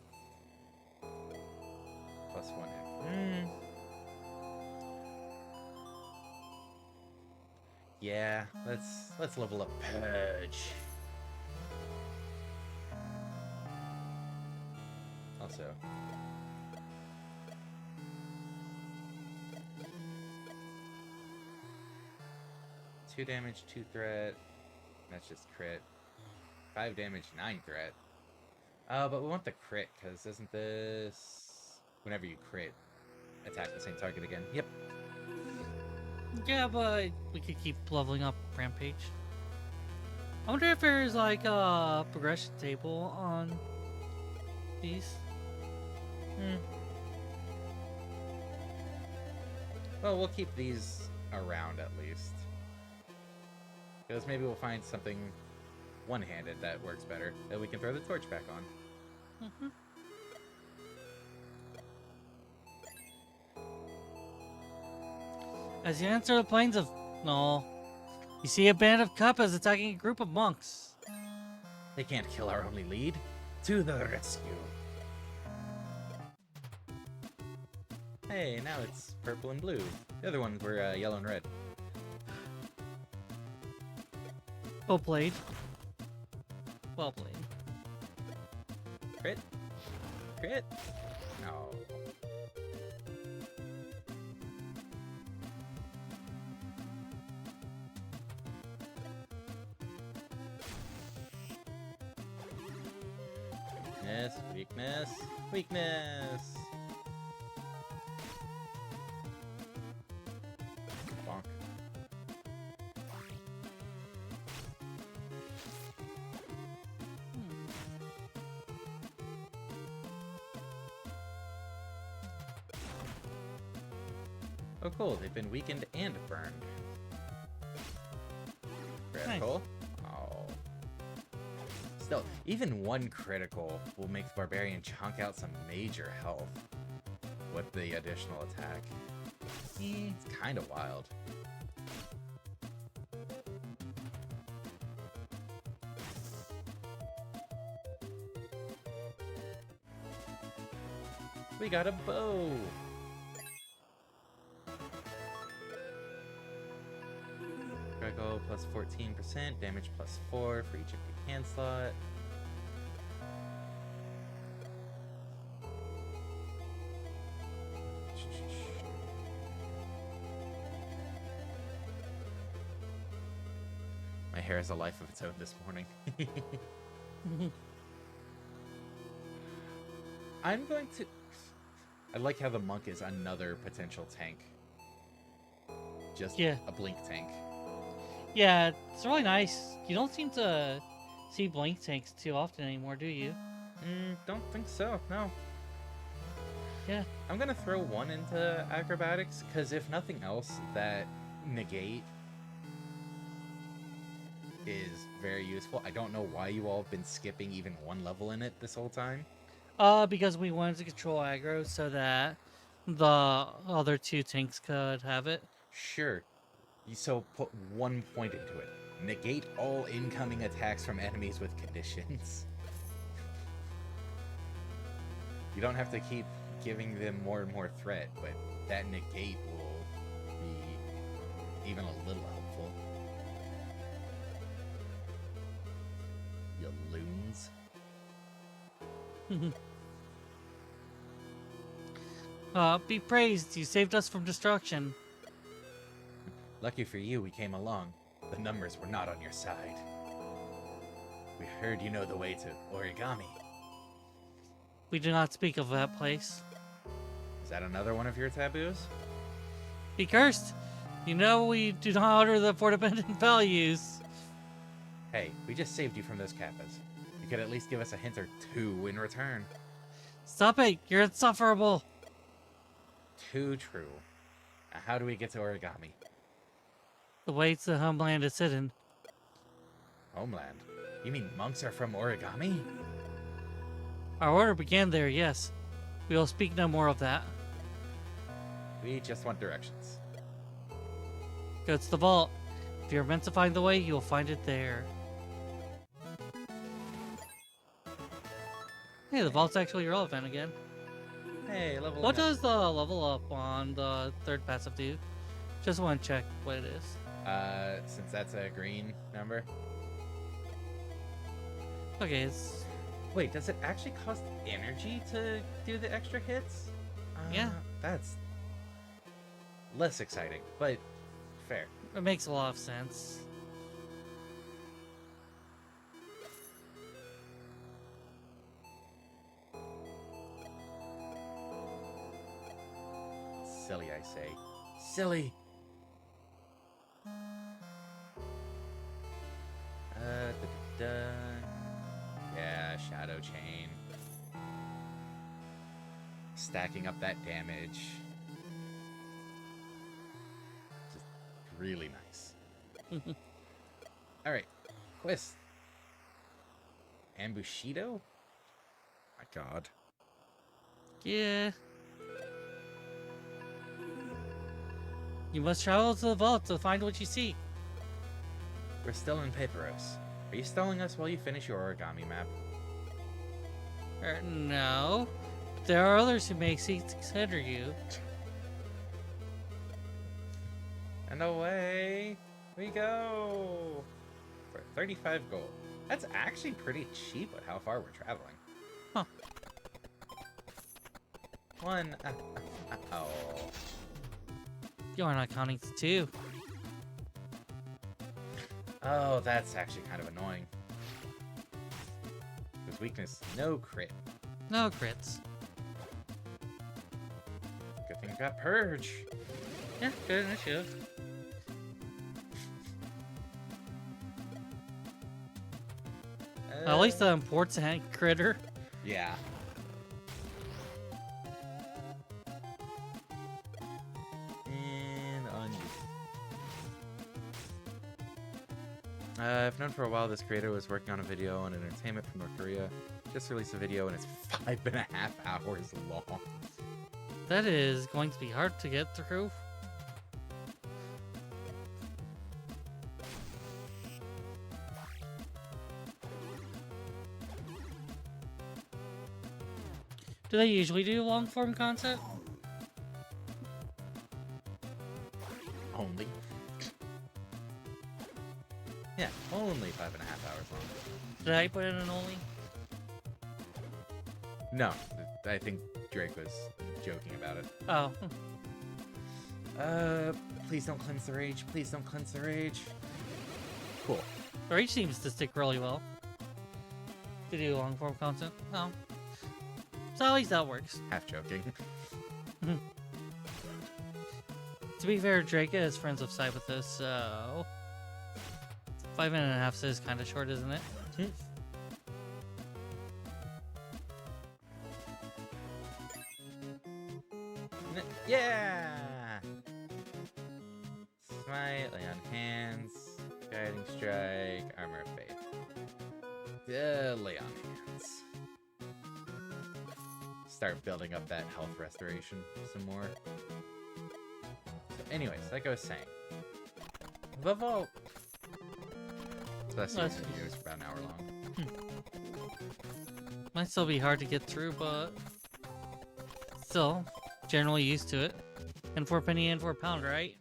Plus 1 health. Yeah, let's level up Purge. Also, 2 damage, 2 threat. That's just crit. 5 damage, 9 threat. But we want the crit, because isn't this... Whenever you crit, attack the same target again. Yep. Yeah, but we could keep leveling up Rampage. I wonder if there's like a progression table on these. Well, we'll keep these around at least. Because maybe we'll find something one-handed that works better, that we can throw the torch back on. As you enter the plains of no, you see a band of Kappas attacking a group of monks. They can't kill our only lead. To the rescue. Hey, now it's purple and blue. The other ones were yellow and red. Well played. Well played. Crit? Crit? No. Weakness, weakness. Bonk. Oh cool, they've been weakened and burned. Critical. Oh. Still, even one critical will make the barbarian chunk out some major health with the additional attack. It's kind of wild. We got a bow! Critical plus 14%, damage plus 4 for each empty hand slot. My hair has a life of its own this morning. I'm going to... I like how the monk is another potential tank. Just a blink tank. Yeah, it's really nice. You don't seem to see blink tanks too often anymore, do you? Don't think so, no. Yeah. I'm gonna throw one into acrobatics, because if nothing else, that negate is very useful. I don't know why you all have been skipping even one level in it this whole time. Because we wanted to control aggro so that the other two tanks could have it. Sure. So put 1 point into it. negate all incoming attacks from enemies with conditions. You don't have to keep giving them more and more threat, but that negate will be even a little helpful. You loons. Be praised, you saved us from destruction. Lucky for you, we came along. The numbers were not on your side. We heard you know the way to origami. We do not speak of that place. Is that another one of your taboos? Be cursed! You know we do not honor the fundamental values. Hey, we just saved you from those kappas. You could at least give us a hint or two in return. Stop it! You're insufferable! Too true. Now, how do we get to origami? The way to the homeland is hidden. Homeland? You mean monks are from origami? Our order began there, yes. We will speak no more of that. We just want directions. Go to the vault. If you're meant to find the way, you will find it there. Hey, the vault's actually relevant again. Hey, level What does the level up on the third passive do? Just want to check what it is. Since that's a green number. Okay, it's... Wait, does it actually cost energy to do the extra hits? Yeah. That's less exciting, but fair. It makes a lot of sense. Silly, I say. Silly! Yeah, Shadow Chain. Stacking up that damage. Just really nice. Alright, quest. Ambushido? My god. Yeah. You must travel to the vault to find what you seek. We're still in Paperos. Are you stalling us while you finish your origami map? No. But there are others who may seek to consider you. And away we go! For 35 gold. That's actually pretty cheap at how far we're traveling. Huh. One. Oh. You are not counting to two. Oh, that's actually kind of annoying. His weakness, no crit. No crits. Good thing I got Purge. Yeah, good initiative. At least the important critter. Yeah. And on you. I've known for a while this creator was working on a video on entertainment from North Korea. Just released a video and it's 5.5 hours long. That is going to be hard to get through. Do they usually do long form content? Only. Yeah, only 5.5 hours long. Did I put in an only? No, I think Drake was joking about it. Oh. Please don't cleanse the rage. Please don't cleanse the rage. Cool. The Rage seems to stick really well. To do long form content. Oh. So at least that works. Half joking. To be fair, Drake is friends with side with this, so 5.5 is kind of short, isn't it? Yeah! Smite, lay on hands, guiding strike, armor of faith. Lay on hands. Start building up that health restoration some more. So anyways, like I was saying, above all, So that's That's- videos for about an hour long. Might still be hard to get through, but still, generally used to it. And for a penny and for a pound, right?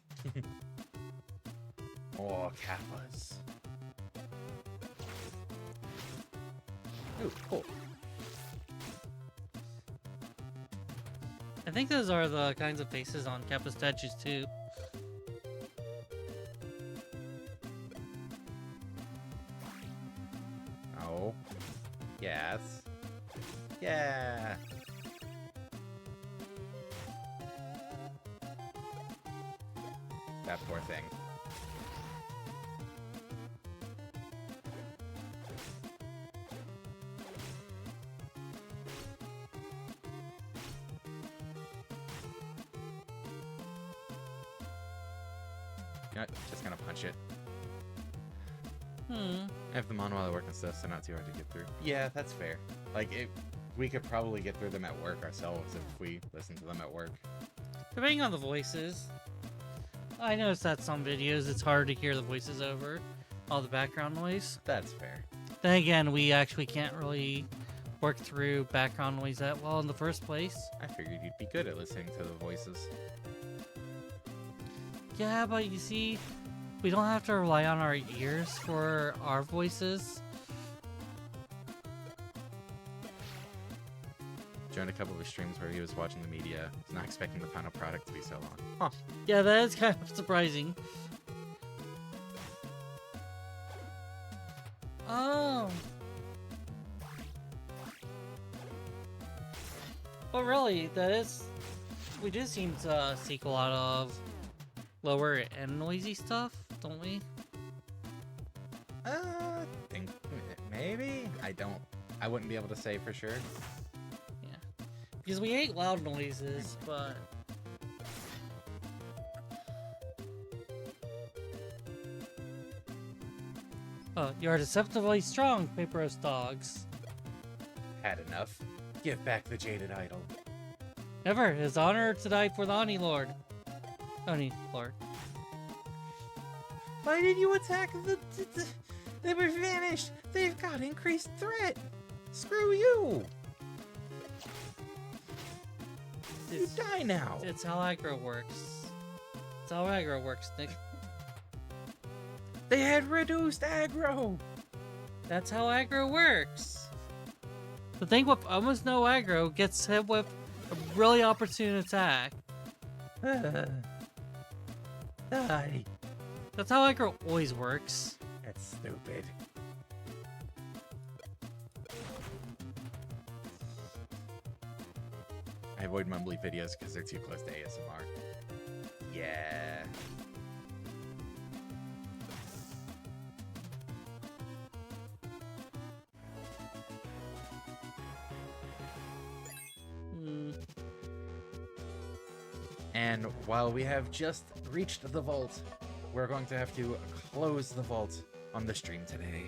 More kappas. Ooh, cool. I think those are the kinds of faces on Kappa statues too. Oh. Yes. Yeah. That poor thing. Just gonna punch it. Hmm. I have them on while I work and stuff, so not too hard to get through. Yeah, that's fair. Like, we could probably get through them at work ourselves if we listen to them at work. Depending on the voices. I noticed that some videos it's hard to hear the voices over all the background noise. That's fair. Then again, we actually can't really work through background noise that well in the first place. I figured you'd be good at listening to the voices. Yeah, but you see, we don't have to rely on our ears for our voices. Joined a couple of streams where he was watching the media. He's not expecting the final product to be so long. Huh. Yeah, that is kind of surprising. Oh. But really, we do seem to seek a lot of lower and noisy stuff, don't we? Think maybe? I wouldn't be able to say for sure. Because we hate loud noises, but... You are deceptively strong, Paperos dogs. Had enough. Give back the jaded idol. Never. His honor to die for the Oni Lord. Oni Lord. Why did you attack They were vanished! They've got increased threat! Screw you! You die now! It's how aggro works. It's how aggro works, Nick. They had reduced aggro! That's how aggro works. The thing with almost no aggro gets hit with a really opportune attack. Die. That's how aggro always works. That's stupid. I avoid mumbly videos because they're too close to ASMR. Yeah. And while we have just reached the vault, we're going to have to close the vault on the stream today.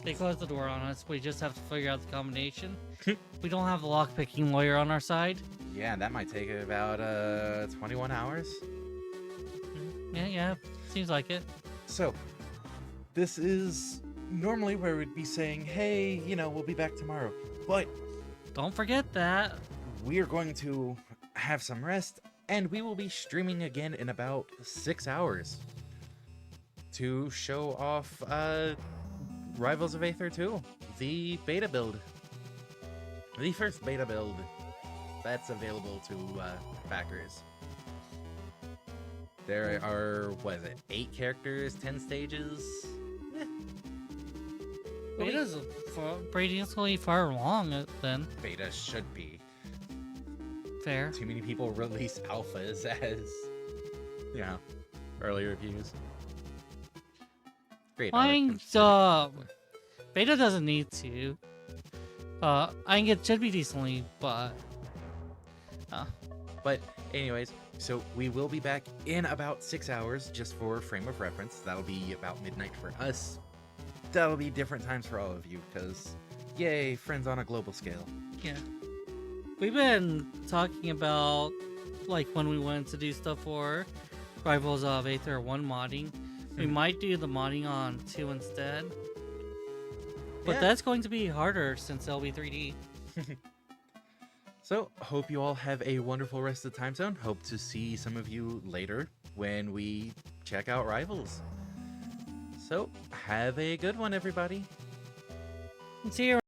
They closed the door on us. We just have to figure out the combination. We don't have the lockpicking lawyer on our side. Yeah, that might take about 21 hours. Yeah, seems like it. So, this is normally where we'd be saying, hey, we'll be back tomorrow. But Don't forget that. we're going to have some rest, And we will be streaming again in about 6 hours to show off Rivals of Aether 2, the beta build. The first beta build that's available to backers. There are, 8 characters, 10 stages? Beta's radiantly far along then. Beta should be. Fair. Too many people release alphas as, early reviews. Great. I think beta doesn't need to. I think it should be decently, but But anyways, so we will be back in about 6 hours, just for frame of reference. That'll be about midnight for us. That'll be different times for all of you, because yay, friends on a global scale. yeah. We've been talking about like when we wanted to do stuff for Rivals of Aether 1 modding. We might do the modding on 2 instead. But Yeah. that's going to be harder since it'll be 3D. So, hope you all have a wonderful rest of the time zone. Hope to see some of you later when we check out Rivals. So, have a good one, everybody. See you